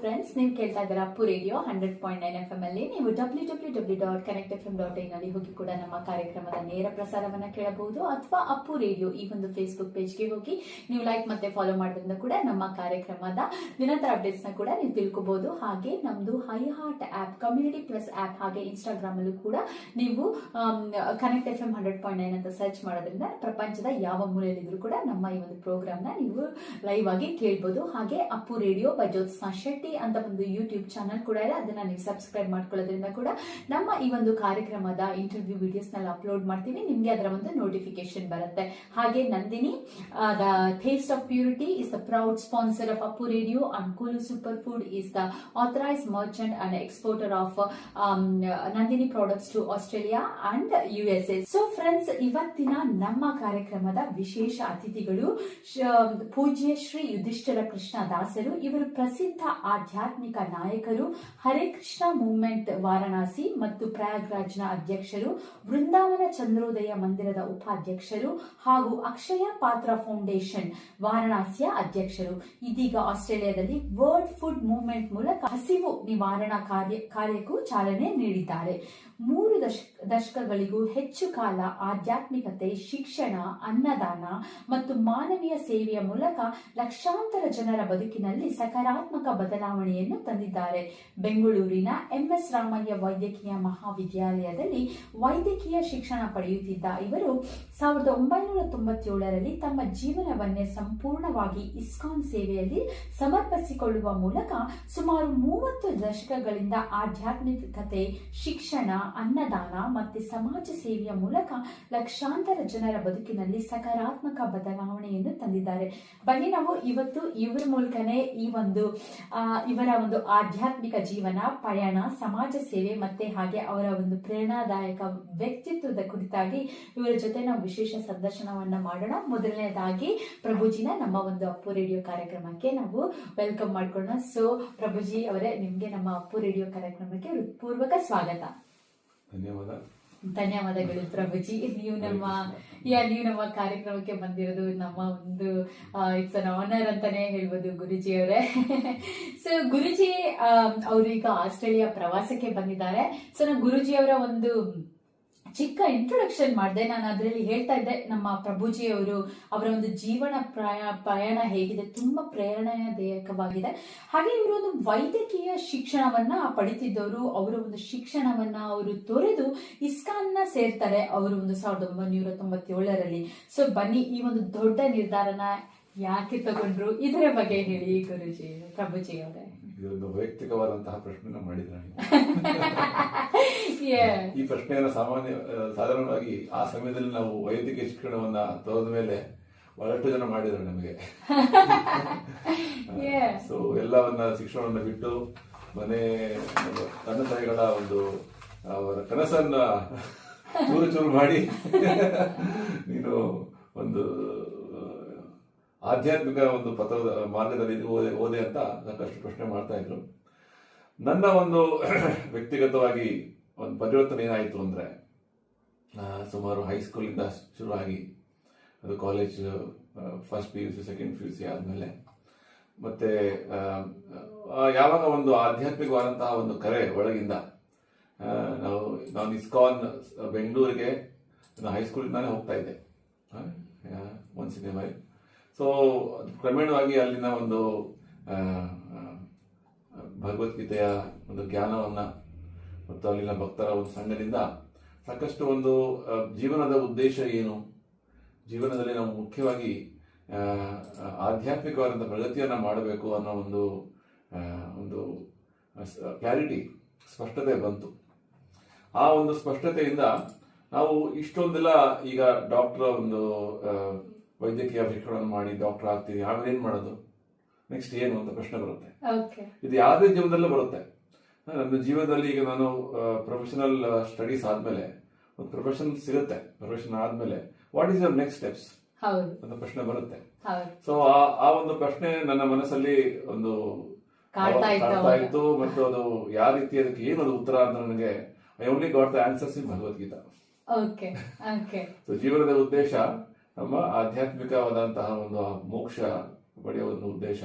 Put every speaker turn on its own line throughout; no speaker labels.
Friends, ನೀವು ಕೇಳ್ತಾ ಇದ್ದೀರಾ ಅಪ್ಪು ರೇಡಿಯೋ 100.9 FM ಅಲ್ಲಿ. ನೀವು www.connectfm.in ಅಲ್ಲಿ ಹೋಗಿ ಕೂಡ ನಮ್ಮ ಕಾರ್ಯಕ್ರಮದ ನೇರ ಪ್ರಸಾರವನ್ನ ಕೇಳಬಹುದು. ಅಥವಾ ಅಪ್ಪು ರೇಡಿಯೋ ಈ ಒಂದು ಫೇಸ್ಬುಕ್ ಪೇಜ್ಗೆ ಹೋಗಿ ನೀವು ಲೈಕ್ ಮತ್ತೆ ಫಾಲೋ ಮಾಡೋದ್ರಿಂದ ಕೂಡ ನಮ್ಮ ಕಾರ್ಯಕ್ರಮದ ನಿರಂತರ ಅಪ್ಡೇಟ್ಸ್ ನ ಕೂಡ ನೀವು ತಿಳ್ಕೋಬಹುದು. ಹಾಗೆ ನಮ್ದು hi heart app, community plus app, ಹಾಗೆ ಇನ್ಸ್ಟಾಗ್ರಾಮ್ ಅಲ್ಲೂ ಕೂಡ ನೀವು ಕನೆಕ್ಟ್ FM 100.9 ಅಂತ ಸರ್ಚ್ ಮಾಡೋದ್ರಿಂದ ಪ್ರಪಂಚದ ಯಾವ ಮೂಲೆಯಲ್ಲಿದ್ರು ಕೂಡ ನಮ್ಮ ಈ ಒಂದು ಪ್ರೋಗ್ರಾಮ್ ನ ನೀವು ಲೈವ್ ಆಗಿ ಕೇಳಬಹುದು. ಹಾಗೆ ಅಪ್ಪು ರೇಡಿಯೋ ಬೈ ಜ್ಯೋತ್ಸ್ನಾ ಶೆಟ್ಟಿ ಅಂತ ಒಂದು ಯೂಟ್ಯೂಬ್ ಚಾನಲ್ ಕೂಡ ಇದೆ. ಅದನ್ನ ನೀವು ಸಬ್ಸ್ಕ್ರೈಬ್ ಮಾಡ್ಕೊಳ್ಳೋದ್ರಿಂದ ಕೂಡ ನಮ್ಮ ಈ ಒಂದು ಕಾರ್ಯಕ್ರಮದ ಇಂಟರ್ವ್ಯೂ ವಿಡಿಯೋಸ್ ನೆಲ್ಲ ಅಪ್ಲೋಡ್ ಮಾಡ್ತೀವಿ, ನಿಮ್ಗೆ ಅದರ ಒಂದು ನೋಟಿಫಿಕೇಶನ್ ಬರುತ್ತೆ. ಹಾಗೆ Nandini the taste of purity is the proud sponsor of Appu radio and Kool super food is the authorised merchant and exporter of Nandini products to Australia and USA. So friends, ಇವತ್ತಿನ ನಮ್ಮ ಕಾರ್ಯಕ್ರಮದ ವಿಶೇಷ ಅತಿಥಿಗಳು ಪೂಜ್ಯ ಶ್ರೀ ಯುಧಿಷ್ಠಿರ ಕೃಷ್ಣ ದಾಸರು. ಇವರು ಪ್ರಸಿದ್ಧ ಆಧ್ಯಾತ್ಮಿಕ ನಾಯಕರು, ಹರೇ ಕೃಷ್ಣ ಮೂವ್ಮೆಂಟ್ ವಾರಣಾಸಿ ಮತ್ತು ಪ್ರಯಾಗ್ರಾಜ್ನ ಅಧ್ಯಕ್ಷರು, ವೃಂದಾವನ ಚಂದ್ರೋದಯ ಮಂದಿರದ ಉಪಾಧ್ಯಕ್ಷರು ಹಾಗೂ ಅಕ್ಷಯ ಪಾತ್ರ ಫೌಂಡೇಶನ್ ವಾರಣಾಸಿಯ ಅಧ್ಯಕ್ಷರು. ಇದೀಗ ಆಸ್ಟ್ರೇಲಿಯಾದಲ್ಲಿ ವರ್ಲ್ಡ್ ಫುಡ್ ಮೂವ್ಮೆಂಟ್ ಮೂಲಕ ಹಸಿವು ನಿವಾರಣಾ ಕಾರ್ಯಕ್ಕೂ ಚಾಲನೆ ನೀಡಿದ್ದಾರೆ. 3 ದಶಕಗಳಿಗೂ ಹೆಚ್ಚು ಕಾಲ ಆಧ್ಯಾತ್ಮಿಕತೆ, ಶಿಕ್ಷಣ, ಅನ್ನದಾನ ಮತ್ತು ಮಾನವೀಯ ಸೇವೆಯ ಮೂಲಕ ಲಕ್ಷಾಂತರ ಜನರ ಬದುಕಿನಲ್ಲಿ ಸಕಾರಾತ್ಮಕ ಬದಲಾವಣೆಯನ್ನು ತಂದಿದ್ದಾರೆ. ಬೆಂಗಳೂರಿನ MS ರಾಮಯ್ಯ ವೈದ್ಯಕೀಯ ಮಹಾವಿದ್ಯಾಲಯದಲ್ಲಿ ವೈದ್ಯಕೀಯ ಶಿಕ್ಷಣ ಪಡೆಯುತ್ತಿದ್ದ ಇವರು 1997ರಲ್ಲಿ ತಮ್ಮ ಜೀವನವನ್ನೇ ಸಂಪೂರ್ಣವಾಗಿ ಇಸ್ಕಾನ್ ಸೇವೆಯಲ್ಲಿ ಸಮರ್ಪಿಸಿಕೊಳ್ಳುವ ಮೂಲಕ ಸುಮಾರು 30 ದಶಕಗಳಿಂದ ಆಧ್ಯಾತ್ಮಿಕತೆ, ಶಿಕ್ಷಣ, ಅನ್ನದಾನ ಮತ್ತು ಸಮಾಜ ಸೇವೆಯ ಮೂಲಕ ಲಕ್ಷಾಂತರ ಜನರ ಬದುಕಿನಲ್ಲಿ ಸಕಾರಾತ್ಮಕ ಬದಲಾವಣೆಯನ್ನು ತಂದಿದ್ದಾರೆ. ಬನ್ನಿ ನಾವು ಇವತ್ತು ಇವರ ಮೂಲಕನೇ ಈ ಒಂದು ಇವರ ಒಂದು ಆಧ್ಯಾತ್ಮಿಕ ಜೀವನ, ಪಯಣ, ಸಮಾಜ ಸೇವೆ ಮತ್ತೆ ಹಾಗೆ ಅವರ ಒಂದು ಪ್ರೇರಣಾದಾಯಕ ವ್ಯಕ್ತಿತ್ವದ ಕುರಿತಾಗಿ ಇವರ ಜೊತೆ ನಾವು ವಿಶೇಷ ಸಂದರ್ಶನವನ್ನ ಮಾಡೋಣ. ಮೊದಲನೇದಾಗಿ ಪ್ರಭುಜಿನ ನಮ್ಮ ಒಂದು ಅಪ್ಪು ರೇಡಿಯೋ ಕಾರ್ಯಕ್ರಮಕ್ಕೆ ನಾವು ವೆಲ್ಕಮ್ ಮಾಡ್ಕೊಳ್ಳೋಣ. ಸೊ ಪ್ರಭುಜಿ ಅವರೇ, ನಿಮ್ಗೆ ನಮ್ಮ ಅಪ್ಪು ರೇಡಿಯೋ ಕಾರ್ಯಕ್ರಮಕ್ಕೆ ಹೃತ್ಪೂರ್ವಕ ಸ್ವಾಗತ. ಧನ್ಯವಾದಗಳು ಪ್ರಭುಜಿ. ನೀವು ನಮ್ಮ ಕಾರ್ಯಕ್ರಮಕ್ಕೆ ಬಂದಿರೋದು ನಮ್ಮ ಒಂದು ಇಟ್ಸ್ ಅನ್ ಆನರ್ ಅಂತಾನೆ ಹೇಳ್ಬೋದು ಗುರುಜಿ ಅವರೇ. ಸೊ ಗುರುಜಿ ಅವರು ಈಗ ಆಸ್ಟ್ರೇಲಿಯಾ ಪ್ರವಾಸಕ್ಕೆ ಬಂದಿದ್ದಾರೆ. ಸೊ ನಾನು ಗುರುಜಿ ಅವರ ಒಂದು ಚಿಕ್ಕ ಇಂಟ್ರೊಡಕ್ಷನ್ ಮಾಡಿದೆ. ನಾನು ಅದರಲ್ಲಿ ಹೇಳ್ತಾ ಇದ್ದೆ, ನಮ್ಮ ಪ್ರಭುಜಿ ಅವರ ಒಂದು ಜೀವನ ಪ್ರಯಾಣ ಹೇಗಿದೆ, ತುಂಬಾ ಪ್ರೇರಣಾದಾಯಕವಾಗಿದೆ. ಹಾಗೆ ಇವರು ಒಂದು ವೈದ್ಯಕೀಯ ಶಿಕ್ಷಣವನ್ನ ಪಡಿತಿದ್ದವರು. ಅವರ ಒಂದು ಶಿಕ್ಷಣವನ್ನ ಅವರು ತೊರೆದು ಇಸ್ಕಾನ್ನ ಸೇರ್ತಾರೆ ಅವರು ಒಂದು 1997ರಲ್ಲಿ. ಸೊ ಬನ್ನಿ, ಈ ಒಂದು ದೊಡ್ಡ ನಿರ್ಧಾರನ ಯಾಕೆ ತಗೊಂಡ್ರು, ಇದರ ಬಗ್ಗೆ ಹೇಳಿ ಗುರುಜಿ, ಪ್ರಭುಜಿ ಅವರೇ.
ಇದೊಂದು ವೈಯಕ್ತಿಕವಾದಂತಹ ಪ್ರಶ್ನೆ ಮಾಡಿದ್ರೆ ಈ ಪ್ರಶ್ನೆಯನ್ನು ಸಾಧಾರಣವಾಗಿ ಆ ಸಮಯದಲ್ಲಿ ನಾವು ವೈದ್ಯಕೀಯ ಶಿಕ್ಷಣವನ್ನ ತೋದ ಮೇಲೆ ಬಹಳಷ್ಟು ಜನ ಮಾಡಿದ್ರು ನಮಗೆ. ಸೊ ಎಲ್ಲವನ್ನ ಶಿಕ್ಷಣವನ್ನ ಬಿಟ್ಟು ಮನೆ ತಂದೆ ತಾಯಿಗಳ ಒಂದು ಅವರ ಕನಸನ್ನ ಚೂರು ಚೂರು ಮಾಡಿ ನೀನು ಒಂದು ಆಧ್ಯಾತ್ಮಿಕ ಒಂದು ಪಥದ ಮಾರ್ಗದಲ್ಲಿ ಓದೆ ಅಂತ ಸಾಕಷ್ಟು ಪ್ರಶ್ನೆ ಮಾಡ್ತಾ ಇದ್ರು. ನನ್ನ ಒಂದು ವ್ಯಕ್ತಿಗತವಾಗಿ ಒಂದು ಪರಿವರ್ತನೆ ಏನಾಯಿತು ಅಂದ್ರೆ, ಸುಮಾರು ಹೈಸ್ಕೂಲಿಂದ ಶುರುವಾಗಿ ಅದು college first PUC, second PUC ಆದ್ಮೇಲೆ ಮತ್ತೆ ಯಾವಾಗ ಒಂದು ಆಧ್ಯಾತ್ಮಿಕವಾದಂತಹ ಒಂದು ಕರೆ ಒಳಗಿಂದ ನಾನು ಇಸ್ಕಾನ್ ಬೆಂಗಳೂರಿಗೆ ಹೈಸ್ಕೂಲಿಂದಾನೇ ಹೋಗ್ತಾ ಇದ್ದೆ once in a while. So ಕ್ರಮೇಣವಾಗಿ ಅಲ್ಲಿನ ಒಂದು ಭಗವದ್ಗೀತೆಯ ಒಂದು ಜ್ಞಾನವನ್ನ ಮತ್ತು ಅಲ್ಲಿನ ಭಕ್ತರ ಒಂದು ಸಂಘದಿಂದ ಸಾಕಷ್ಟು ಒಂದು ಜೀವನದ ಉದ್ದೇಶ ಏನು, ಜೀವನದಲ್ಲಿ ನಾವು ಮುಖ್ಯವಾಗಿ ಆಧ್ಯಾತ್ಮಿಕವಾದಂಥ ಪ್ರಗತಿಯನ್ನ ಮಾಡಬೇಕು ಅನ್ನೋ ಒಂದು ಕ್ಲಾರಿಟಿ, ಸ್ಪಷ್ಟತೆ ಬಂತು. ಆ ಒಂದು ಸ್ಪಷ್ಟತೆಯಿಂದ ನಾವು ಇಷ್ಟೊಂದೆಲ್ಲ ಈಗ ಡಾಕ್ಟರ್ ಒಂದು ವೈದ್ಯಕೀಯ ಶಿಕ್ಷಣವನ್ನು ಮಾಡಿ ಡಾಕ್ಟರ್ ಆಗ್ತೀವಿ, ಆಮೇಲೆ ಏನ್ ಮಾಡೋದು, ನೆಕ್ಸ್ಟ್ ಏನು ಅಂತ ಪ್ರಶ್ನೆ ಬರುತ್ತೆ. ಇದು ಯಾವುದೇ ಜೀವನದಲ್ಲೂ ಬರುತ್ತೆ. ನನ್ನ ಜೀವನದಲ್ಲಿ ಈಗ ನಾನು ಪ್ರೊಫೆಷನಲ್ ಸ್ಟಡೀಸ್ ಆದ್ಮೇಲೆ ಒಂದು ಪ್ರೊಫೆಷನ್ ಸಿಗುತ್ತೆ, ಪ್ರೊಫೆಷನ್ ಆದ್ಮೇಲೆ what is your next steps ಅಂತ ಪ್ರಶ್ನೆ ಬರುತ್ತೆ. ಸೊ ಆ ಒಂದು ಪ್ರಶ್ನೆ ನನ್ನ ಮನಸ್ಸಲ್ಲಿ ಒಂದು ಕಾಡ್ತಾ ಇತ್ತು. ಮತ್ತು ಅದು ಯಾವ ರೀತಿ ಅದಕ್ಕೆ ಏನು ಅದು ಉತ್ತರ ಅಂತ ನನಗೆ I only got the answers in Bhagavad Gita. So ಜೀವನದ ಉದ್ದೇಶ ನಮ್ಮ ಆಧ್ಯಾತ್ಮಿಕವಾದಂತಹ ಒಂದು ಮೋಕ್ಷ ಪಡೆಯುವ ಒಂದು ಉದ್ದೇಶ.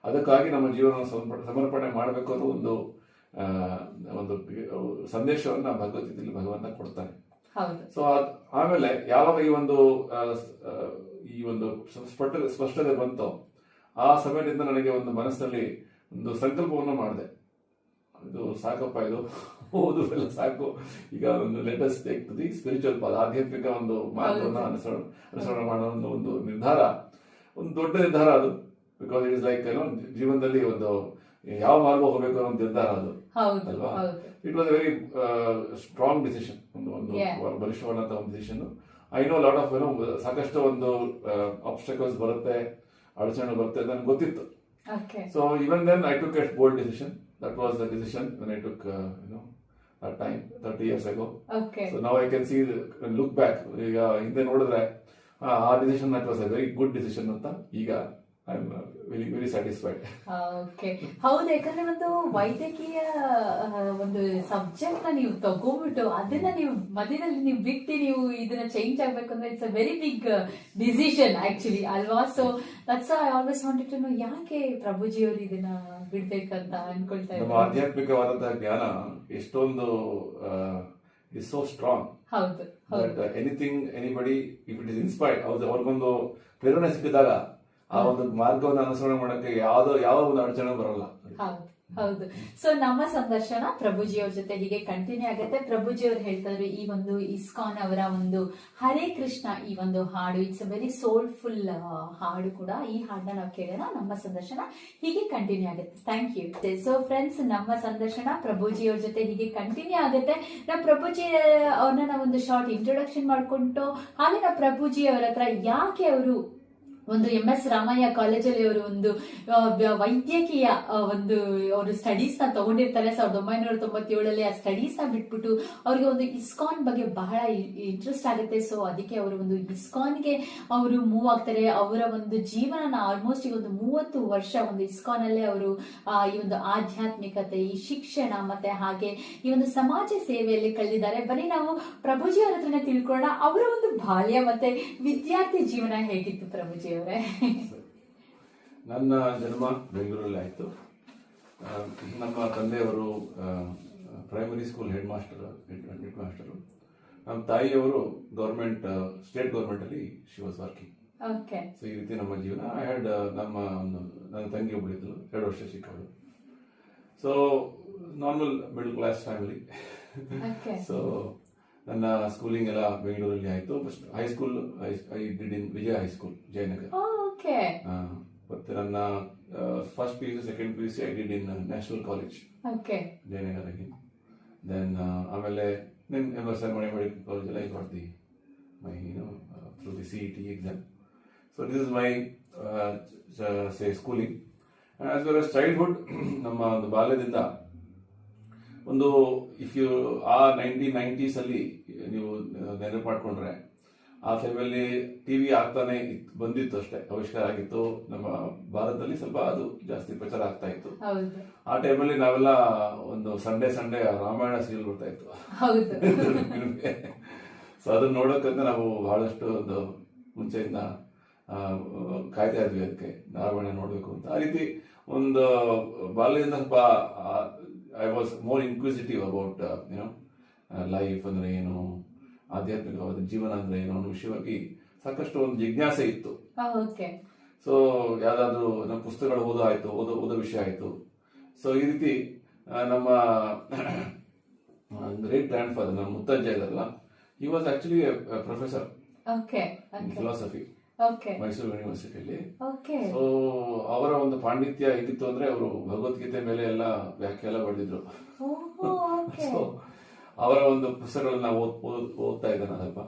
ಅದಕ್ಕಾಗಿ ನಮ್ಮ ಜೀವನವನ್ನು ಸಮರ್ಪಣೆ ಮಾಡಬೇಕು ಅನ್ನೋ ಒಂದು ಒಂದು ಸಂದೇಶವನ್ನ ಭಗವದ್ಗೀತೆಯಲ್ಲಿ ಭಗವಂತ ಕೊಡ್ತಾನೆ. ಸೊ ಆಮೇಲೆ ಯಾವಾಗ ಈ ಒಂದು ಸ್ಪಷ್ಟತೆ ಬಂತೋ ಆ ಸಮಯದಿಂದ ನನಗೆ ಒಂದು ಮನಸ್ಸಲ್ಲಿ ಒಂದು ಸಂಕಲ್ಪವನ್ನು ಮಾಡಿದೆ, ಇದು ಸಾಕಪ್ಪ, ಇದು ಓದುವೆಲ್ಲ ಸಾಕು, ಈಗ ಒಂದು let's take to the spiritual path, ಆಧ್ಯಾತ್ಮಿಕ ಒಂದು ಮಾರ್ಗವನ್ನು ಅನುಸರಣೆ ಮಾಡೋ ಒಂದು ನಿರ್ಧಾರ, ಒಂದು ದೊಡ್ಡ ನಿರ್ಧಾರ ಅದು. ಬಿಕಾಸ್ ಇಟ್ ಇಸ್ ಲೈಕ್ ಜೀವನದಲ್ಲಿ ಒಂದು ಯಾವ ಮಾರ್ಗ ಹೋಗಬೇಕು ಅನ್ನೋ ಒಂದು ನಿರ್ಧಾರ ಅದು ಅಲ್ವಾ. It was very strong decision, ಒಂದು ಬಲಿಷ್ಠವಾದಂತ ಒಂದು decision. I know lot of ಸಾಕಷ್ಟು ಒಂದು ಆಬ್ಸ್ಟಕಲ್ಸ್ ಬರುತ್ತೆ, ಅಡಚಣೆ ಬರುತ್ತೆ ಅಂತ ನನಗೆ ಗೊತ್ತಿತ್ತು. So even then I took a bold decision. That was the decision when I took, that time 30 years ago. So now I can see and look back. ಈಗ ಹಿಂದೆ ನೋಡಿದ್ರೆ ಆ decision that was a very good decision ಅಂತ ಈಗ I am very very satisfied.
ಹೌದು, ಯಾಕಂದ್ರೆ ಒಂದು ವೈದ್ಯಕೀಯ ಒಂದು ಸಬ್ಜೆಕ್ಟ್ ನ ನೀವು ತಗೊಂಡ್ಬಿಟ್ಟು ಅದನ್ನ ನೀವು ಮಧ್ಯದಲ್ಲಿ ನೀವು ಬಿಟ್ಟು ನೀವು ಇದನ್ನ ಚೇಂಜ್ ಆಗ್ಬೇಕು ಅಂದ್ರೆ it's a very big decision actually ಅಲ್ವಾ. So that's I always wanted to know ಯಾಕೆ ಪ್ರಭುಜಿ ಅವರು ಇದನ್ನ ಬಿಡ್ಬೇಕಂತ ಅನ್ಕೊಳ್ತಾ ಇದ್ದಾರೆ.
ನಮ್ಮ ಆಧ್ಯಾತ್ಮಿಕವಾದಂತಹ ಜ್ಞಾನ ಎಷ್ಟೊಂದು ಇಸ್ ಸೋ ಸ್ಟ್ರಾಂಗ್.
ಹೌದು,
anything anybody if it is inspired, ಅವ್ರಿಗೊಂದು ಪ್ರೇರಣೆ ಸಿಕ್ಕಿದಾಗ ಆ ಒಂದು ಮಾರ್ಗವನ್ನು ಅನುಸರಣೆ ಮಾಡಕ್ಕೆ ಯಾವ ಒಂದು ಅಡಚಣೆ ಬರಲ್ಲ.
ಹೌದು. ಸೊ ನಮ್ಮ ಸಂದರ್ಶನ ಪ್ರಭುಜಿ ಅವ್ರ ಜೊತೆ ಹೀಗೆ ಕಂಟಿನ್ಯೂ ಆಗುತ್ತೆ. ಪ್ರಭುಜಿ ಅವ್ರು ಹೇಳ್ತಾ ಇದ್ರು ಈ ಒಂದು ಇಸ್ಕಾನ್ ಅವರ ಒಂದು ಹರೇ ಕೃಷ್ಣ ಈ ಒಂದು ಹಾಡು ಇಟ್ಸ್ ಅ ವೆರಿ ಸೋಲ್ಫುಲ್ ಹಾಡು ಕೂಡ. ಈ ಹಾಡನ್ನ ನಾವು ಕೇಳೋಣ. ನಮ್ಮ ಸಂದರ್ಶನ ಹೀಗೆ ಕಂಟಿನ್ಯೂ ಆಗುತ್ತೆ. Thank you. ಸೊ ಫ್ರೆಂಡ್ಸ್, ನಮ್ಮ ಸಂದರ್ಶನ ಪ್ರಭುಜಿ ಅವ್ರ ಜೊತೆ ಹೀಗೆ ಕಂಟಿನ್ಯೂ ಆಗುತ್ತೆ. ನಾವು ಪ್ರಭುಜಿ ಅವ್ರನ್ನ ನಾವೊಂದು ಶಾರ್ಟ್ ಇಂಟ್ರೊಡಕ್ಷನ್ ಮಾಡ್ಕೊಂಡು ಹಾಗೆ ನಾವು ಪ್ರಭುಜಿ ಅವರ ಹತ್ರ ಯಾಕೆ ಅವರು ಒಂದು MS ರಾಮಯ್ಯ ಕಾಲೇಜಲ್ಲಿ ಅವರು ಒಂದು ವೈದ್ಯಕೀಯ ಒಂದು ಅವರು ಸ್ಟಡೀಸ್ ನ ತಗೊಂಡಿರ್ತಾರೆ 1997 ಆ ಸ್ಟಡೀಸ್ ನ ಬಿಟ್ಬಿಟ್ಟು ಅವ್ರಿಗೆ ಒಂದು ಇಸ್ಕಾನ್ ಬಗ್ಗೆ ಬಹಳ ಇಂಟ್ರೆಸ್ಟ್ ಆಗುತ್ತೆ. ಸೊ ಅದಕ್ಕೆ ಅವರು ಒಂದು ಇಸ್ಕಾನ್ಗೆ ಅವರು ಮೂವ್ ಆಗ್ತಾರೆ. ಅವರ ಒಂದು ಜೀವನನ ಆಲ್ಮೋಸ್ಟ್ ಈಗ ಒಂದು 30 ವರ್ಷ ಒಂದು ಇಸ್ಕಾನ್ ಅಲ್ಲೇ ಅವರು ಈ ಒಂದು ಆಧ್ಯಾತ್ಮಿಕತೆ, ಈ ಶಿಕ್ಷಣ ಮತ್ತೆ ಹಾಗೆ ಈ ಒಂದು ಸಮಾಜ ಸೇವೆಯಲ್ಲಿ ಕಳೆದಿದ್ದಾರೆ. ಬನ್ನಿ ನಾವು ಪ್ರಭುಜಿ ಅವರ ಹತ್ರನೇ ತಿಳ್ಕೊಳ್ಳೋಣ ಅವರ ಒಂದು ಬಾಲ್ಯ ಮತ್ತೆ ವಿದ್ಯಾರ್ಥಿ ಜೀವನ ಹೇಗಿತ್ತು. ಪ್ರಭುಜಿ ಅವರೇ,
ನನ್ನ ಜನ್ಮ ಬೆಂಗಳೂರಲ್ಲಿ ಆಯಿತು. ನಮ್ಮ ತಂದೆಯವರು ಪ್ರೈಮರಿ ಸ್ಕೂಲ್ ಹೆಡ್ ಮಾಸ್ಟರು. ನಮ್ಮ ತಾಯಿಯವರು ಸ್ಟೇಟ್ ಗೌರ್ಮೆಂಟ್ ಅಲ್ಲಿ ಶಿ ವಾಸ್ ವರ್ಕಿಂಗ್. ಸೊ ಈ ರೀತಿ ನಮ್ಮ ಜೀವನ. ಐ ಹ್ಯಾಡ್ ನನ್ನ ತಂಗಿ ಒಬ್ಬಳಿದ್ಲು, 2 ವರ್ಷ ಚಿಕ್ಕವಳು. So normal middle class family. So ನನ್ನ ಸ್ಕೂಲಿಂಗ್ ಎಲ್ಲ ಬೆಂಗಳೂರಲ್ಲಿ ಆಯ್ತು. First high school I did in Vijaya high school, Jayanagar. ಮತ್ತೆ ನನ್ನ first PUC, second PUC I did in national college, Jayanagar again. Then ಆಮೇಲೆ Emerson medical college I got my through the CET exam. So this is my schooling. As well as childhood, ನಮ್ಮ ಒಂದು ಬಾಲ್ಯದಿಂದ ಒಂದು if you ಆ 1990s ಅಲ್ಲಿ ನೀವು ನೆನಪು ಮಾಡ್ಕೊಂಡ್ರೆ ಆ ಟೈಮಲ್ಲಿ ಟಿವಿ ಆಗ್ತಾನೆ ಬಂದಿತ್ತು ಅಷ್ಟೇ, ಆವಿಷ್ಕಾರ ಆಗಿತ್ತು. ನಮ್ಮ ಭಾರತದಲ್ಲಿ ಸ್ವಲ್ಪ ಅದು ಜಾಸ್ತಿ ಪ್ರಚಾರ ಆಗ್ತಾ ಇತ್ತು. ಆ ಟೈಮಲ್ಲಿ ನಾವೆಲ್ಲ ಒಂದು ಸಂಡೇ ರಾಮಾಯಣ ಸೀರಿಯಲ್ ಬರ್ತಾ ಇತ್ತು. ಸೊ ಅದನ್ನ ನೋಡೋಕ್ಕಂತ ನಾವು ಬಹಳಷ್ಟು ಒಂದು ಮುಂಚೆಯಿಂದ ಕಾಯ್ತಾ ಇದ್ವಿ ಅದಕ್ಕೆ, ರಾಮಾಯಣ ನೋಡ್ಬೇಕು ಅಂತ. ಆ ರೀತಿ ಒಂದು ಬಾಲ್ಯದಿಂದ ಸ್ವಲ್ಪ I was more inquisitive about life ಅಂದ್ರೆ ಏನು, ಆಧ್ಯಾತ್ಮಿಕವಾದ ಜೀವನ ಅಂದ್ರೆ ಏನು ಅನ್ನೋ ವಿಷಯವಾಗಿ ಸಾಕಷ್ಟು ಒಂದು ಜಿಜ್ಞಾಸೆ ಇತ್ತು. ಸೊ ಯಾವ್ದಾದ್ರು ನಮ್ಮ ಪುಸ್ತಕಗಳು ಓದೋ ವಿಷಯ ಆಯ್ತು. ಸೊ ಈ ರೀತಿ ನಮ್ಮ ಗ್ರೇಟ್ ಗ್ರ್ಯಾಂಡ್ ಫಾದರ್, ನಮ್ಮ ಮುತ್ತಜ್ಜ ಇದಾರಲ್ಲ, he was actually professor in philosophy Mysuru ಯೂನಿವರ್ಸಿಟಿಯಲ್ಲಿ. ಸೊ ಅವರ ಒಂದು ಪಾಂಡಿತ್ಯ ಹೇಗಿತ್ತು ಅಂದ್ರೆ ಅವರು ಭಗವದ್ಗೀತೆ ಮೇಲೆ ಎಲ್ಲ ವ್ಯಾಖ್ಯೆ ಎಲ್ಲ ಬರೆದಿದ್ರು. ಸೊ ಅವರ ಒಂದು ಪುಸ್ತಕಗಳನ್ನ ಓದ್ತಾ ಇದ್ದೆ ನಾನು ಸ್ವಲ್ಪ.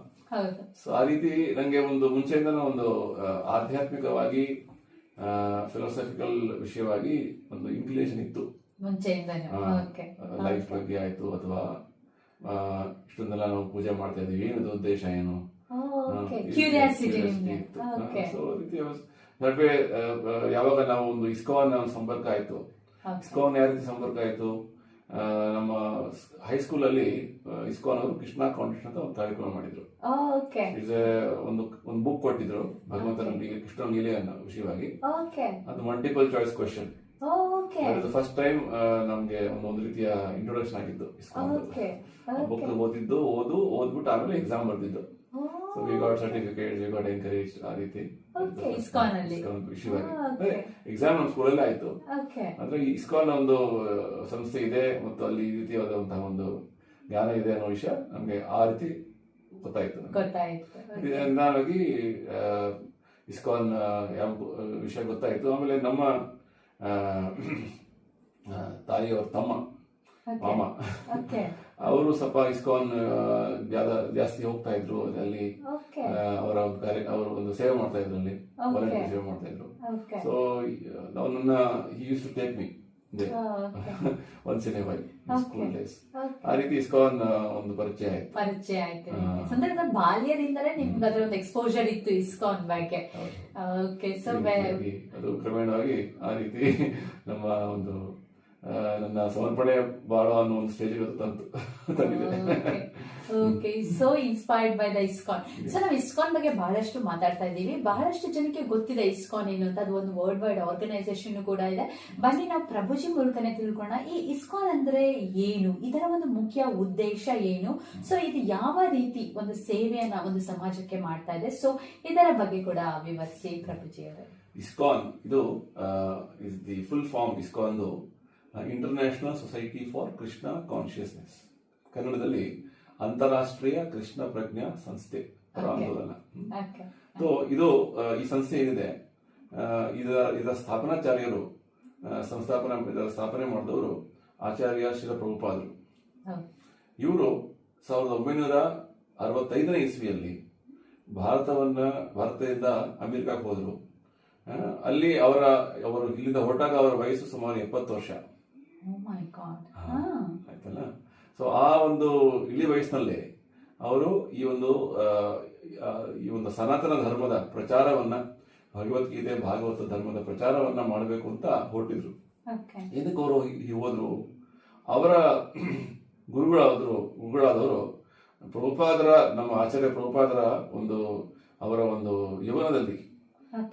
ಸೊ ಆ ರೀತಿ ನಂಗೆ ಒಂದು ಮುಂಚೆಯಿಂದ ಒಂದು ಆಧ್ಯಾತ್ಮಿಕವಾಗಿ ಫಿಲಾಸಫಿಕಲ್ ವಿಷಯವಾಗಿ ಒಂದು ಇನ್ಕ್ಲಿನೇಷನ್ ಇತ್ತು. ಲೈಫ್ ಬಗ್ಗೆ ಆಯ್ತು, ಅಥವಾ ಇಷ್ಟೊಂದೆಲ್ಲ ನಾವು ಪೂಜೆ ಮಾಡ್ತಾ ಇದ್ವಿ, ಏನದು ಉದ್ದೇಶ ಏನು, ಯಾವಾಗ ನಾವು ಒಂದು ಇಸ್ಕಾನ್ ಸಂಪರ್ಕ ಆಯ್ತು, ಇಸ್ಕಾನ್ ಯಾವ ರೀತಿ ಸಂಪರ್ಕ ಆಯ್ತು, ನಮ್ಮ ಹೈಸ್ಕೂಲಲ್ಲಿ ಇಸ್ಕಾನ್ ಅವರು ಕೃಷ್ಣ ಕಾಂಟೆಸ್ಟ್ ಅಂತ ಒಂದು ಕಾರ್ಯಕ್ರಮ ಮಾಡಿದ್ರು.
ಓಕೆ.
ಒಂದು ಬುಕ್ ಕೊಟ್ಟಿದ್ರು ಭಗವಂತನ ಕೃಷ್ಣ ಲೀಲೆ ಅನ್ನೋ ವಿಷಯವಾಗಿ.
ಓಕೆ.
ಅದು multiple choice question.
Okay.
First time ನಮ್ಗೆ ಒಂದು ರೀತಿಯ ಇಂಟ್ರೊಡಕ್ಷನ್ ಆಗಿದ್ದು ಇಸ್ಕಾನ್. ಬುಕ್ ಓದ್ಬಿಟ್ಟು ಆಮೇಲೆ ಎಕ್ಸಾಮ್ ಬರ್ದಿದ್ದು. So we got certificate, we got encourage ಆ ರೀತಿ ವಿಷಯವಾಗಿ. ಎಕ್ಸಾಮ್ ನಮ್ಮ ಸ್ಕೂಲಲ್ಲೇ ಆಯ್ತು. ಅಂದ್ರೆ ಈ ಇಸ್ಕಾನ್ ಒಂದು ಸಂಸ್ಥೆ ಇದೆ ಮತ್ತು ಅಲ್ಲಿ ಈ ರೀತಿಯಾದಂತಹ ಒಂದು ಜ್ಞಾನ ಇದೆ ಅನ್ನೋ ವಿಷಯ ನಮ್ಗೆ ಆ ರೀತಿ ಗೊತ್ತಾಯ್ತು. ನಿಧಾನವಾಗಿ ಇಸ್ಕಾನ್ ಯಾವ ವಿಷಯ ಗೊತ್ತಾಯ್ತು. ಆಮೇಲೆ ನಮ್ಮ ತಾಯಿಯವ್ರ ತಮ್ಮ ಮಾಮ ಅವರು ಸ್ವಲ್ಪ ಇಸ್ಕಾನ್ ಜಾಸ್ತಿ ಹೋಗ್ತಾ ಇದ್ರು. ಅಲ್ಲಿ ಅವರ ಒಂದು ಸೇವೆ ಮಾಡ್ತಾ ಇದ್ರು, ಅಲ್ಲಿ ವಾಲಂಟಿಯರ್ ಸೇವೆ ಮಾಡ್ತಾ ಇದ್ರು. ಸೊ ನನ್ನ he used to take me once in a while school days. ಆ ರೀತಿ ಇಸ್ಕಾನ್ ಒಂದು ಪರಿಚಯ
ಆಯ್ತು. ಬಾಲ್ಯದಿಂದಲೇ ನಿಮ್ಗೆ ಅದರ ಒಂದು ಎಕ್ಸ್ಪೋಜರ್ ಇತ್ತು ಇಸ್ಕಾನ್ ಬಗ್ಗೆ.
ಅದು ಕ್ರಮೇಣವಾಗಿ ಆ ರೀತಿ ನಮ್ಮ ಒಂದು ನನ್ನ ಸಮರ್ಪಣೆ ಬಾಳ ಅನ್ನೋ ಒಂದು stage
okay. So inspired by the ISKCON. So ನಾವು ಇಸ್ಕಾನ್ ಬಗ್ಗೆ ಬಹಳಷ್ಟು ಮಾತಾಡ್ತಾ ಇದ್ದೀವಿ. ಬಹಳಷ್ಟು ಜನಕ್ಕೆ ಗೊತ್ತಿದೆ ಇಸ್ಕಾನ್ ಏನು ಅಂತ. ಅದು ಒಂದು ವರ್ಲ್ಡ್ ವೈಡ್ ಆರ್ಗನೈಸೇಷನ್ ಕೂಡ ಇದೆ. ಬನ್ನಿ ನಾವು ಪ್ರಭುಜಿ ಮೂಲಕನೇ ತಿಳ್ಕೊಳ್ಳೋಣ, ಈ ಇಸ್ಕಾನ್ ಅಂದ್ರೆ ಏನು, ಇದರ ಒಂದು ಮುಖ್ಯ ಉದ್ದೇಶ ಏನು, ಸೊ ಇದು ಯಾವ ರೀತಿ ಒಂದು ಸೇವೆಯನ್ನ ಒಂದು ಸಮಾಜಕ್ಕೆ ಮಾಡ್ತಾ ಇದೆ. ಸೊ ಇದರ ಬಗ್ಗೆ ಕೂಡ ವಿವರಿಸಿ ಪ್ರಭುಜಿ ಅವರೇ.
ಇಸ್ಕಾನ್ ಇದು is the full form. ISKCON International Society for Krishna Consciousness, ಕನ್ನಡದಲ್ಲಿ ಅಂತಾರಾಷ್ಟ್ರೀಯ ಕೃಷ್ಣ ಪ್ರಜ್ಞಾ ಸಂಸ್ಥೆ ಆಂದೋಲನ. ಇದು ಈ ಸಂಸ್ಥೆ ಏನಿದೆ ಇದರ ಸ್ಥಾಪನಾಚಾರ್ಯರು ಇದರ ಸ್ಥಾಪನೆ ಮಾಡಿದವರು ಆಚಾರ್ಯ ಶ್ರೀಲ ಪ್ರಭುಪಾದರು. ಇವರು 1965ನೇ ಇಸ್ವಿಯಲ್ಲಿ ಭಾರತದಿಂದ ಅಮೆರಿಕಕ್ಕೆ ಹೋದರು. ಅಲ್ಲಿ ಅವರು ಇಲ್ಲಿಂದ ಹೊರಟಾಗ ಅವರ ವಯಸ್ಸು ಸುಮಾರು 70 ವರ್ಷ ಆಯ್ತಲ್ಲ. ಸೊ ಆ ಒಂದು ಇಳಿ ವಯಸ್ಸಿನಲ್ಲಿ ಅವರು ಈ ಒಂದು ಸನಾತನ ಧರ್ಮದ ಪ್ರಚಾರವನ್ನ, ಭಗವದ್ಗೀತೆ ಭಾಗವತ ಧರ್ಮದ ಪ್ರಚಾರವನ್ನ ಮಾಡಬೇಕು ಅಂತ ಹೊರಟಿದ್ರು. ಇದಕ್ಕೆ ಅವರು ಹೋದ್ರು. ಅವರ ಗುರುಗಳಾದವರು ನಮ್ಮ ಆಚಾರ್ಯ ಪ್ರಭುಪಾದರ ಅವರ ಒಂದು ಯೌವನದಲ್ಲಿ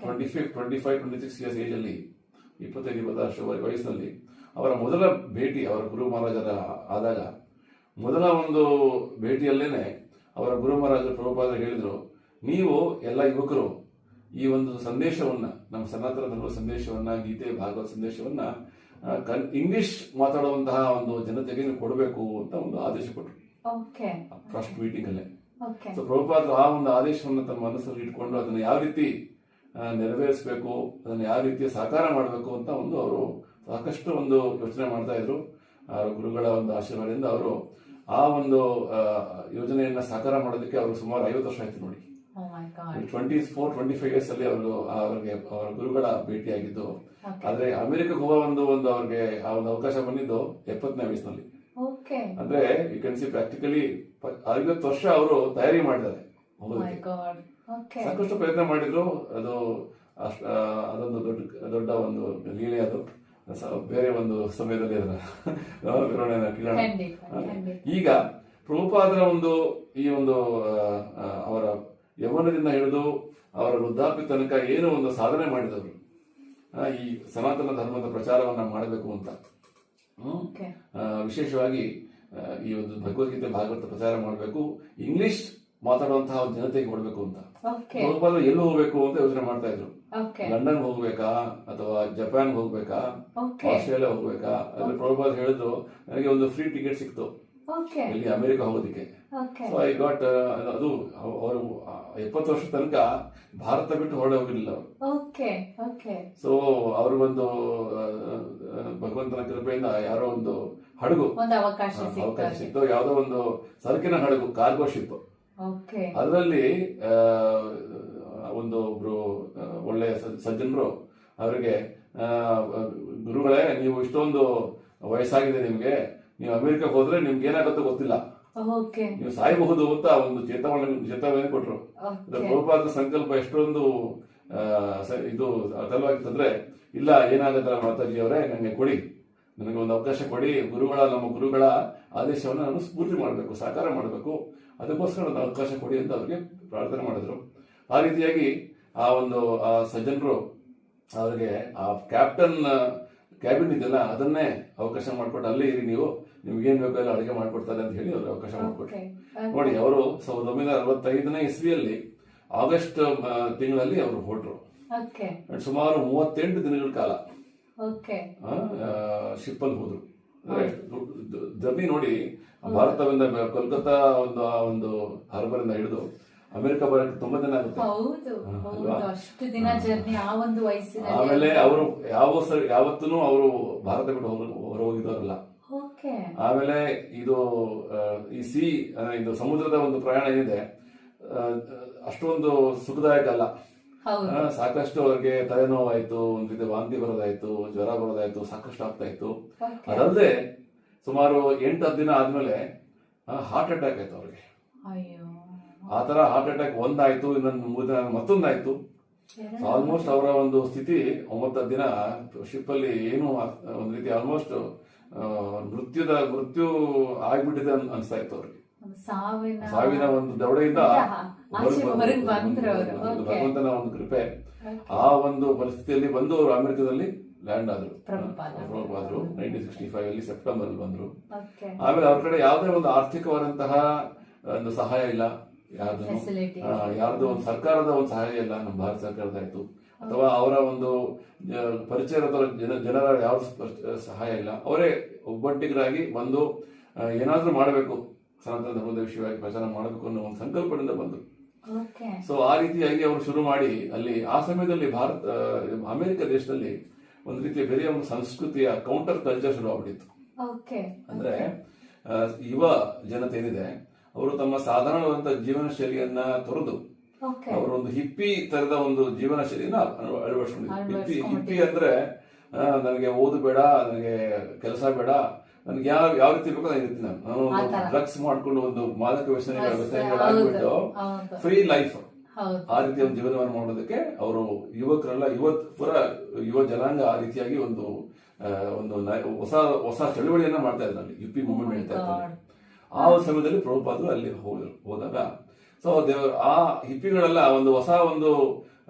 25-26 ಇಯರ್ಸ್ ಏಜ್ ಅಲ್ಲಿ, 25-26 ವಯಸ್ಸಿನಲ್ಲಿ ಅವರ ಮೊದಲ ಭೇಟಿ ಅವರ ಗುರು ಮಹಾರಾಜರ ಆದಾಗ, ಮೊದಲ ಒಂದು ಭೇಟಿಯಲ್ಲೇನೆ ಅವರ ಗುರು ಮಹಾರಾಜರು ಪ್ರಭುಪಾದರು ಹೇಳಿದ್ರು, ನೀವು ಎಲ್ಲ ಯುವಕರು ಈ ಒಂದು ಸಂದೇಶವನ್ನ, ನಮ್ಮ ಸನಾತನ ಧರ್ಮದ ಸಂದೇಶವನ್ನ, ಗೀತೆ ಭಾಗವತ ಸಂದೇಶವನ್ನ ಇಂಗ್ಲಿಷ್ ಮಾತಾಡುವಂತಹ ಒಂದು ಜನತೆಗೆ ನೀವು ಕೊಡಬೇಕು ಅಂತ ಒಂದು ಆದೇಶ ಕೊಟ್ಟರು ಫಸ್ಟ್ ಮೀಟಿಂಗ್ ಅಲ್ಲೇ. ಸೊ ಪ್ರಭುಪಾದರು ಆ ಒಂದು ಆದೇಶವನ್ನು ತಮ್ಮ ಮನಸ್ಸಲ್ಲಿ ಇಟ್ಕೊಂಡು ಅದನ್ನ ಯಾವ ರೀತಿ ನೆರವೇರಿಸಬೇಕು, ಅದನ್ನ ಯಾವ ರೀತಿ ಸಾಕಾರ ಮಾಡಬೇಕು ಅಂತ ಅವರು ಸಾಕಷ್ಟು ಯೋಚನೆ ಮಾಡ್ತಾ ಇದ್ರು. ಗುರುಗಳ ಒಂದು ಆಶೀರ್ವಾದದಿಂದ ಅವರು ಆ ಒಂದು ಯೋಜನೆಯನ್ನ ಸಾಕಾರ ಮಾಡೋದಕ್ಕೆ ಅವರು ಸುಮಾರು 50 ವರ್ಷ ಆಯ್ತು ನೋಡಿ. 24-25 ಇಯರ್ಸ್ ಅಲ್ಲಿ ಅವರ ಗುರುಗಳ ಭೇಟಿಯಾಗಿದ್ದು. ಆದ್ರೆ ಅಮೆರಿಕಕ್ಕೆ ಹೋಗೋ ಅವ್ರಿಗೆ ಆ ಒಂದು ಅವಕಾಶ ಬಂದಿದ್ದು 70ನೇ ವಯಸ್ಸಿನಲ್ಲಿ. ಅಂದ್ರೆ ಯು ಕ್ಯಾನ್ ಸಿ ಪ್ರಾಕ್ಟಿಕಲಿ 50 ವರ್ಷ ಅವರು ತಯಾರಿ ಮಾಡಿದ್ದಾರೆ. ಸಾಕಷ್ಟು ಪ್ರಯತ್ನ ಮಾಡಿದ್ರು. ಅದೊಂದು ದೊಡ್ಡ ಒಂದು ಲೀಲೆ. ಅದು ಬೇರೆ ಒಂದು ಸಮಯದಲ್ಲಿ ಅದರ ಈಗ ಪ್ರಭುಪಾದರ ಈ ಅವರ ಯೌವನದಿಂದ ಹಿಡಿದು ಅವರ ವೃದ್ಧಾಪ್ಯ ತನಕ ಏನು ಒಂದು ಸಾಧನೆ ಮಾಡಿದವರು ಈ ಸನಾತನ ಧರ್ಮದ ಪ್ರಚಾರವನ್ನ ಮಾಡಬೇಕು ಅಂತ. ವಿಶೇಷವಾಗಿ ಈ ಒಂದು ಭಗವದ್ಗೀತೆ ಭಾಗವತ ಪ್ರಚಾರ ಮಾಡಬೇಕು, ಇಂಗ್ಲಿಷ್ ಮಾತಾಡುವಂತಹ ಜನತೆಗೆ ಕೊಡ್ಬೇಕು ಅಂತ. ಪ್ರಭುಪಾದರು ಎಲ್ಲಿ ಹೋಗ್ಬೇಕು ಅಂತ ಯೋಚನೆ ಮಾಡ್ತಾ ಇದ್ರು. ಲಂಡನ್ ಹೋಗ್ಬೇಕಾ ಅಥವಾ ಜಪಾನ್ ಹೋಗ್ಬೇಕಾ, ಆಸ್ಟ್ರೇಲಿಯಾ ಹೋಗ್ಬೇಕಾ? ಅದ್ರ ಪ್ರಭುಪಾದರು ಹೇಳಿದ್ರು, ನನಗೆ ಒಂದು ಫ್ರೀ ಟಿಕೆಟ್ ಸಿಕ್ತು ಇಲ್ಲಿ ಅಮೆರಿಕ ಹೋಗೋದಿಕ್ಕೆ. ಸೊ ಐ ಗಾಟ್ ಅದು. ಅವರು 70 ವರ್ಷ ತನಕ ಭಾರತ ಬಿಟ್ಟು ಹೊರಡೆ ಹೋಗಿರಲಿಲ್ಲ ಅವರು. ಸೊ ಅವ್ರಿಗೊಂದು ಭಗವಂತನ ಕೃಪೆಯಿಂದ ಯಾರೋ ಒಂದು ಹಡಗು ಅವಕಾಶ ಸಿಕ್ತು. ಯಾವ್ದೋ ಒಂದು ಸರಕಿನ ಹಡಗು, ಕಾರ್ಗೋ ಶಿಪ್. ಅದರಲ್ಲಿ ಒಬ್ರು ಒಳ್ಳೆಯ ಸಜ್ಜನರು ಅವರಿಗೆ, ಗುರುಗಳೇ, ನೀವು ಇಷ್ಟೊಂದು ವಯಸ್ಸಾಗಿದೆ, ನಿಮ್ಗೆ ನೀವು ಅಮೆರಿಕಕ್ಕೆ ಹೋದ್ರೆ ನಿಮ್ಗೆ ಏನಾಗುತ್ತೋ ಗೊತ್ತಿಲ್ಲ, ನೀವು ಸಾಯಬಹುದು ಅಂತ ಒಂದು ಚೇತಾವಣೆ ಕೊಟ್ರು. ಪ್ರಭುಪಾದರ ಸಂಕಲ್ಪ ಎಷ್ಟೊಂದು ಇದು ಅಟಲವಾಗಿತ್ತಂದ್ರೆ, ಇಲ್ಲ ಏನಾಗತ್ತಲ್ಲ ಮಾತಾಜಿ ಅವರೇ, ನಂಗೆ ಕೊಡಿ, ನನಗೆ ಒಂದು ಅವಕಾಶ ಕೊಡಿ, ನಮ್ಮ ಗುರುಗಳ ಆದೇಶವನ್ನು ನಾನು ಸ್ಫೂರ್ತಿ ಮಾಡಬೇಕು, ಸಾಕಾರ ಮಾಡಬೇಕು, ಅದಕ್ಕೋಸ್ಕರ ಒಂದು ಅವಕಾಶ ಕೊಡಿ ಅಂತ ಅವ್ರಿಗೆ ಪ್ರಾರ್ಥನೆ ಮಾಡಿದ್ರು. ಆ ರೀತಿಯಾಗಿ ಆ ಸಜ್ಜನರು ಅವರಿಗೆ ಆ ಕ್ಯಾಪ್ಟನ್ ಕ್ಯಾಬಿನ್ ಇದೆಯಲ್ಲ ಅದನ್ನೇ ಅವಕಾಶ ಮಾಡಿಕೊಟ್ಟು, ಅಲ್ಲೇ ಇರಿ ನೀವು, ನಿಮ್ಗೇನ್ ಬೇಕೋ ಎಲ್ಲ ಅಡುಗೆ ಮಾಡ್ಕೊಡ್ತಾರೆ ಅಂತ ಹೇಳಿ ಅವ್ರಿಗೆ ಅವಕಾಶ ಮಾಡಿಕೊಟ್ರು. ನೋಡಿ, ಅವರು 1965ನೇ ಇಸ್ವಿಯಲ್ಲಿ ಆಗಸ್ಟ್ ತಿಂಗಳಲ್ಲಿ ಅವರು ಹೊರಟರು. ಸುಮಾರು 38 ದಿನಗಳ ಕಾಲ ಶಿಪ್ ಅಲ್ಲಿ ಹೋದ್ರು. ಜರ್ನಿ ನೋಡಿ, ಭಾರತದಿಂದ ಕೋಲ್ಕತ್ತಾ ಒಂದು ಹಾರ್ಬರ್ ಇಂದ ಹಿಡಿದು ಅಮೆರಿಕ ಬರಕ್ಕೆ 90 ದಿನ ಆಗುತ್ತೆ. ಆಮೇಲೆ ಅವರು ಯಾವತ್ತೂ ಅವರು ಭಾರತ ಬಿಟ್ಟು ಹೊರ ಹೋಗಿದವರಲ್ಲ. ಆಮೇಲೆ ಇದು ಸಮುದ್ರದ ಒಂದು ಪ್ರಯಾಣ ಏನಿದೆ ಅಷ್ಟೊಂದು ಸುಖದಾಯಕ ಅಲ್ಲ. ಸಾಕಷ್ಟು ಅವ್ರಿಗೆ ತಲೆನೋವಾಯ್ತು, ಒಂದ್ ರೀತಿ ವಾಂತಿ ಬರೋದಾಯ್ತು, ಜ್ವರ ಬರೋದಾಯ್ತು, ಸಾಕಷ್ಟು ಆಗ್ತಾ ಇತ್ತು. ಅದಲ್ಲದೆ ಸುಮಾರು 8-10 ದಿನ ಆದ್ಮೇಲೆ ಹಾರ್ಟ್ ಅಟ್ಯಾಕ್ ಆಯ್ತು ಅವ್ರಿಗೆ. ಆ ತರ ಹಾರ್ಟ್ ಅಟ್ಯಾಕ್ ಒಂದಾಯ್ತು, ಇನ್ನೊಂದು 3 ದಿನ ಮತ್ತೊಂದಾಯ್ತು. ಆಲ್ಮೋಸ್ಟ್ ಅವರ ಒಂದು ಸ್ಥಿತಿ 9 ದಿನ ಶಿಪ್ ಅಲ್ಲಿ ಏನು ಒಂದ್ ರೀತಿ ಆಲ್ಮೋಸ್ಟ್ ಮೃತ್ಯು ಆಗ್ಬಿಟ್ಟಿದೆ ಅನ್ಸ್ತಾ ಇತ್ತು ಅವ್ರಿಗೆ. ಸಾವಿನ ಒಂದು ದವಡೆಯಿಂದ ಭಗವಂತನ ಒಂದು ಕೃಪೆ. ಆ ಒಂದು ಪರಿಸ್ಥಿತಿಯಲ್ಲಿ ಬಂದು ಅವರು ಅಮೆರಿಕದಲ್ಲಿ ಲ್ಯಾಂಡ್ ಆದ್ರು. 1965 ಅಲ್ಲಿ ಸೆಪ್ಟೆಂಬರ್ ಅಲ್ಲಿ ಬಂದ್ರು. ಆಮೇಲೆ ಅವ್ರ ಕಡೆ ಯಾವುದೇ ಒಂದು ಆರ್ಥಿಕವಾದಂತಹ ಒಂದು ಸಹಾಯ ಇಲ್ಲ, ಯಾರ್ದು ಒಂದು ಸರ್ಕಾರದ ಒಂದು ಸಹಾಯ ಇಲ್ಲ, ನಮ್ಮ ಭಾರತ ಸರ್ಕಾರದಾಯ್ತು ಅಥವಾ ಅವರ ಒಂದು ಪರಿಚಯದ ಜನರ ಯಾವ ಸಹಾಯ ಇಲ್ಲ. ಅವರೇ ಒಬ್ಬಟ್ಟಿಗರಾಗಿ ಬಂದು ಏನಾದ್ರೂ ಮಾಡಬೇಕು, ಸನಾತನ ಧರ್ಮದ ವಿಷಯವಾಗಿ ಪ್ರಚಾರ ಮಾಡಬೇಕು ಅನ್ನೋ ಒಂದು ಸಂಕಲ್ಪದಿಂದ ಬಂದರು. ಸೊ ಆ ರೀತಿಯಾಗಿ ಅವರು ಶುರು ಮಾಡಿ ಅಲ್ಲಿ ಆ ಸಮಯದಲ್ಲಿ ಅಮೆರಿಕ ದೇಶದಲ್ಲಿ ಒಂದು ರೀತಿಯ ಬೇರೆ ಒಂದು ಸಂಸ್ಕೃತಿಯ ಕೌಂಟರ್ ಕಲ್ಚರ್ ಶುರು ಆಗ್ಬಿಟ್ಟಿತ್ತು. ಅಂದ್ರೆ ಯುವ ಜನತೆ ಏನಿದೆ ಅವರು ತಮ್ಮ ಸಾಧಾರಣವಾದಂತಹ ಜೀವನ ಶೈಲಿಯನ್ನ ತೊರೆದು ಅವರು ಒಂದು ಹಿಪ್ಪಿ ತರದ ಒಂದು ಜೀವನ ಶೈಲಿಯನ್ನ ಅಳವಡಿಸ್ಕೊಂಡಿದ್ರು. ಹಿಪ್ಪಿ ಅಂದ್ರೆ ನನಗೆ ಓದು ಬೇಡ, ನನಗೆ ಕೆಲಸ ಬೇಡ, ನನ್ಗೆ ಯಾವ ರೀತಿ ಬೇಕೋ ನಾನು ಇರ್ತೀನಿ, ನಾನು ಒಂದು ಡ್ರಗ್ಸ್ ಮಾಡ್ಕೊಂಡು ಒಂದು ಮಾದಕ ವ್ಯಸನಗಳಾಗ್ಬಿಟ್ಟು ಫ್ರೀ ಲೈಫ್ ಆ ರೀತಿಯ ಒಂದು ಜೀವನವನ್ನು ಮಾಡೋದಕ್ಕೆ ಅವರು ಯುವಕರೆಲ್ಲ ಯುವ ಜನಾಂಗ ಆ ರೀತಿಯಾಗಿ ಒಂದು ಹೊಸ ಚಳುವಳಿಯನ್ನ ಮಾಡ್ತಾ ಇದ್ರು. ಅಲ್ಲಿ ಯುಪಿ ಮೂವ್ಮೆಂಟ್ ನಡೀತಾ ಇದ್ದಾರೆ. ಆ ಸಮಯದಲ್ಲಿ ಪ್ರಭುಪಾದರು ಅಲ್ಲಿ ಹೋದಾಗ ಸೊ ಆ ಹಿಪ್ಪಿಗಳೆಲ್ಲ ಒಂದು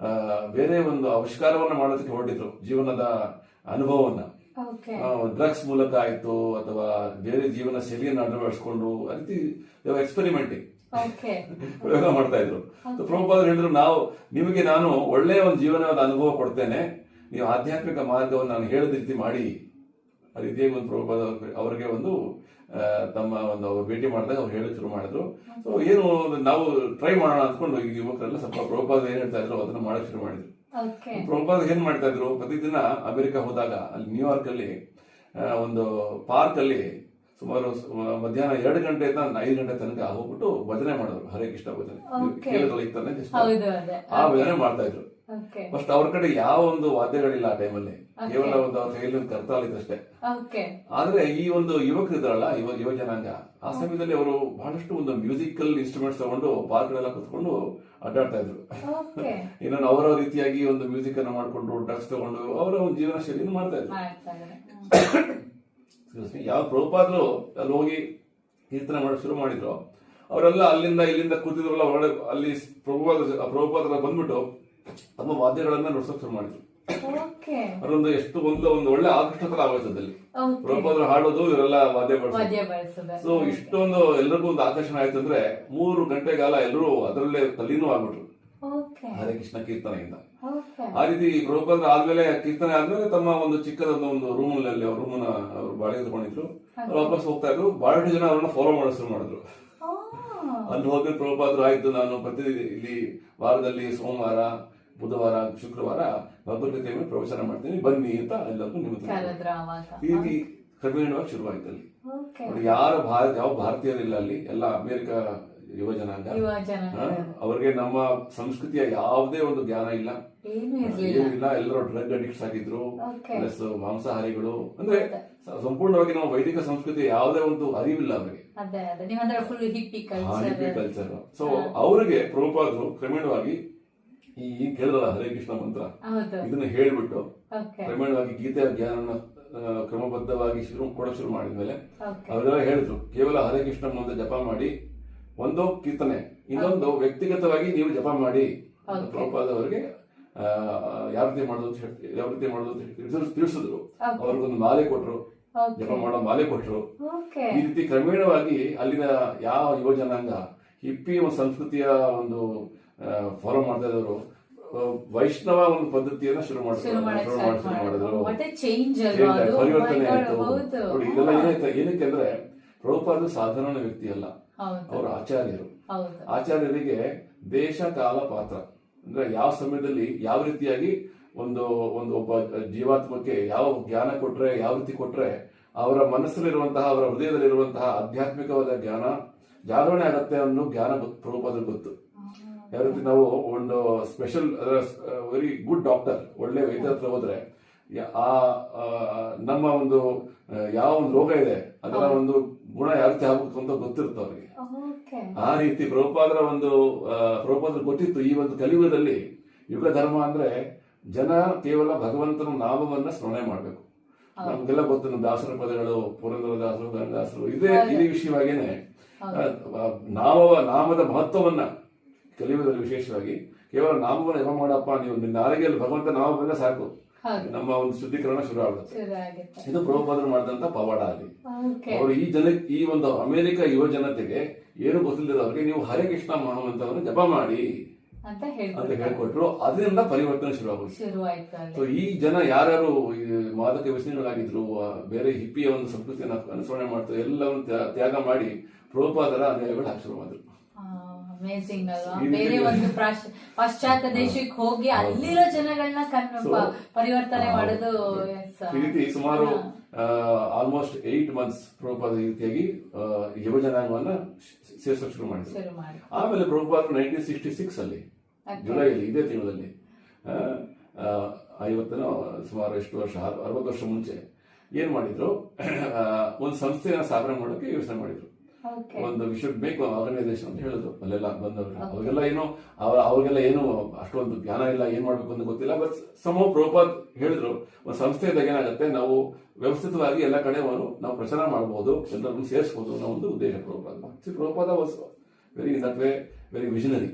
ಬೇರೆ ಒಂದು ಆವಿಷ್ಕಾರವನ್ನ ಮಾಡೋದಕ್ಕೆ ಹೊರಟಿದ್ರು. ಜೀವನದ ಅನುಭವವನ್ನ ಡ್ರಗ್ಸ್ ಮೂಲಕ ಆಯ್ತು ಅಥವಾ ಬೇರೆ ಜೀವನ ಶೈಲಿಯನ್ನು ಅಳವಡಿಸಿಕೊಂಡು ಆ ರೀತಿ ಎಕ್ಸ್ಪೆರಿಮೆಂಟಿಂಗ್ ಪ್ರಯೋಗ ಮಾಡ್ತಾ ಇದ್ರು. ಪ್ರಭುಪಾದರು ಹೇಳಿದ್ರು, ನಿಮಗೆ ನಾನು ಒಳ್ಳೆಯ ಒಂದು ಜೀವನದ ಅನುಭವ ಕೊಡ್ತೇನೆ, ನೀವು ಆಧ್ಯಾತ್ಮಿಕ ಮಾರ್ಗವನ್ನು ನಾನು ಹೇಳಿದ ರೀತಿ ಮಾಡಿ. ಆ ರೀತಿಯಾಗಿ ಒಂದು ಪ್ರಭುಪಾದ ಅವರಿಗೆ ತಮ್ಮ ಅವ್ರು ಭೇಟಿ ಮಾಡಿದಾಗ ಅವ್ರು ಹೇಳಕ್ ಶುರು ಮಾಡಿದ್ರು. ಸೊ ನಾವು ಟ್ರೈ ಮಾಡೋಣ ಅಂದ್ಕೊಂಡು ಈ ಯುವಕರೆಲ್ಲ ಸ್ವಲ್ಪ ಪ್ರಭುಪಾದ ಏನ್ ಹೇಳ್ತಾ ಇದ್ರು ಅದನ್ನ ಮಾಡಕ್ ಶುರು ಮಾಡಿದ್ರು. ಪ್ರಭುಪಾದ ಏನ್ ಮಾಡ್ತಾ ಇದ್ರು, ಪ್ರತಿದಿನ ಅಮೆರಿಕ ಹೋದಾಗ ಅಲ್ಲಿ ನ್ಯೂಯಾರ್ಕ್ ಅಲ್ಲಿ ಒಂದು ಪಾರ್ಕ್ ಅಲ್ಲಿ ಸುಮಾರು ಮಧ್ಯಾಹ್ನ 2 ಗಂಟೆಯಿಂದ 5 ಗಂಟೆ ತನಕ ಹೋಗ್ಬಿಟ್ಟು ಭಜನೆ ಮಾಡೋರು. ಹರೇ ಕೃಷ್ಣ ಭಜನೆ ಆ ಭಜನೆ ಮಾಡ್ತಾ ಇದ್ರು. ಫಸ್ಟ್ ಅವ್ರ ಕಡೆ ಯಾವ ಒಂದು ವಾದ್ಯಗಳಿಲ್ಲ ಆ ಟೈಮಲ್ಲಿ, ಕೇವಲ ಒಂದು ಅವ್ರ ಕೈಯಲ್ಲಿ ಒಂದು ಕರ್ತಾಲ್ ಇತ್ತಷ್ಟೇ. ಆದ್ರೆ ಈ ಒಂದು ಯುವಕರಿದ್ದಾರಲ್ಲ, ಯುವ ಜನಾಂಗ, ಆ ಸಮಯದಲ್ಲಿ ಅವರು ಬಹಳಷ್ಟು ಒಂದು ಮ್ಯೂಸಿಕಲ್ ಇನ್ಸ್ಟ್ರೂಮೆಂಟ್ಸ್ ತಗೊಂಡು ಪಾರ್ಕ್ಗಳೆಲ್ಲ ಕುತ್ಕೊಂಡು ಅಡ್ಡಾಡ್ತಾ ಇದ್ರು. ಇನ್ನೊಂದು ಅವರ ರೀತಿಯಾಗಿ ಒಂದು ಮ್ಯೂಸಿಕ್ ಅನ್ನ ಮಾಡ್ಕೊಂಡು ಡ್ರಗ್ಸ್ ತಗೊಂಡು ಅವರ ಒಂದು ಜೀವನ ಶೈಲಿಯನ್ನು ಮಾಡ್ತಾ ಇದ್ರು. ಯಾವ ಪ್ರಭುಪಾದರು ಅಲ್ಲಿ ಹೋಗಿ ಕೀರ್ತನೆ ಮಾಡಕ್ ಶುರು ಮಾಡಿದ್ರು, ಅವರೆಲ್ಲ ಅಲ್ಲಿಂದ ಇಲ್ಲಿಂದ ಕೂತಿದ್ರಲ್ಲ ಹೊರಗಡೆ, ಅಲ್ಲಿ ಪ್ರಭುಪಾದರ ಬಂದ್ಬಿಟ್ಟು ತಮ್ಮ ವಾದ್ಯಗಳನ್ನ ನುಡ್ಸಕ್ ಶುರು ಮಾಡಿದ್ರು. ಅದೊಂದು ಒಂದು ಒಳ್ಳೆ ಆಕರ್ಷಕ ಆಗೋಯ್ತದಲ್ಲಿ ಪ್ರಭುಪಾದರು ಹಾಡೋದು, ಇವರೆಲ್ಲ ವಾದ್ಯ ಬಳಸೋದು. ಸೊ ಇಷ್ಟೊಂದು ಎಲ್ರಿಗೂ ಒಂದು ಆಕರ್ಷಣೆ ಆಯ್ತು ಅಂದ್ರೆ 3 ಗಂಟೆಗಾಲ ಎಲ್ಲರೂ ಅದರಲ್ಲೇ ತಲ್ಲೀನೂ ಆಗ್ಬಿಟ್ರು ಹರೇ ಕೃಷ್ಣ ಕೀರ್ತನೆಯಿಂದ. ಆ ರೀತಿ ಪ್ರಭುಪಾದ್ರ ಆದ್ಮೇಲೆ ಕೀರ್ತನೆ ಆದ್ಮೇಲೆ ತಮ್ಮ ಒಂದು ಚಿಕ್ಕದೊಂದು ಒಂದು ರೂಮ್ನಲ್ಲಿ ರೂಮನ್ನ ಅವರು ಬಾಡಿಗೆ ತಗೊಂಡಿದ್ರು. ಅವ್ರು ವಾಪಸ್ ಹೋಗ್ತಾ ಇದ್ರು. ಬಹಳಷ್ಟು ಜನ ಅವ್ರನ್ನ ಫಾಲೋ ಮಾಡಕ್ ಶುರು ಮಾಡಿದ್ರು. ಅಲ್ಲಿ ಹೋಗಿ ಪ್ರಭುಪಾದ್ರು ಆಯ್ತು, ನಾನು ಇಲ್ಲಿ ವಾರದಲ್ಲಿ ಸೋಮವಾರ, ಬುಧವಾರ, ಶುಕ್ರವಾರ ಭಗವದ್ಗೀತೆ ಪ್ರವಚನ ಮಾಡ್ತೀನಿ, ಬನ್ನಿ ಅಂತ ಎಲ್ಲರಿಗೂ ನಿಮಿತ್ತ. ಈ ರೀತಿ ಕ್ರಮೇಣವಾಗಿ ಶುರುವಾಯ್ತು ಅಲ್ಲಿ. ಯಾವ ಭಾರತೀಯರಿಲ್ಲ ಅಲ್ಲಿ, ಎಲ್ಲ ಅಮೆರಿಕ ಯುವ ಜನಾಂಗ. ಅವ್ರಿಗೆ ನಮ್ಮ ಸಂಸ್ಕೃತಿಯ ಯಾವುದೇ ಒಂದು ಜ್ಞಾನ ಇಲ್ಲ, ಏನಿಲ್ಲ. ಎಲ್ಲರೂ ಡ್ರಗ್ ಅಡಿಕ್ಟ್ಸ್ ಆಗಿದ್ರು, ಪ್ಲಸ್ ಮಾಂಸಾಹಾರಿಗಳು. ಅಂದ್ರೆ ಸಂಪೂರ್ಣವಾಗಿ ನಮ್ಮ ವೈದಿಕ ಸಂಸ್ಕೃತಿ ಯಾವುದೇ ಒಂದು ಅರಿವಿಲ್ಲ ಅವರಿಗೆ, ಹಿಪ್ಪಿ ಕಲ್ಚರ್. ಸೊ ಅವರಿಗೆ ಪ್ರಭುಪಾದರು ಕ್ರಮೇಣವಾಗಿ ಈ ಕೇಳಿದ್ರಲ್ಲ ಹರೇ ಕೃಷ್ಣ ಮಂತ್ರ, ಇದನ್ನ ಹೇಳ್ಬಿಟ್ಟು ಕ್ರಮೇಣವಾಗಿ ಗೀತೆಯ ಜ್ಞಾನ ಕ್ರಮಬದ್ಧವಾಗಿ ಕೊಡೋಕೆ ಶುರು ಮಾಡಿದ್ಮೇಲೆ
Okay.
ಅವರೆಲ್ಲ ಹೇಳಿದ್ರು, ಕೇವಲ ಹರೇ ಕೃಷ್ಣ ಅಂತ ಜಪ ಮಾಡಿ, ಒಂದು ಕೀರ್ತನೆ, ಇನ್ನೊಂದು ವ್ಯಕ್ತಿಗತವಾಗಿ ನೀವು ಜಪ ಮಾಡಿ. ಪ್ರಭುಪಾದ ಅವರಿಗೆ ಯಾವ ರೀತಿ ಮಾಡೋದು ಅಂತ ತಿಳಿಸಿದ್ರು. ಅವ್ರಿಗೊಂದು ಮಾಲೆ ಕೊಟ್ರು, ಜಪ ಮಾಡೋ ಮಾಲೆ ಕೊಟ್ರು.
Okay.
ಈ ರೀತಿ ಕ್ರಮೇಣವಾಗಿ ಅಲ್ಲಿನ ಯಾವ ಯುವ ಜನಾಂಗ ಹಿಪ್ಪಿ ಒಂದು ಸಂಸ್ಕೃತಿಯ ಒಂದು ಫಾಲೋ ಮಾಡ್ತಾ ಇದ್ದವರು ವೈಷ್ಣವ ಒಂದು ಪದ್ಧತಿಯನ್ನ ಶುರು ಮಾಡಿದ್ರು. ಪರಿವರ್ತನೆ ಆಯ್ತು. ನೋಡಿ, ಇದೆಲ್ಲ ಏನಾಯ್ತು, ಏನಕ್ಕೆ ಅಂದ್ರೆ ಪ್ರಭುಪಾದ ಸಾಧಾರಣ ವ್ಯಕ್ತಿ ಅಲ್ಲ, ಅವರು ಆಚಾರ್ಯರು. ಆಚಾರ್ಯರಿಗೆ ದೇಶ ಕಾಲ ಪಾತ್ರ ಅಂದ್ರೆ ಯಾವ ಸಮಯದಲ್ಲಿ ಯಾವ ರೀತಿಯಾಗಿ ಒಂದು ಒಬ್ಬ ಜೀವಾತ್ಮಕ್ಕೆ ಯಾವ ಜ್ಞಾನ ಕೊಟ್ರೆ, ಯಾವ ರೀತಿ ಕೊಟ್ರೆ ಅವರ ಮನಸ್ಸಲ್ಲಿರುವಂತಹ, ಅವರ ಹೃದಯದಲ್ಲಿರುವಂತಹ ಆಧ್ಯಾತ್ಮಿಕವಾದ ಜ್ಞಾನ ಜಾಗರಣೆ ಆಗತ್ತೆ ಅನ್ನೋ ಜ್ಞಾನ ಪ್ರಭುಪಾದ ಗೊತ್ತು. ಯಾವ ರೀತಿ ನಾವು ಒಂದು ಸ್ಪೆಷಲ್ ವೆರಿ ಗುಡ್ ಡಾಕ್ಟರ್, ಒಳ್ಳೆ ವೈದ್ಯರ ಹತ್ರ ಹೋದ್ರೆ ನಮ್ಮ ಒಂದು ಯಾವ ಒಂದು ರೋಗ ಇದೆ ಅದರ ಒಂದು ಗುಣ ಯಾವ ರೀತಿ ಆಗ್ಬೇಕು ಅಂತ ಗೊತ್ತಿರುತ್ತೆ ಅವ್ರಿಗೆ. ಆ ರೀತಿ ಪ್ರಭುಪಾದ್ರ ಗೊತ್ತಿತ್ತು. ಈ ಒಂದು ಕಲಿಯುಗದಲ್ಲಿ ಯುಗ ಧರ್ಮ ಅಂದ್ರೆ ಜನ ಕೇವಲ ಭಗವಂತನ ನಾಮವನ್ನ ಸ್ಮರಣೆ ಮಾಡ್ಬೇಕು. ನಮ್ಗೆಲ್ಲ ಗೊತ್ತು, ನಮ್ಮ ದಾಸರ ಪದಗಳು, ಪುರಂದರದಾಸರು, ಗಂಗಾಸರು, ಇದೇ ವಿಷಯವಾಗೇನೆ ನಾಮದ ಮಹತ್ವವನ್ನ ಕಲಿಯುವುದರಲ್ಲಿ ವಿಶೇಷವಾಗಿ ಕೇವಲ ನಾಮವನ್ನು ಜಪ ಮಾಡಪ್ಪ, ನೀವು ನಿನ್ನ ಆರೋಗ್ಯದಲ್ಲಿ ಭಗವಂತ ನಾಮ ಬಂದ್ರೆ ಸಾಕು, ನಮ್ಮ ಒಂದು ಶುದ್ಧೀಕರಣ ಶುರು ಆಗುತ್ತೆ. ಇದು ಪ್ರಭುಪಾದರು ಮಾಡಿದಂತ ಪವಾಡ ಅಲ್ಲಿ. ಅವರು ಈ ಒಂದು ಅಮೆರಿಕ ಯುವ ಜನತೆಗೆ ಏನು ಗೊತ್ತಿಲ್ಲದ ಅವ್ರಿಗೆ ನೀವು ಹರೇ ಕೃಷ್ಣ ಮಹಾಮಂತ್ರವನ್ನು ಜಪ ಮಾಡಿ ಅಂತ ಹೇಳ್ಕೊಟ್ರು. ಅದರಿಂದ ಪರಿವರ್ತನೆ ಶುರುವಾಗುತ್ತೆ. ಸೊ ಈ ಜನ ಯಾರ್ಯಾರು ಮಾದಕ ವ್ಯಸನಿಗಳಾಗಿದ್ರು, ಬೇರೆ ಹಿಪ್ಪಿಯ ಒಂದು ಸಂಸ್ಕೃತಿಯನ್ನು ಅನುಸರಣೆ ಮಾಡ್ತಾರೆ, ಎಲ್ಲವನ್ನು ತ್ಯಾಗ ಮಾಡಿ ಪ್ರಭುಪಾದರ ಅನುಯಾಯಿಗಳು ಹಾಕಿ ಶುರು ಮಾಡಿದ್ರು.
ಅಮೇಜಿಂಗ್ ಅಲ್ವಾ? ಬೇರೆ ಒಂದು ಪಾಶ್ಚಾತ್ಯ ದೇಶಕ್ಕೆ ಹೋಗಿ ಅಲ್ಲಿರೋ ಜನಗಳನ್ನ ಪರಿವರ್ತನೆ ಮಾಡೋದು.
ಈ ರೀತಿ ಸುಮಾರು ಆಲ್ಮೋಸ್ಟ್ 8 months ಪ್ರಭುಪಾದ ಈ ರೀತಿಯಾಗಿ ಯುವ ಜನಾಂಗವನ್ನ ಸೇರಿಸೋಕೆ ಶುರು ಮಾಡಿದ್ರು. ಆಮೇಲೆ ಪ್ರಭುಪಾದರು 1966 ಅಲ್ಲಿ ಜುಲೈಯಲ್ಲಿ, ಇದೇ ತಿಂಗಳಲ್ಲಿ, 50 ಸುಮಾರು ಎಷ್ಟು ವರ್ಷ, 60 ವರ್ಷ ಮುಂಚೆ ಏನ್ ಮಾಡಿದ್ರು, ಒಂದು ಸಂಸ್ಥೆಯನ್ನ ಸ್ಥಾಪನೆ ಮಾಡೋಕೆ ಯೋಚನೆ ಮಾಡಿದ್ರು. ಒಂದು ವಿಶ್ವಕ್ಕೆ ಬೇಕು ಆರ್ಗನೈಸೇಷನ್ ಅಂತ ಹೇಳಿದ್ರು. ಅಲ್ಲೆಲ್ಲ ಬಂದವರು ಅವ್ರಿಗೆಲ್ಲ ಏನು ಅಷ್ಟೊಂದು ಜ್ಞಾನ ಇಲ್ಲ, ಏನ್ ಮಾಡ್ಬೇಕು ಅಂತ ಗೊತ್ತಿಲ್ಲ. ಬಟ್ ಸಮೂಹ ಪ್ರಭುಪಾದ್ ಹೇಳಿದ್ರು, ಒಂದು ಸಂಸ್ಥೆದಾಗ ಏನಾಗುತ್ತೆ, ನಾವು ವ್ಯವಸ್ಥಿತವಾಗಿ ಎಲ್ಲ ಕಡೆ ನಾವು ಪ್ರಚಾರ ಮಾಡಬಹುದು, ಎಲ್ಲರನ್ನು ಸೇರಿಸಬಹುದು ಅನ್ನೋ ಒಂದು ಉದ್ದೇಶ Prabhupada was very in that way very visionary,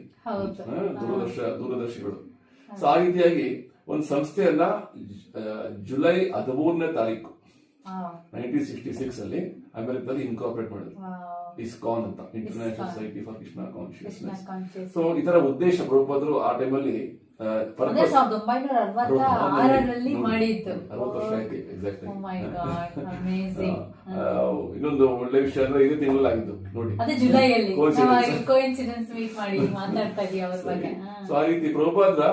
ದೂರದರ್ಶಿಗಳು. ಸೊ ಆ ರೀತಿಯಾಗಿ ಒಂದು ಸಂಸ್ಥೆಯನ್ನ ಜುಲೈ 13ನೇ ತಾರೀಕು 1966 ಅಲ್ಲಿ ಅಮೆರಿಕದಲ್ಲಿ ಇನ್ಕಾರ್ಪೊರೇಟ್ ಮಾಡಿದ್ರು, ಇಸ್ಕಾನ್ ಅಂತ, international Society for Krishna consciousness. So ಇದರ ಉದ್ದೇಶ ಪ್ರಭುಪಾದರು ಆ ಟೈಮಲ್ಲಿ
1966
60 ವರ್ಷ ಆಯ್ತು ಎಕ್ಸಾಕ್ಟ್ಲಿ. ಇನ್ನೊಂದು ಒಳ್ಳೆ ವಿಷಯ ಅಂದ್ರೆ ಇದೇ ತಿಂಗಳಲ್ಲಿ ಆಗಿದ್ದು ನೋಡಿ, ಸೊ ಆ ರೀತಿ ಪ್ರಭುಪಾದ್ರ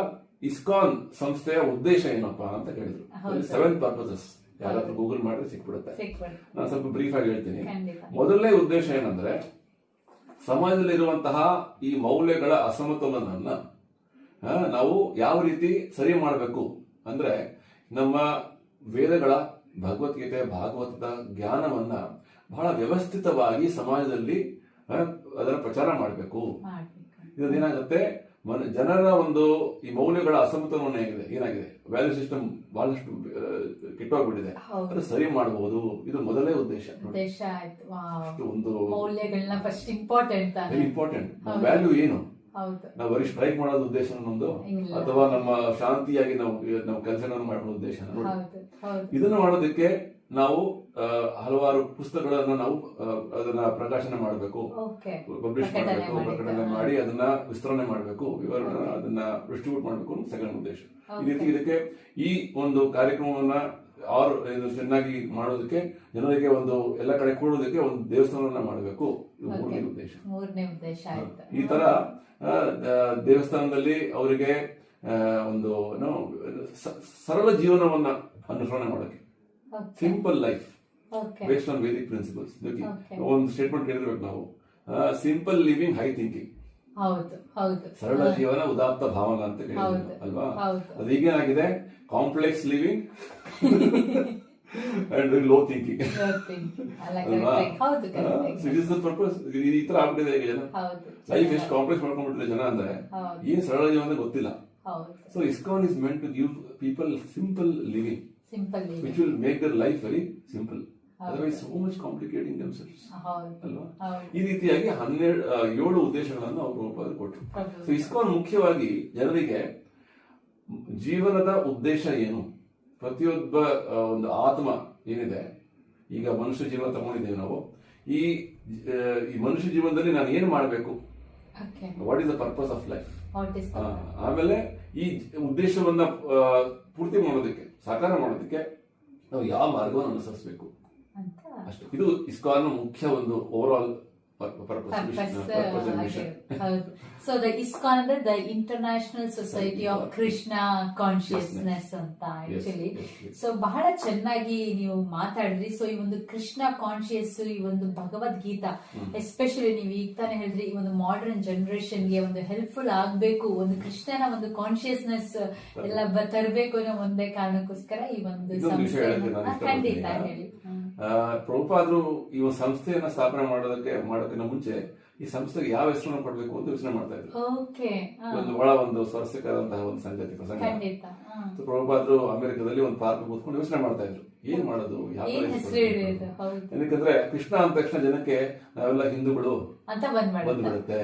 ಇಸ್ಕಾನ್ ಸಂಸ್ಥೆಯ ಉದ್ದೇಶ ಏನಪ್ಪಾ ಅಂತ ಕೇಳಿದ್ರು. 7 purposes. ಯಾರಾದ್ರೂ ಗೂಗಲ್ ಮಾಡಿದ್ರೆ ಸಿಕ್ಬಿಡುತ್ತೆ. ನಾನು ಸ್ವಲ್ಪ ಬ್ರೀಫ್ ಆಗಿ ಹೇಳ್ತೀನಿ. ಮೊದಲನೇ ಉದ್ದೇಶ ಏನಂದ್ರೆ, ಸಮಾಜದಲ್ಲಿರುವಂತಹ ಈ ಮೌಲ್ಯಗಳ ಅಸಮತೋಲನನ್ನ ನಾವು ಯಾವ ರೀತಿ ಸರಿ ಮಾಡಬೇಕು ಅಂದ್ರೆ, ನಮ್ಮ ವೇದಗಳ, ಭಗವದ್ಗೀತೆ, ಭಾಗವತದ ಜ್ಞಾನವನ್ನ ಬಹಳ ವ್ಯವಸ್ಥಿತವಾಗಿ ಸಮಾಜದಲ್ಲಿ ಅದರ ಪ್ರಚಾರ ಮಾಡಬೇಕು. ಇದೇನಾಗುತ್ತೆ, ಜನರ ಒಂದು ಈ ಮೌಲ್ಯಗಳ ಅಸಮತೋಲನ ಏನಾಗಿದೆ, ವ್ಯಾಲ್ಯೂ ಸಿಸ್ಟಮ್ ಬಹಳಷ್ಟು ಕೆಟ್ಟೋಗ್ಬಿಟ್ಟಿದೆ, ಅದು ಸರಿ ಮಾಡಬಹುದು. ಇದು ಮೊದಲನೇ ಉದ್ದೇಶ. ಒಂದು ವೆರಿ ಇಂಪಾರ್ಟೆಂಟ್ ವ್ಯಾಲ್ಯೂ ಏನು, ನಾವು ಬರೀ ಸ್ಟ್ರೈಕ್ ಮಾಡೋದು ಉದ್ದೇಶ ನಮ್ದು, ಅಥವಾ ನಮ್ಮ ಶಾಂತಿಯಾಗಿ ನಾವು ಕೆಲಸಗಳನ್ನು ಮಾಡುವ ಉದ್ದೇಶ. ಇದನ್ನು ಮಾಡೋದಕ್ಕೆ ನಾವು ಹಲವಾರು ಪುಸ್ತಕಗಳನ್ನ ನಾವು ಅದನ್ನ ಪ್ರಕಾಶನ ಮಾಡಬೇಕು, ಪಬ್ಲಿಷ್ ಮಾಡಬೇಕು, ಪ್ರಕಟಣೆ ಮಾಡಿ ಅದನ್ನ ವಿಸ್ತರಣೆ ಮಾಡಬೇಕು, ಅದನ್ನ ಡಿಸ್ಟ್ರಿಬ್ಯೂಟ್ ಮಾಡಬೇಕು ಅಂತ ಸೆಕೆಂಡ್ ಉದ್ದೇಶ. ಈ ರೀತಿ ಇದಕ್ಕೆ ಈ ಒಂದು ಕಾರ್ಯಕ್ರಮವನ್ನ ಚೆನ್ನಾಗಿ ಮಾಡೋದಕ್ಕೆ, ಜನರಿಗೆ ಒಂದು ಎಲ್ಲ ಕಡೆ ಕೂಡೋದಕ್ಕೆ ಒಂದು ದೇವಸ್ಥಾನವನ್ನ ಮಾಡಬೇಕು, ಇದು ಮೂರನೇ ಉದ್ದೇಶ. ಈ ತರ ದೇವಸ್ಥಾನದಲ್ಲಿ ಅವರಿಗೆ ಒಂದು ಸರಳ ಜೀವನವನ್ನ ಅನುಸರಣೆ ಮಾಡೋಕೆ, simple life based on Vedic principles. ಒಂದು ಸ್ಟೇಟ್ಮೆಂಟ್ ಕೇಳಿರ್ಬೇಕು ನಾವು, ಸಿಂಪಲ್ ಲಿವಿಂಗ್ ಹೈ ಥಿಂಕಿಂಗ್. ಸರಳ ಜೀವನ ಉದಾತ್ತ ಭಾವನ ಅಂತ ಕೇಳಿದ್ವಿ ಅಲ್ವಾ? ಅದು ಈಗೇನಾಗಿದೆ, complex living and low thinking ಅಲ್ವಾ? ಪರ್ಪಸ್ ಈ ತರ ಆಗ್ಬಿಟ್ಟಿದೆ ಈಗ ಜನ. ಲೈಫ್ ಎಷ್ಟು ಕಾಂಪ್ಲೆಕ್ಸ್ ಮಾಡ್ಕೊಂಡ್ಬಿಟ್ಟಿದೆ ಜನ ಅಂದ್ರೆ, ಏನ್ ಸರಳ ಜೀವನ ಗೊತ್ತಿಲ್ಲ. So ISKCON is meant to give people simple living,
simple
which will make their life very simple. Otherwise so much complicating themselves. ಅಲ್ವಾ? ಈ ರೀತಿಯಾಗಿ 7 ಉದ್ದೇಶಗಳನ್ನು ಅವರು ಕೊಟ್ಟರು. ಸೊ ಇಸ್ಕಾನ್ ಮುಖ್ಯವಾಗಿ ಜನರಿಗೆ ಜೀವನದ ಉದ್ದೇಶ ಏನು, ಪ್ರತಿಯೊಬ್ಬ ಒಂದು ಆತ್ಮ ಏನಿದೆ, ಈಗ ಮನುಷ್ಯ ಜೀವನ ತಗೊಂಡಿದ್ದೇವೆ ನಾವು, ಈ ಮನುಷ್ಯ ಜೀವನದಲ್ಲಿ ನಾನು ಏನು ಮಾಡಬೇಕು, what is the purpose of life, ಆಮೇಲೆ ಈ ಉದ್ದೇಶವನ್ನ ಪೂರ್ತಿ ಮಾಡೋದಕ್ಕೆ, ಸಾಕಾರ ಮಾಡೋದಕ್ಕೆ ನಾವು ಯಾವ ಮಾರ್ಗವನ್ನು ಅನುಸರಿಸಬೇಕು ಅಷ್ಟೇ. ಇದು ಇಸ್ಕಾನ್ ಮುಖ್ಯ ಒಂದು overall
so the ISKCON ಅಂದ್ರೆ the international society of Krishna consciousness ಅಂತ ಆಕ್ಚುಲಿ. ಸೊ ಬಹಳ ಚೆನ್ನಾಗಿ ನೀವು ಮಾತಾಡಿದ್ರಿ. ಸೊ ಈ ಒಂದು ಕೃಷ್ಣ ಕಾನ್ಶಿಯಸ್, ಈ ಒಂದು ಭಗವದ್ಗೀತಾ ಎಸ್ಪೆಷಲಿ ನೀವು ಈಗ ತಾನೇ ಹೇಳಿದ್ರಿ, ಈ ಒಂದು ಮಾಡರ್ನ್ ಜನರೇಷನ್ಗೆ ಒಂದು ಹೆಲ್ಪ್ಫುಲ್ ಆಗ್ಬೇಕು, ಒಂದು ಕೃಷ್ಣನ ಒಂದು ಕಾನ್ಶಿಯಸ್ನೆಸ್ ಎಲ್ಲ ತರಬೇಕು ಅನ್ನೋ ಒಂದೇ ಕಾರಣಕ್ಕೋಸ್ಕರ ಈ ಒಂದು ಸಂಸ್ಥೆ. ಖಂಡಿತ ಹೇಳಿ.
ಪ್ರಭುಪಾದರು ಈ ಒಂದು ಸಂಸ್ಥೆಯನ್ನ ಸ್ಥಾಪನೆ ಮಾಡೋದಕ್ಕಿಂತ ಮುಂಚೆ ಈ ಸಂಸ್ಥೆಗೆ ಯಾವ ಹೆಸರನ್ನು ಕೊಡಬೇಕು ಅಂತ ಯೋಚನೆ ಮಾಡ್ತಾ ಇದ್ರು. ಒಂದು ಬಹಳ ಒಂದು ಸ್ವಾರಸ್ಯಕರವಾದಂತಹ ಒಂದು ಸಂಗತಿ ಪ್ರಸಂಗ. ಪ್ರಭುಪಾದರು ಅಮೆರಿಕದಲ್ಲಿ ಒಂದು ಪಾರ್ಕ್ ಕೂತ್ಕೊಂಡು ಯೋಚನೆ ಮಾಡ್ತಾ ಇದ್ರು, ಏನ್ ಮಾಡೋದು, ಯಾವ ಏನಕ್ಕಂದ್ರೆ ಕೃಷ್ಣ ಅಂದ ತಕ್ಷಣ ಜನಕ್ಕೆ ನಾವೆಲ್ಲ ಹಿಂದೂಗಳು ಅಂತ ಬಂದ್ಬಿಡುತ್ತೆ.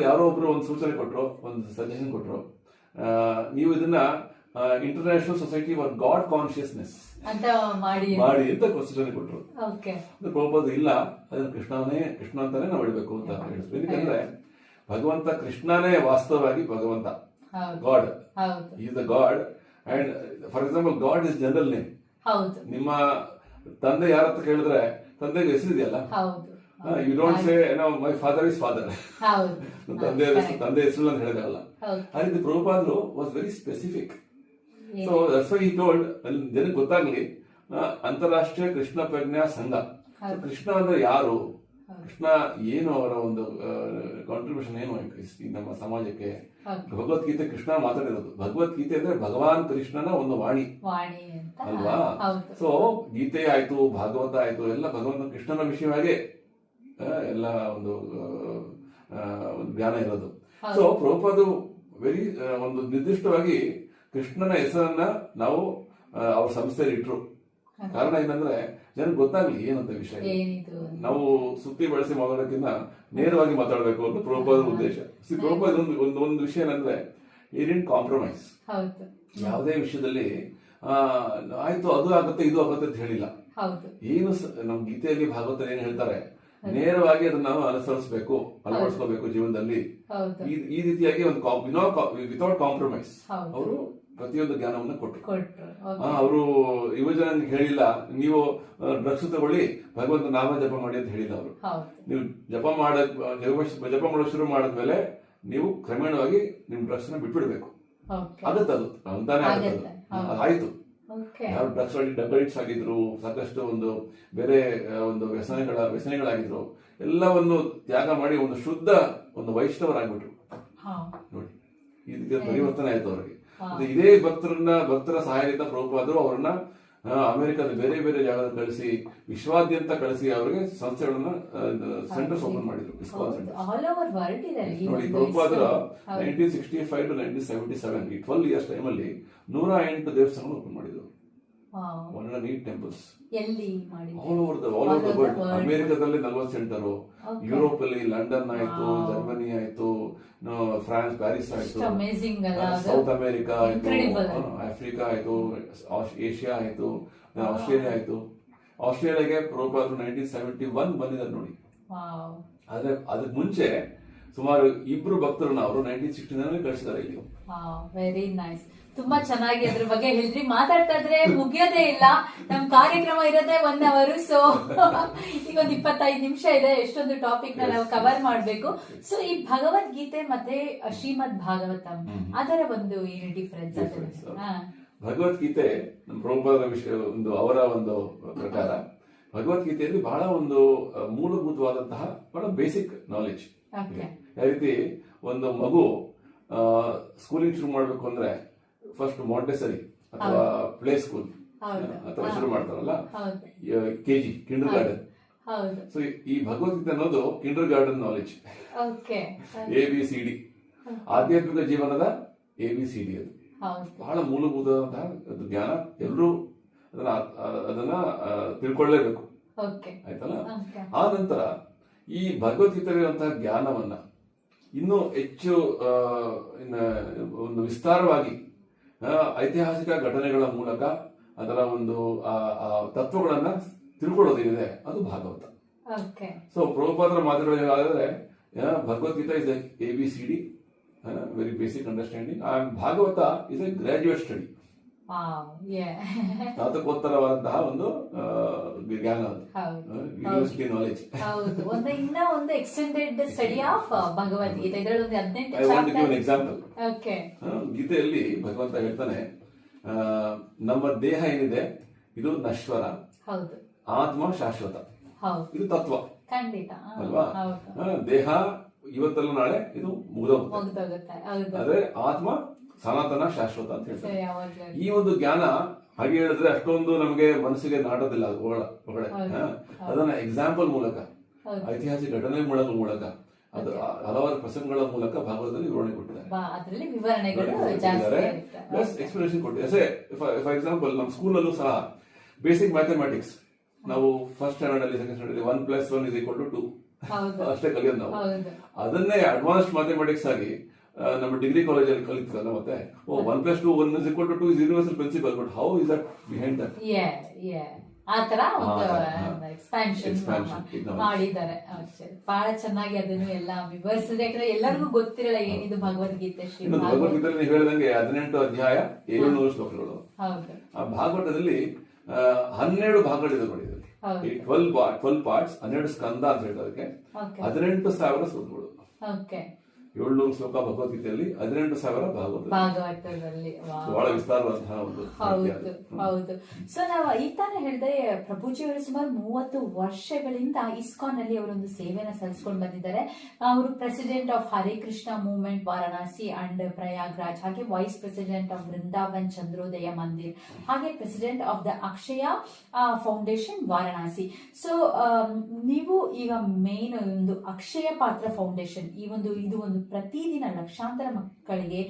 ಯಾರೋ ಒಬ್ರು ಒಂದು ಸೂಚನೆ ಕೊಟ್ರು, ಒಂದು ಸಜೆಷನ್ ಕೊಟ್ರು, ನೀವು ಇದನ್ನ international Society for god consciousness ಅಂತ ಮಾಡಿ ಅಂತ ಸೂಚನೆ ಕೊಟ್ರು. ಪ್ರಭುಪಾದರು ಇಲ್ಲ, ಅದನ್ನ ಕೃಷ್ಣ ಅಂತಾನೆ ನಾವು ಇಡಬೇಕು ಅಂತ ಹೇಳಿದ್ರು. ఎందుకంದ್ರೆ ಭಗವಂತ ಕೃಷ್ಣನೇ ವಾಸ್ತವವಾಗಿ ಭಗವಂತ, God is the God. And for example God is general name. ನಿಮ್ಮ ತಂದೆ ಯಾರತ್ತ ಕೇಳಿದ್ರೆ ತಂದೆಗೆ ಹೆಸರಿದೆಯಲ್ಲ, you don't say my father is father, ತಂದೆ ಹೆಸರು ಅಂತ ಹೇಳಿದಾಗಲ್ಲ. ಆ ರೀತಿ ಪ್ರಭುಪಾದರು was very specific. So that's why he told, ಜನಕ್ಕೆ ಗೊತ್ತಾಗ್ಲಿ, ಅಂತಾರಾಷ್ಟ್ರೀಯ ಕೃಷ್ಣ ಪ್ರಜ್ಞಾ ಸಂಘ. ಕೃಷ್ಣ ಅಂದ್ರೆ ಯಾರು, ಕೃಷ್ಣ ಏನು, ಅವರ ಒಂದು ಕಾಂಟ್ರಿಬ್ಯೂಷನ್ ಏನು ನಮ್ಮ ಸಮಾಜಕ್ಕೆ. ಭಗವದ್ಗೀತೆ ಕೃಷ್ಣ ಮಾತಾಡಿರೋದು. ಭಗವದ್ಗೀತೆ ಅಂದ್ರೆ ಭಗವಾನ್ ಕೃಷ್ಣನ ಒಂದು ವಾಣಿ ಅಲ್ವಾ. ಸೊ ಗೀತೆ ಆಯ್ತು, ಭಾಗವತ ಆಯ್ತು, ಎಲ್ಲ ಭಗವಂತ ಕೃಷ್ಣನ ವಿಷಯವಾಗೇ ಎಲ್ಲ ಒಂದು ಜ್ಞಾನ ಇರೋದು. ಸೊ ಪ್ರಭುಪಾದರು ವೆರಿ ಒಂದು ನಿರ್ದಿಷ್ಟವಾಗಿ ಕೃಷ್ಣನ ಹೆಸರನ್ನ ನಾವು ಅವ್ರ ಸಂಸ್ಥೆಯಲ್ಲಿ ಇಟ್ರು. ಕಾರಣ ಏನಂದ್ರೆ ಜನಕ್ಕೆ ಗೊತ್ತಾಗ್ಲಿ ಏನಂತ ವಿಷಯ. ನಾವು ಸುತ್ತಿ ಬಳಸಿ ಮಾತಾಡೋಕ್ಕಿಂತ ನೇರವಾಗಿ ಮಾತಾಡಬೇಕು ಅಂತ ಪ್ರಭುಪಾದರ ಉದ್ದೇಶ. ಪ್ರಭುಪಾದ ಒಂದು ವಿಷಯ ಏನಂದ್ರೆ ಈ ಡಿಡ್ಂಟ್ ಕಾಂಪ್ರಮೈಸ್. ಯಾವುದೇ ವಿಷಯದಲ್ಲಿ ಆಯ್ತು ಅದು ಆಗುತ್ತೆ ಇದು ಆಗುತ್ತೆ ಅಂತ ಹೇಳಿಲ್ಲ. ಏನು ನಮ್ ಗೀತೆಯಲ್ಲಿ ಭಾಗವತ ಏನ್ ಹೇಳ್ತಾರೆ, ನೇರವಾಗಿ ಅದನ್ನ ನಾವು ಅನುಸರಿಸಬೇಕು, ಅಳವಡಿಸ್ಕೋಬೇಕು ಜೀವನದಲ್ಲಿ. ಈ ರೀತಿಯಾಗಿ ಒಂದು ವಿತೌಟ್ ಕಾಂಪ್ರಮೈಸ್ ಅವರು ಪ್ರತಿಯೊಂದು ಜ್ಞಾನವನ್ನು ಕೊಟ್ಟರು. ಅವರು ಯುವಜನರಿಗೆ ಹೇಳಿಲ್ಲ ನೀವು ಡ್ರಗ್ಸ್ ತಗೊಳ್ಳಿ, ಭಗವಂತ ನಾಮ ಜಪ ಮಾಡಿ ಅಂತ ಹೇಳಿಲ್ಲ. ಅವರು ನೀವು ಜಪ ಮಾಡೋಕ್ ಶುರು ಮಾಡಿದ್ಮೇಲೆ ನೀವು ಕ್ರಮೇಣವಾಗಿ ನಿಮ್ ಡ್ರಗ್ಸ್ ನ ಬಿಟ್ಬಿಡ್ಬೇಕು. ಆಗತ್ತದು ಅಂತಾನೆ ಆಗತ್ತದು. ಆಯ್ತು, ಯಾರು ಡ್ರಗ್ಸ್ ಅಡಿಕ್ಟ್ಸ್ ಆಗಿದ್ರು, ಸಾಕಷ್ಟು ಒಂದು ಬೇರೆ ಒಂದು ವ್ಯಸನಗಳಾಗಿದ್ರು, ಎಲ್ಲವನ್ನು ತ್ಯಾಗ ಮಾಡಿ ಒಂದು ಶುದ್ಧ ಒಂದು ವೈಷ್ಣವರಾಗ್ಬಿಟ್ರು. ನೋಡಿ, ಇದಕ್ಕೆ ಪರಿವರ್ತನೆ ಆಯ್ತು ಅವರಿಗೆ. ಇದೇ ಭಕ್ತರ ಸಹಾಯದಿಂದ ಪ್ರಭುಪಾದರು ಅವರನ್ನ ಅಮೆರಿಕದ ಬೇರೆ ಬೇರೆ ಜಾಗದಲ್ಲಿ ಕಳಿಸಿ, ವಿಶ್ವಾದ್ಯಂತ ಕಳಿಸಿ ಅವರಿಗೆ ಸಂಸ್ಥೆಗಳನ್ನ ಸೆಂಟರ್ಸ್ ಓಪನ್ ಮಾಡಿದ್ರು. ನೋಡಿ, ಪ್ರಭುಪಾದರ 1965 to 1977 ಈ 12 years ಟೈಮಲ್ಲಿ 108 ದೇವಸ್ಥಾನಗಳು ಓಪನ್ ಮಾಡಿದ್ರು. 108 temples all over the world. ಅಮೆರಿಕದಲ್ಲಿ 40 ಸೆಂಟರ್, ಯುರೋಪ್ ಅಲ್ಲಿ ಲಂಡನ್ ಆಯ್ತು, ಜರ್ಮನಿ ಆಯ್ತು, ಫ್ರಾನ್ಸ್ ಪ್ಯಾರಿಸ್ ಆಯ್ತು, ಸೌತ್ ಅಮೆರಿಕಾ ಆಯ್ತು, ಆಫ್ರಿಕಾ ಆಯ್ತು, ಏಷ್ಯಾ ಆಯ್ತು, ಆಸ್ಟ್ರೇಲಿಯಾ ಆಯ್ತು. ಆಸ್ಟ್ರೇಲಿಯಾಗೆ ಪ್ರಭುಪಾದರು 1971 ಬಂದಿದ್ದಾರೆ ನೋಡಿ. ಆದ್ರೆ ಅದಕ್ಕೆ ಮುಂಚೆ ಸುಮಾರು 2 ಭಕ್ತರನ್ನ ಅವರು 1969 ಕಳಿಸಿದ್ದಾರೆ ಇಲ್ಲಿ.
Very nice. ತುಂಬಾ ಚೆನ್ನಾಗಿ ಅದ್ರ ಬಗ್ಗೆ ಹೇಳಿದ್ರಿ. ಮಾತಾಡ್ತಾ ಇದ್ರೆ ಮುಗಿಯೋದೇ ಇಲ್ಲ. ನಮ್ ಕಾರ್ಯಕ್ರಮ ಇರೋದೇ 1 hour. ಸೊ ಈಗ ಒಂದು 25 ನಿಮಿಷ ಇದೆ. ಎಷ್ಟೊಂದು ಟಾಪಿಕ್ ನ ನಾವು ಕವರ್ ಮಾಡ್ಬೇಕು. ಸೊ ಈ ಭಗವದ್ಗೀತೆ ಮತ್ತೆ ಶ್ರೀಮದ್ ಭಾಗವತಂ, ಅದರ ಒಂದು ಏನು ಡಿಫರೆನ್ಸ್?
ಭಗವದ್ಗೀತೆ ನಮ್ಮ ಪ್ರಭುಪಾದರ ವಿಷಯ ಒಂದು ಅವರ ಒಂದು ಪ್ರಕಾರ ಭಗವದ್ಗೀತೆಯಲ್ಲಿ ಬಹಳ ಒಂದು ಮೂಲಭೂತವಾದಂತಹ ಬಹಳ ಬೇಸಿಕ್ ನಾಲೆಜ್. ಯಾವ ರೀತಿ ಒಂದು ಮಗು ಸ್ಕೂಲಿಂಗ್ ಶುರು ಮಾಡ್ಬೇಕು ಅಂದ್ರೆ ಫಸ್ಟ್ ಮಾಂಟೆಸರಿ ಅಥವಾ ಪ್ಲೇ ಸ್ಕೂಲ್ ಅಥವಾ ಶುರು ಮಾಡ್ತಾರಲ್ಲ, ಕೆಜಿ ಕಿಂಡರ್ ಗಾರ್ಡನ್. ಸೊ ಈ ಭಗವದ್ಗೀತೆ ಅನ್ನೋದು ಕಿಂಡರ್ ಗಾರ್ಡನ್ ನಾಲೆಜ್, ABCD, ಆಧ್ಯಾತ್ಮಿಕ ಜೀವನದ ABCD ಅದು.
ಹೌದು.
ಬಹಳ ಮೂಲಭೂತವಾದಂತಹ ಜ್ಞಾನ, ಎಲ್ಲರೂ ಅದನ್ನ ತಿಳ್ಕೊಳ್ಳೇಬೇಕು.
ಓಕೆ.
ಆಯ್ತಲ್ಲ.
ಓಕೆ.
ಆ ನಂತರ ಈ ಭಗವದ್ಗೀತೆಯಲ್ಲಿರುವಂತಹ ಜ್ಞಾನವನ್ನ ಇನ್ನೂ ಹೆಚ್ಚು ಒಂದು ವಿಸ್ತಾರವಾಗಿ ಐತಿಹಾಸಿಕ ಘಟನೆಗಳ ಮೂಲಕ ಅದರ ಒಂದು ತತ್ವಗಳನ್ನ ತಿಳ್ಕೊಳ್ಳೋದೇನಿದೆ ಅದು ಭಾಗವತ.
ಓಕೆ.
ಸೊ ಪ್ರಭುಪಾದರ ಮಾತುಗಳು ಹೇಗಾದ್ರೆ Bhagavad Gita is like ABCD, very basic understanding. Bhagavata is a graduate study, ಸ್ನಾತಕೋತ್ತರವಾದಂತಹ ಒಂದು ಜ್ಞಾನ, ಯೂನಿವರ್ಸಿಟಿ ನಾಲೆಜ್.
ಹೌದು. ಇನ್ನ ಒಂದು ಎಕ್ಸ್ಟೆಂಡೆಡ್ ಸ್ಟಡಿ ಆಫ್ ಭಗವದ್ಗೀತೆ. ಇದರಲ್ಲಿ ಒಂದು 18
ಎಕ್ಸಾಂಪಲ್.
ಓಕೆ.
ಗೀತೆಯಲ್ಲಿ ಭಗವಂತ ಹೇಳ್ತಾನೆ, ನಮ್ಮ ದೇಹ ಏನಿದೆ ಇದು ನಶ್ವರ,
ಹೌದು,
ಆತ್ಮ ಶಾಶ್ವತ.
ಹೌದು,
ಇದು ತತ್ವ
ಖಂಡಿತ
ಅಲ್ವಾ. ದೇಹ ಇವತ್ತಲ್ಲ ನಾಳೆ ಇದು
ಮುಗಿದೋಗುತ್ತೆ,
ಆದ್ರೆ ಆತ್ಮ ಸನಾತನ ಶಾಶ್ವತ ಅಂತ ಹೇಳ್ತಾರೆ. ಈ ಒಂದು ಜ್ಞಾನ ಹಾಗೆ ಹೇಳಿದ್ರೆ ಅಷ್ಟೊಂದು ನಮಗೆ ಮನಸ್ಸಿಗೆ ನಾಟೋದಿಲ್ಲ ಒಳಗಡೆ. ಅದನ್ನ ಎಕ್ಸಾಂಪಲ್ ಮೂಲಕ, ಐತಿಹಾಸಿಕ ಘಟನೆ ಮೂಲಕ, ಅದು ಹಲವಾರು ಪ್ರಸಂಗಗಳ ಮೂಲಕ ಭಾಗವತದಲ್ಲಿ ವಿವರಣೆ ಕೊಟ್ಟಿದ್ದಾರೆ, ಪ್ಲಸ್ ಎಕ್ಸ್ಪ್ಲನೇಷನ್ ಕೊಟ್ಟಿದ್ದಾರೆ. ಫಾರ್ ಎಕ್ಸಾಂಪಲ್ ನಮ್ಮ ಸ್ಕೂಲಲ್ಲೂ ಸಹ ಬೇಸಿಕ್ ಮ್ಯಾಥಮೆಟಿಕ್ಸ್ ನಾವು ಫಸ್ಟ್ ಸ್ಟ್ಯಾಂಡರ್ಡ್ ಅಲ್ಲಿ, ಸೆಕೆಂಡ್ ಸ್ಟ್ಯಾಂಡರ್ಡ್ 1+1 = 2 ಅಷ್ಟೇ ಕಲಿಯೋದು ನಾವು. ಅದನ್ನೇ ಅಡ್ವಾನ್ಸ್ಡ್ ಮ್ಯಾಥಮೆಟಿಕ್ಸ್ ಆಗಿ ನಮ್ಮ ಡಿಗ್ರಿ ಕಾಲೇಜಲ್ಲಿ ಕಲಿತೀವಲ್ಲ, ಮತ್ತೆ 1+2 = 2 is universal principle, but how is that behind that?
ಆತರ ಎಕ್ಸ್ಪಾನ್ಷನ್ ಮಾಡಿದ್ದಾರೆ. ಬಹಳ ಚೆನ್ನಾಗಿ ಅದನ್ನು ಎಲ್ಲ ವಿವರಿಸಿದೆ. ಯಾಕಂದ್ರೆ ಎಲ್ಲರಿಗೂ ಗೊತ್ತಿರಲ್ಲ ಏನಿದು ಭಗವದ್ಗೀತೆ.
ಭಗವದ್ಗೀತೆಯಲ್ಲಿ ನೀವು ಹೇಳಿದಂಗೆ 18 ಅಧ್ಯಾಯ 700 ಶ್ಲೋಕಗಳು. ಆ ಭಾಗವತದಲ್ಲಿ 12 ಭಾಗಗಳಿದೆ ನೋಡಿ. 12 ಪಾರ್ಟ್ಸ್, 12 ಸ್ಕಂದ ಅಂತ ಹೇಳ್ತಾರೆ. 18,000 ಶ್ಲೋಕಗಳು. 700 ಶ್ಲೋಕ ಭಗವದ್ಗೀತೆಯಲ್ಲಿ, 18,000
ಭಾಗವತದಲ್ಲಿ.
ಬಹಳ ವಿಸ್ತಾರವಾದಂತಹ ಒಂದು.
ಹೌದು. ಸೊ ನಾವು ಈ ತಾನ ಹೇಳಿದ್ರೆ ಪ್ರಭುಜಿಯವರು ಸುಮಾರು 30 ವರ್ಷಗಳಿಂದ ಇಸ್ಕಾನ್ ನಲ್ಲಿ ಅವರೊಂದು ಸೇವೆನ ಸಲ್ಲಿಸಿಕೊಂಡು ಬಂದಿದ್ದಾರೆ. ಅವರು president of Hare Krishna movement Varanasi and Prayagraj, ಹಾಗೆ ವೈಸ್ ಪ್ರೆಸಿಡೆಂಟ್ ಆಫ್ ವೃಂದಾವನ್ ಚಂದ್ರೋದಯ ಮಂದಿರ್, ಹಾಗೆ president of the Akshaya foundation Varanasi. So ನೀವು ಈಗ ಮೇನ್ ಒಂದು ಅಕ್ಷಯ ಪಾತ್ರ ಫೌಂಡೇಶನ್, ಇದು ಒಂದು ಪ್ರತಿದಿನ ಲಕ್ಷಾಂತರ ಮಕ್ಕಳಿಗೆ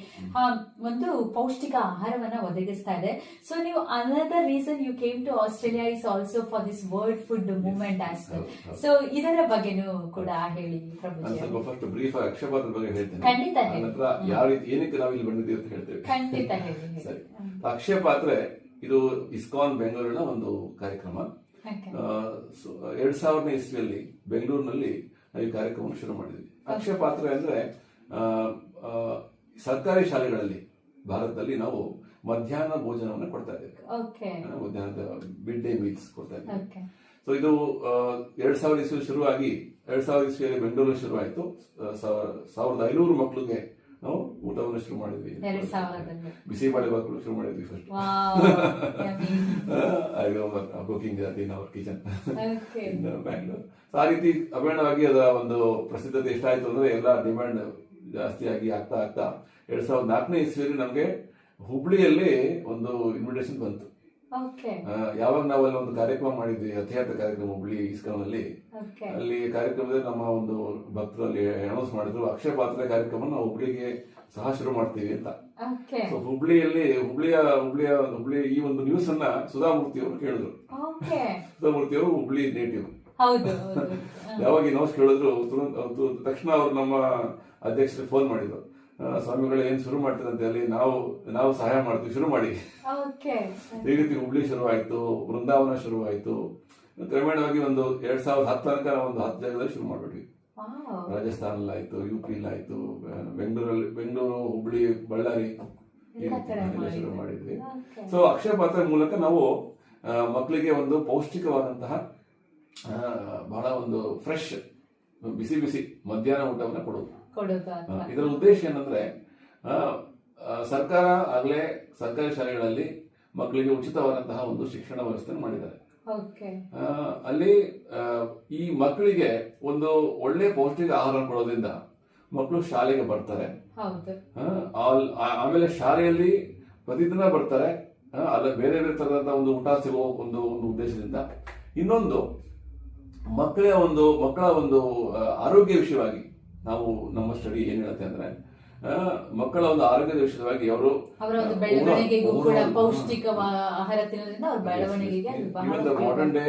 ಒಂದು ಪೌಷ್ಟಿಕ ಆಹಾರವನ್ನ ಒದಗಿಸ್ತಾ ಇದೆ. ಸೊ ನೀವು another reason you came to Australia is also for this world food movement as well. So ಇದರ ಬಗ್ಗೆನೂ ಕೂಡ ಹೇಳಿ ಪ್ರಭುಜಿ.
ಫಸ್ಟ್ ಬ್ರೀಫ್ ಅಕ್ಷಯಪಾತ್ರ ಬಗ್ಗೆ ಹೇಳ್ತೇನೆ.
ಖಂಡಿತ ಹೇಳಿ.
ಯಾವ ರೀತಿ ಏನಕ್ಕೆ ನಾವು ಇಲ್ಲಿ ಬಂದಿದ್ದೀವಿ ಅಂತ ಹೇಳ್ತೇವೆ.
ಖಂಡಿತ ಹೇಳಿ.
ಸರಿ. ಅಕ್ಷಯ ಪಾತ್ರೆ ಇದು ಇಸ್ಕಾನ್ ಬೆಂಗಳೂರಿನ ಒಂದು ಕಾರ್ಯಕ್ರಮ. 2000ನೇ ಇಸ್ವಿಯಲ್ಲಿ ಬೆಂಗಳೂರಿನಲ್ಲಿ ಈ ಕಾರ್ಯಕ್ರಮವನ್ನು ಶುರು ಮಾಡಿದ್ವಿ. ಅಕ್ಷಯ ಪಾತ್ರೆ ಅಂದ್ರೆ ಸರ್ಕಾರಿ ಶಾಲೆಗಳಲ್ಲಿ ಭಾರತದಲ್ಲಿ ನಾವು ಮಧ್ಯಾಹ್ನ ಭೋಜನವನ್ನು ಕೊಡ್ತಾ ಇದ್ದೇವೆ. ಮಧ್ಯಾಹ್ನದ ಮಿಡ್ ಡೇ ಮೀಲ್ಸ್ ಕೊಡ್ತಾ ಇದ್ದೇವೆ. ಸೊ ಇದು 2000 ಇಸ್ವಿ ಶುರುವಾಗಿ 2000 ಇಸ್ವಿಯಲ್ಲಿ ಬೆಂಗಳೂರಲ್ಲಿ ಶುರುವಾಯಿತು. 1500 ಮಕ್ಕಳಿಗೆ ನಾವು ಊಟವನ್ನು ಶುರು ಮಾಡಿದ್ವಿ. ಬಿಸಿ ಬಾಳೆ ಬಾಕಲು ಶುರು ಮಾಡಿದ್ವಿ first. Cooking in our kitchen in Bangalore. ಆ ರೀತಿ ಅಭಿಮಾನವಾಗಿ ಅದರ ಒಂದು ಪ್ರಸಿದ್ಧತೆ ಎಷ್ಟಾಯ್ತು ಅಂದ್ರೆ ಎಲ್ಲ ಡಿಮ್ಯಾಂಡ್ ಜಾಸ್ತಿ ಆಗಿ ಆಗ್ತಾ 2004ನೇ ಇಸ್ವಿಯಲ್ಲಿ ನಮ್ಗೆ ಹುಬ್ಳಿಯಲ್ಲಿ ಒಂದು ಇನ್ವಿಟೇಷನ್ ಬಂತು. ಯಾವಾಗ ನಾವು ಅಲ್ಲಿ ಒಂದು ಕಾರ್ಯಕ್ರಮ ಮಾಡಿದ್ವಿ, ರಥಯಾತ್ರೆ ಕಾರ್ಯಕ್ರಮ ಹುಬ್ಳಿ ಇಸ್ಕಾನ್ ಅಲ್ಲಿ. ಅಲ್ಲಿ ಕಾರ್ಯಕ್ರಮದಲ್ಲಿ ನಮ್ಮ ಒಂದು ಭಕ್ತರಲ್ಲಿ ಅನೌನ್ಸ್ ಮಾಡಿದ್ರು, ಅಕ್ಷಯ ಪಾತ್ರೆ ಕಾರ್ಯಕ್ರಮ ನಾವು ಹುಬ್ಳಿಗೆ ಸಹ ಶುರು ಮಾಡ್ತೀವಿ ಅಂತ. ಸೊ ಹುಬ್ಳಿ ಈ ಒಂದು ನ್ಯೂಸ್ ಅನ್ನ ಸುಧಾಮೂರ್ತಿ ಅವರು ಕೇಳಿದ್ರು. ಸುಧಾಮೂರ್ತಿ ಅವರು ಹುಬ್ಳಿ ನೇಟಿವ್. ಯಾವಾಗ ಈ ನ್ಯೂಸ್ ಕೇಳಿದ್ರು ತಕ್ಷಣ ಅವರು ನಮ್ಮ ಅಧ್ಯಕ್ಷರಿಗೆ ಫೋನ್ ಮಾಡಿದ್ರು, ಸ್ವಾಮಿಗಳು ಏನ್ ಶುರು ಮಾಡ್ತೀರಂತೆ ಅಲ್ಲಿ, ನಾವು ಸಹಾಯ ಮಾಡ್ತೀವಿ, ಶುರು ಮಾಡಿ. ಈ ರೀತಿ ಹುಬ್ಳಿ ಶುರುವಾಯ್ತು, ವೃಂದಾವನ ಶುರುವಾಯ್ತು. ಕ್ರಮೇಣವಾಗಿ ಒಂದು 2010 ತನಕ ಒಂದು 10 ಜಾಗದಲ್ಲಿ ಶುರು ಮಾಡ್ಬಿಟ್ವಿ. ರಾಜಸ್ಥಾನಲ್ಲಿ ಆಯ್ತು, UP ಆಯ್ತು, ಬೆಂಗಳೂರು, ಹುಬ್ಳಿ, ಬಳ್ಳಾರಿ ಎಲ್ಲ ಶುರು ಮಾಡಿದ್ವಿ. ಸೊ ಅಕ್ಷಯ ಪಾತ್ರೆ ಮೂಲಕ ನಾವು ಮಕ್ಕಳಿಗೆ ಒಂದು ಪೌಷ್ಟಿಕವಾದಂತಹ ಬಹಳ ಒಂದು ಫ್ರೆಶ್ ಬಿಸಿ ಮಧ್ಯಾಹ್ನ ಊಟವನ್ನ ಕೊಡೋದು. ಇದರ ಉದ್ದೇಶ ಏನಂದ್ರೆ ಸರ್ಕಾರ ಆಗ್ಲೇ ಸರ್ಕಾರಿ ಶಾಲೆಗಳಲ್ಲಿ ಮಕ್ಕಳಿಗೆ ಉಚಿತವಾದಂತಹ ಒಂದು ಶಿಕ್ಷಣ ವ್ಯವಸ್ಥೆ ಮಾಡಿದ್ದಾರೆ. ಅಲ್ಲಿ ಈ ಮಕ್ಕಳಿಗೆ ಒಂದು ಒಳ್ಳೆ ಪೌಷ್ಟಿಕ ಆಹಾರ ಕೊಡೋದ್ರಿಂದ ಮಕ್ಕಳು ಶಾಲೆಗೆ ಬರ್ತಾರೆ. ಆಮೇಲೆ ಶಾಲೆಯಲ್ಲಿ ಪ್ರತಿದಿನ ಬರ್ತಾರೆ. ಅಲ್ಲ ಬೇರೆ ತರದಂತಹ ಒಂದು ಊಟ ಸಿಗೋ ಒಂದು ಉದ್ದೇಶದಿಂದ. ಇನ್ನೊಂದು ಮಕ್ಕಳ ಒಂದು ಆರೋಗ್ಯ ವಿಷಯವಾಗಿ ನಾವು ನಮ್ಮ ಸ್ಟಡಿ ಏನ್ ಹೇಳುತ್ತೆ ಅಂದ್ರೆ ಮಕ್ಕಳ ಒಂದು ಆರೋಗ್ಯದ ವಿಷಯವಾಗಿ ಅವರು
ಅವರ ಒಂದು ಬೆಳವಣಿಗೆಗೂ ಕೂಡ ಪೌಷ್ಟಿಕ ಆಹಾರ ತಿನ್ನೋದ್ರಿಂದ ಅವ್ರ ಬೆಳವಣಿಗೆಗೆ ಅದು ಬಹಳ
ಮಾಡರ್ನ್ ಡೇ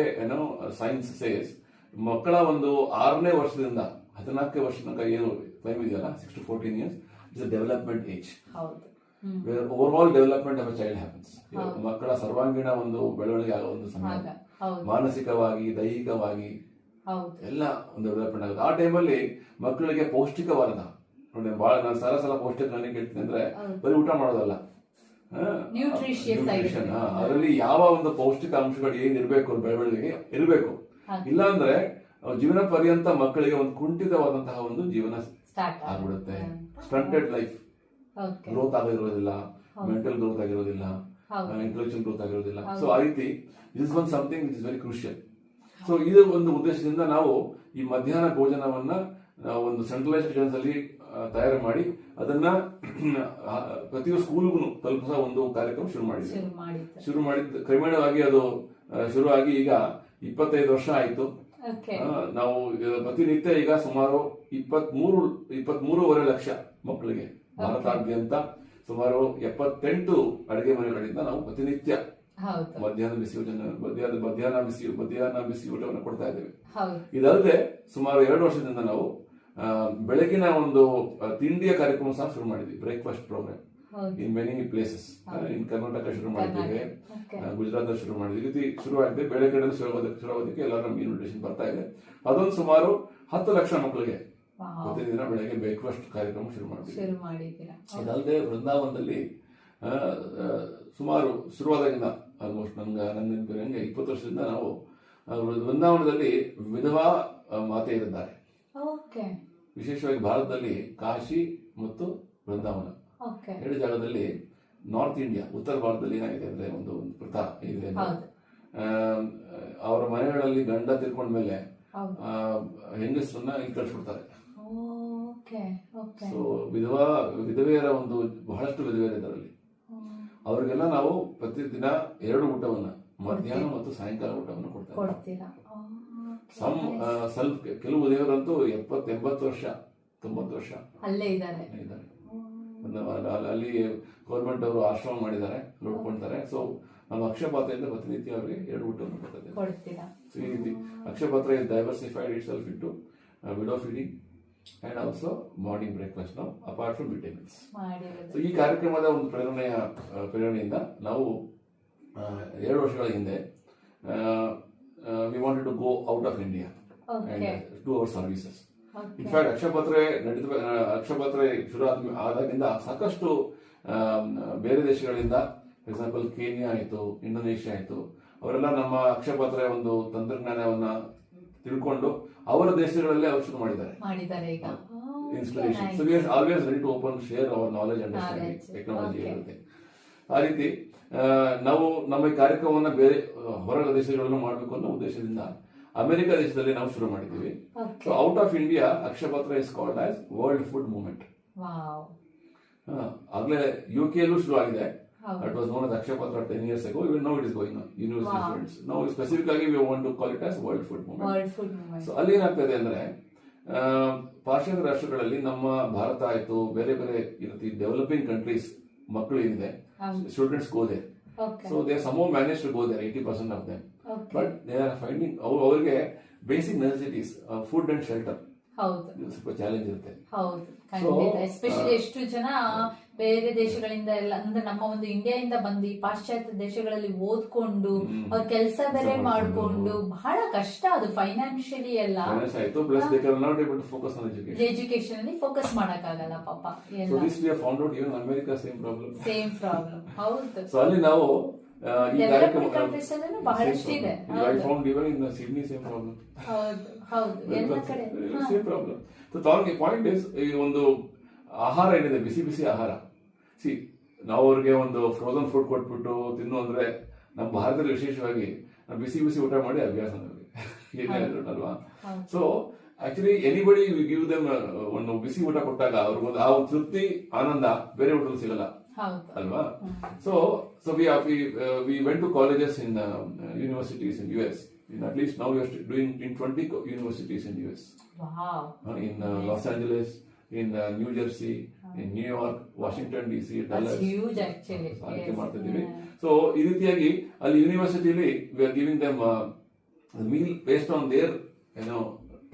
ಸೈನ್ಸ್ ಸೇಸ್ ಮಕ್ಕಳ ಒಂದು 6ನೇ ವರ್ಷದಿಂದ 14ನೇ ವರ್ಷ ತನಕ ಏನು ಟೈಮ್ ಇದೆಯಲ್ಲ 6 to 14 years is a development age.
ಹೌದು.
Overall development of a child happens. ಮಕ್ಕಳ ಸರ್ವಾಂಗೀಣ ಒಂದು ಬೆಳವಣಿಗೆ ಆಗೋ ಒಂದು ಸಮಯ, ಮಾನಸಿಕವಾಗಿ ದೈಹಿಕವಾಗಿ ಎಲ್ಲ ಒಂದು ಡೆವಲಪ್ಮೆಂಟ್ ಆಗುತ್ತೆ. ಆ ಟೈಮಲ್ಲಿ ಮಕ್ಕಳಿಗೆ ಪೌಷ್ಟಿಕವಾದ ನೋಡಿ, ಬಹಳ ನಾನು ಸಲ ಪೌಷ್ಟಿಕ ಕೇಳ್ತೀನಿ ಅಂದ್ರೆ ಬರೀ ಊಟ ಮಾಡೋದಲ್ಲ, ನ್ಯೂಟ್ರಿಷನ್ ಅದರಲ್ಲಿ ಯಾವ ಒಂದು ಪೌಷ್ಟಿಕ ಅಂಶಗಳು ಏನಿರಬೇಕು ಬೆಳವಣಿಗೆಗೆ ಇರಬೇಕು. ಇಲ್ಲಾಂದ್ರೆ ಜೀವನ ಪರ್ಯಂತ ಮಕ್ಕಳಿಗೆ ಒಂದು ಕುಂಠಿತವಾದಂತಹ ಒಂದು ಜೀವನ ಆಗ್ಬಿಡುತ್ತೆ. ಸ್ಟಂಟೆಡ್ ಲೈಫ್, ಗ್ರೋತ್ ಆಗಿರೋದಿಲ್ಲ, ಮೆಂಟಲ್ ಗ್ರೋತ್ ಆಗಿರೋದಿಲ್ಲ, ಇಂಟೆಲೆಕ್ಚುಯಲ್ ಗ್ರೋತ್ ಆಗಿರೋದಿಲ್ಲ. ಸೊ ಆ ರೀತಿ this one something which is very crucial. So ಇದು ಒಂದು ಉದ್ದೇಶದಿಂದ ನಾವು ಈ ಮಧ್ಯಾಹ್ನ ಭೋಜನವನ್ನ ಒಂದು ಸೆಂಟ್ರಲೈಸ್ಡ್ ಕಿಚನ್ಸ್ ಅಲ್ಲಿ ತಯಾರು ಮಾಡಿ ಅದನ್ನ ಪ್ರತಿಯೊಂದು ಸ್ಕೂಲ್ಗೂ ತಲುಪಿಸೋ ಒಂದು ಕಾರ್ಯಕ್ರಮ ಶುರು ಮಾಡಿದ್ದು ಕ್ರಮೇಣವಾಗಿ ಅದು ಶುರುವಾಗಿ ಈಗ 25 ವರ್ಷ ಆಯ್ತು. ನಾವು ಪ್ರತಿನಿತ್ಯ ಈಗ ಸುಮಾರು 23.5 ಲಕ್ಷ ಮಕ್ಕಳಿಗೆ ಭಾರತಾದ್ಯಂತ ಸುಮಾರು 78 ಅಡುಗೆ ಮನೆಗಳಿಂದ ನಾವು ಪ್ರತಿನಿತ್ಯ ಮಧ್ಯಾಹ್ನ ಬಿಸಿ ಊಟವನ್ನು ಕೊಡ್ತಾ ಇದ್ದೇವೆ. ಇದಲ್ಲದೆ ಸುಮಾರು 2 ವರ್ಷದಿಂದ ನಾವು ಬೆಳಗಿನ ಒಂದು ತಿಂಡಿಯ ಕಾರ್ಯಕ್ರಮ ಸಹ ಶುರು ಮಾಡಿದ್ವಿ, breakfast program in many places. In Karnataka ಶುರು ಮಾಡಿದ್ದೇವೆ, ಗುಜರಾತ್ ಶುರು ಮಾಡಿದ್ವಿ. ಈ ರೀತಿ ಶುರುವಾಗಿದೆ. ಬೇರೆ ಕಡೆ ಶುರುವಾಗೋದಕ್ಕೆ ಎಲ್ಲರೂ ನಮ್ಗೆ ಇನ್ವಿಟೇಷನ್ ಬರ್ತಾ ಇದೆ. ಅದೊಂದು ಸುಮಾರು 10 ಲಕ್ಷ ಮಕ್ಕಳಿಗೆ ಪ್ರತಿದಿನ ಬೆಳಗ್ಗೆ ಬ್ರೇಕ್ಫಾಸ್ಟ್ ಕಾರ್ಯಕ್ರಮ ಶುರು ಮಾಡಿದ್ವಿ. ಅದಲ್ಲದೆ ವೃಂದಾವನದಲ್ಲಿ ಸುಮಾರು ಶುರುವಾದಾಗಿಂದ ಆಲ್ಮೋಸ್ಟ್ ನನ್ನ ನೆನಪಿನಂಗೆ 20 ವರ್ಷದಿಂದ ನಾವು ವೃಂದಾವನದಲ್ಲಿ ವಿಧವಾ ಮಾತೆಯರಿದ್ದಾರೆ. ವಿಶೇಷವಾಗಿ ಭಾರತದಲ್ಲಿ ಕಾಶಿ ಮತ್ತು ವೃಂದಾವನ 2 ಜಾಗದಲ್ಲಿ ನಾರ್ತ್ ಇಂಡಿಯಾ, ಉತ್ತರ ಭಾರತದಲ್ಲಿ ಏನಾಗಿದೆ ಅಂದ್ರೆ ಒಂದು ಪ್ರಥಾ ಇದೆ. ಅವರ ಮನೆಗಳಲ್ಲಿ ಗಂಡ ತಿರ್ಕೊಂಡ್ಮೇಲೆ ಹೆಂಗಸರನ್ನ ಇಲ್ಲಿ ಕಳ್ಸಿಬಿಡ್ತಾರೆ. ಸೊ ವಿಧವೆಯರ ಒಂದು ಬಹಳಷ್ಟು ವಿಧವೆಯರು ಇದರಲ್ಲಿ. ಅವರಿಗೆಲ್ಲ ನಾವು ಪ್ರತಿದಿನ 2 ಊಟವನ್ನ, ಮಧ್ಯಾಹ್ನ ಮತ್ತು ಸಾಯಂಕಾಲ ಊಟವನ್ನು ಕೊಡ್ತೇವೆ. ಸ್ವಲ್ಪ ಕೆಲವು ದೇವರಂತೂ 70-80 ವರ್ಷ 90 ವರ್ಷ ಅಲ್ಲೇ ಇದ್ದಾರೆ. ಅಲ್ಲಿ ಗೌರ್ಮೆಂಟ್ ಅವರು ಆಶ್ರಮ ಮಾಡಿದ್ದಾರೆ, ನೋಡ್ಕೊಳ್ತಾರೆ. ಸೊ ನಮ್ಮ ಅಕ್ಷಯಪಾತ್ರೆಯಿಂದ ಪ್ರತಿನಿತ್ಯ ಅವರಿಗೆ 2 ಊಟವನ್ನು ಕೊಡ್ತೇವೆ. ಸೊ ಈ ರೀತಿ Akshaya Patra is diversified itself into widow feeding and also morning breakfast ನಾವು ಅಪಾರ್ಟ್ ಫ್ರಮ್ ವಿಟಮಿನ್ಸ್. ಸೊ ಈ ಕಾರ್ಯಕ್ರಮದ ಒಂದು ಪ್ರೇರಣೆಯಿಂದ ನಾವು 2 ವರ್ಷಗಳ ಹಿಂದೆ we wanted to go out of India and do our services. In fact, ಅಕ್ಷಯಪಾತ್ರೆ ಶುರು ಆದಾಗಿಂದ ಸಾಕಷ್ಟು ಬೇರೆ ದೇಶಗಳಿಂದ, ಫಾರ್ ಎಕ್ಸಾಂಪಲ್ ಕೇನ್ಯಾ ಆಯಿತು, ಇಂಡೋನೇಷ್ಯಾ ಆಯಿತು, ಅವರೆಲ್ಲ ನಮ್ಮ ಅಕ್ಷಯಪಾತ್ರೆ ಒಂದು ತಂತ್ರಜ್ಞಾನವನ್ನ ತಿಳ್ಕೊಂಡು ಅವರ ದೇಶಗಳಲ್ಲೇ ಅವರು ಶುರು ಮಾಡಿದ್ದಾರೆ. Inspiration. So we are always ready to open share our knowledge, understanding, technology ಇರುತ್ತೆ. ಆ ರೀತಿ ನಾವು ನಮ್ಮ ಈ ಕಾರ್ಯಕ್ರಮವನ್ನ ಬೇರೆ ಹೊರ ದೇಶಗಳಲ್ಲೂ ಮಾಡಬೇಕು ಅನ್ನೋ ಉದ್ದೇಶದಿಂದ ಅಮೆರಿಕ ದೇಶದಲ್ಲಿ ನಾವು ಶುರು ಮಾಡಿದ್ದೀವಿ. So out of India Akshaya Patra is called as world food movement. ಆಗ್ಲೇ UK ಯಲ್ಲೂ ಶುರು ಆಗಿದೆ. That was known as Akshayapatra 10 years ago. Even now it is going on. University students. Now specifically we want to call it as World Food Movement. So ಅಲ್ಲಿ ಏನಾಗ್ತದೆ ಅಂದ್ರೆ ಪಾಶ್ಚಾತ್ಯ ರಾಷ್ಟ್ರಗಳಲ್ಲಿ ನಮ್ಮ ಭಾರತ ಆಯ್ತು, ಬೇರೆ ಬೇರೆ ಈ ಡೆವಲಪಿಂಗ್ ಕಂಟ್ರೀಸ್ ಮಕ್ಕಳು ಏನಿದೆ, students go there. So they somehow managed to go there, 80% of them. But they are finding ಅವರಿಗೆ basic necessities, food and shelter ಸ್ವಲ್ಪ ಚಾಲೆಂಜ್ ಇರುತ್ತೆ.
ಎಸ್ಪೆಷಲಿ ಎಷ್ಟು ಜನ ಬೇರೆ ದೇಶಗಳಿಂದ ಎಲ್ಲ ಅಂದ್ರೆ ನಮ್ಮ ಒಂದು ಇಂಡಿಯಾದಿಂದ ಬಂದು ಪಾಶ್ಚಾತ್ಯ ದೇಶಗಳಲ್ಲಿ ಓದ್ಕೊಂಡು ಅವ್ರ ಕೆಲಸ ಬೇರೆ ಮಾಡ್ಕೊಂಡು ಬಹಳ ಕಷ್ಟ. ಅದು ಫೈನಾನ್ಷಿಯಲಿ ಎಲ್ಲ ಎಜುಕೇಶನ್ ಅಲ್ಲಿ ಫೋಕಸ್ ಮಾಡಕ್ಕಾಗಲ್ಲ ಪಾಪ. Same problem. ಹೌದು.
ಸೊ ಅಲ್ಲಿ ನಾವು
ಬಹಳಷ್ಟು ಇದೆ.
ಪಾಯಿಂಟ್ ಇಸ್, ಈ ಒಂದು ಆಹಾರ ಏನಿದೆ, ಬಿಸಿ ಬಿಸಿ ಆಹಾರ, ನಾವು ಅವ್ರಿಗೆ ಒಂದು ಫ್ರೋಸನ್ ಫುಡ್ ಕೊಟ್ಬಿಟ್ಟು ತಿನ್ನು ಅಂದ್ರೆ ನಮ್ಮ ಭಾರತದಲ್ಲಿ ವಿಶೇಷವಾಗಿ ನಾವು ಬಿಸಿ ಬಿಸಿ ಊಟ ಮಾಡಿ ಅಭ್ಯಾಸ ಅಲ್ವಾ. So actually anybody give them ಒಂದು ಬಿಸಿ ಊಟ ಕೊಟ್ಟಾಗ ಅವ್ರಿಗೊಂದು ಆ ಒಂದು ತೃಪ್ತಿ, ಆನಂದ ಬೇರೆ ಊಟದಲ್ಲಿ ಸಿಗಲ್ಲ ಅಲ್ವಾ. So we went to colleges in universities in US. At least now we are doing in 20 universities in US.
Wow.
In Los Angeles, in New Jersey, New York, Washington DC,
That's
Dallas
huge actually.
ಆಯ್ಕೆ
Yes.
ಮಾಡ್ತಿದ್ದೀವಿ.
Yeah.
So ಈ ರೀತಿಯಾಗಿ ಅಲ್ಲಿ ಯೂನಿವರ್ಸಿಟಿಲಿ we are giving them meal based on their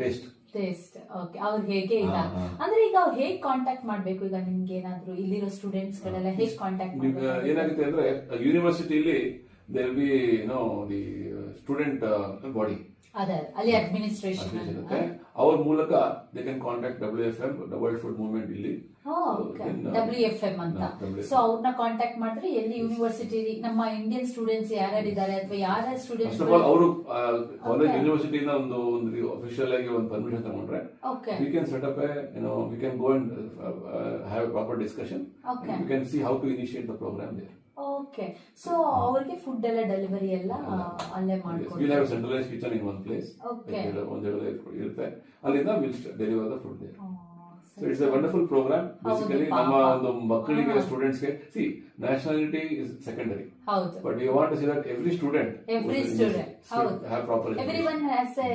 taste.
Taste okay. ಅವ್ರು ಹೇಗೆ ಈಗ ಅಂದ್ರೆ ಈಗ ಅವ್ರು ಹೇಗೆ ಕಾಂಟ್ಯಾಕ್ಟ್ ಮಾಡ್ಬೇಕು? ಈಗ ನಿಮ್ಗೆ ಏನಾದ್ರು ಇಲ್ಲಿರೋ ಸ್ಟೂಡೆಂಟ್ಸ್ ಗಳೆಲ್ಲ ಹೇಗೆ ಕಾಂಟ್ಯಾಕ್ಟ್ ಮಾಡ್ಬೇಕು?
ಏನಾಗುತ್ತೆ ಅಂದ್ರೆ ಯೂನಿವರ್ಸಿಟಿಲಿ there be the student body
ಅದೇ ಅಲ್ಲಿ ಅಡ್ಮಿನಿಸ್ಟ್ರೇಷನ್
ಇರುತ್ತೆ. ಅವ್ರ ಮೂಲಕ they can contact WFM, world food movement ಇಲ್ಲಿ.
WFM ಅಂತ. ಸೊ ಅವ್ರನ್ನ ಕಾಂಟ್ಯಾಕ್ಟ್ ಮಾಡಿದ್ರೆ ಎಲ್ಲಿ ಯೂನಿವರ್ಸಿಟಿ ನಮ್ಮ ಇಂಡಿಯನ್ ಸ್ಟೂಡೆಂಟ್ಸ್ ಯಾರ್ಯಾರಿದ್ದಾರೆ ಅಥವಾ ಯಾರ ಸ್ಟೂಡೆಂಟ್ಸ್
ಅವರು ಕಾಲೇಜ್ ಯೂನಿವರ್ಸಿಟಿನ ಒಂದು ಅಫಿಷಿಯಲ್ ಆಗಿ ಒಂದು ಪರ್ಮಿಷನ್ ತಗೊಂಡ್ರೆ we can set up we can go and have proper discussion. We can see how to initiate the program there.
Okay. So ಅವ್ರಿಗೆ ಫುಡ್ ಎಲ್ಲ ಡೆಲಿವರಿ ಎಲ್ಲ ಅಲ್ಲೇ ಮಾಡ್ಕೊಡ್ತಾರೆ.
Will have centralised kitchen in one place.
Okay.
ಒಂದು ಜಾಗ ಇರುತ್ತೆ, ಅಲ್ಲಿಂದ will deliver the food there. So it's a wonderful program. Basically, ನಮ್ಮ ಒಂದು ಮಕ್ಕಳಿಗೆ ಸ್ಟೂಡೆಂಟ್ಸ್ಗೆ nationality is secondary.
ಹೌದು.
But we want to see that every student
ಹೌದು
have proper education.
Everyone has a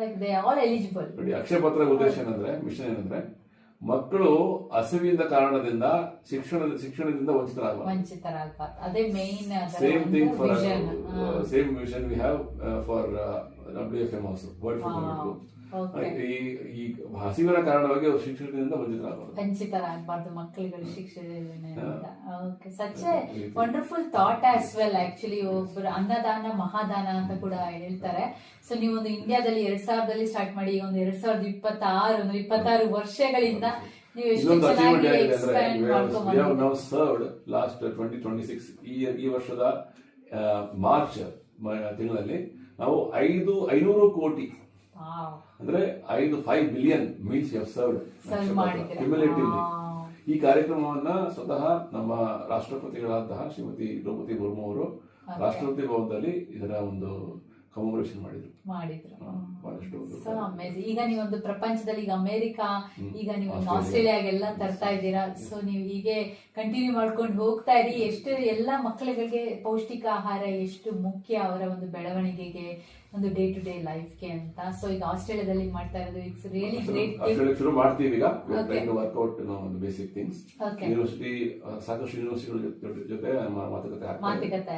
like they are all eligible.
ನೋಡಿ, ಅಕ್ಷಯ ಪತ್ರ ಉದ್ದೇಶ ಏನಂದ್ರೆ, ಮಿಷನ್ ಏನಂದ್ರೆ, ಮಕ್ಕಳು ಹಸಿವಿನ ಕಾರಣದಿಂದ ಶಿಕ್ಷಣದಿಂದ
ವಂಚಿತರಾಗಬಾರದು. ಅದೇ main.
Same thing for same vision we have for WFM also, world food movement. ಈ ಹಸಿವಿನ ಕಾರಣವಾಗಿ ಅವರು ಶಿಕ್ಷಣದಿಂದ
ವಂಚಿತರಾಗಬಾರ್ದು ಮಕ್ಕಳುಗಳು ಶಿಕ್ಷಣದಿಂದ. Okay. Such A wonderful thought as well actually. ಒಬ್ಬರು ಅನ್ನದಾನ ಮಹಾದಾನ ಅಂತ ಕೂಡ ಹೇಳ್ತಾರೆ. ಸೊ ನೀವು ಒಂದು ಇಂಡಿಯಾದಲ್ಲಿ 2000 ಸ್ಟಾರ್ಟ್ ಮಾಡಿ ಒಂದು 2026 26 ವರ್ಷಗಳಿಂದ ನೀವು ಎಷ್ಟು ಚೆನ್ನಾಗಿ ಎಕ್ಸ್ಪ್ಯಾಂಡ್ ಮಾಡ್ಕೊಂಡು
ಲಾಸ್ಟ್ 2026 ಈ ವರ್ಷದ ಮಾರ್ಚ್ ತಿಂಗಳಲ್ಲಿ ನಾವು 500 ಕೋಟಿ ಅಂದ್ರೆ 5 ಬಿಲಿಯನ್ ಮೀಲ್ಸ್ ಸರ್ವ್ಡ್ ಕ್ಯುಮ್ಯುಲೇಟಿವ್ಲಿ. ಈ ಕಾರ್ಯಕ್ರಮವನ್ನ ಸ್ವತಃ ನಮ್ಮ ರಾಷ್ಟ್ರಪತಿಗಳಾದಂತಹ ಶ್ರೀಮತಿ ದ್ರೌಪದಿ ಮುರ್ಮು ಅವರು ರಾಷ್ಟ್ರಪತಿ ಭವನದಲ್ಲಿ ಇದರ ಒಂದು ಕಮಮರೇಷನ್ ಮಾಡಿದ್ರು.
ಈಗ ನೀವೊಂದು ಪ್ರಪಂಚದಲ್ಲಿ ಈಗ ಅಮೆರಿಕಾ, ಈಗ ನೀವು ಆಸ್ಟ್ರೇಲಿಯಾಗೆಲ್ಲ ತರ್ತಾ ಇದ್ದೀರಾ. ಸೊ ನೀವು ಹೀಗೆ ಕಂಟಿನ್ಯೂ ಮಾಡ್ಕೊಂಡು ಹೋಗ್ತಾ ಇರಿ. ಎಷ್ಟು ಎಲ್ಲ ಮಕ್ಕಳಿಗೆ ಪೌಷ್ಟಿಕ ಆಹಾರ ಎಷ್ಟು ಮುಖ್ಯ ಅವರ ಒಂದು ಬೆಳವಣಿಗೆಗೆ, ಒಂದು ಡೇ ಟು ಡೇ ಲೈಫ್ಗೆ ಅಂತ. ಸೊ ಈಗ ಆಸ್ಟ್ರೇಲಿಯಾದಲ್ಲಿ ಮಾಡ್ತಾ ಇರೋದು ಇಟ್ಸ್ ರಿಯಲಿ ಗ್ರೇಟ್.
ಶುರು ಮಾಡ್ತೀವಿ ಈಗ ವರ್ಕೌಟ್ ಒಂದು ಬೇಸಿಕ್ ಥಿಂಗ್ಸ್. ಯೂನಿವರ್ಸಿಟಿ ಸಾಕಷ್ಟು ಯೂನಿವರ್ಸಿಟಿಗಳ ಜೊತೆ
ಮಾತುಕತೆ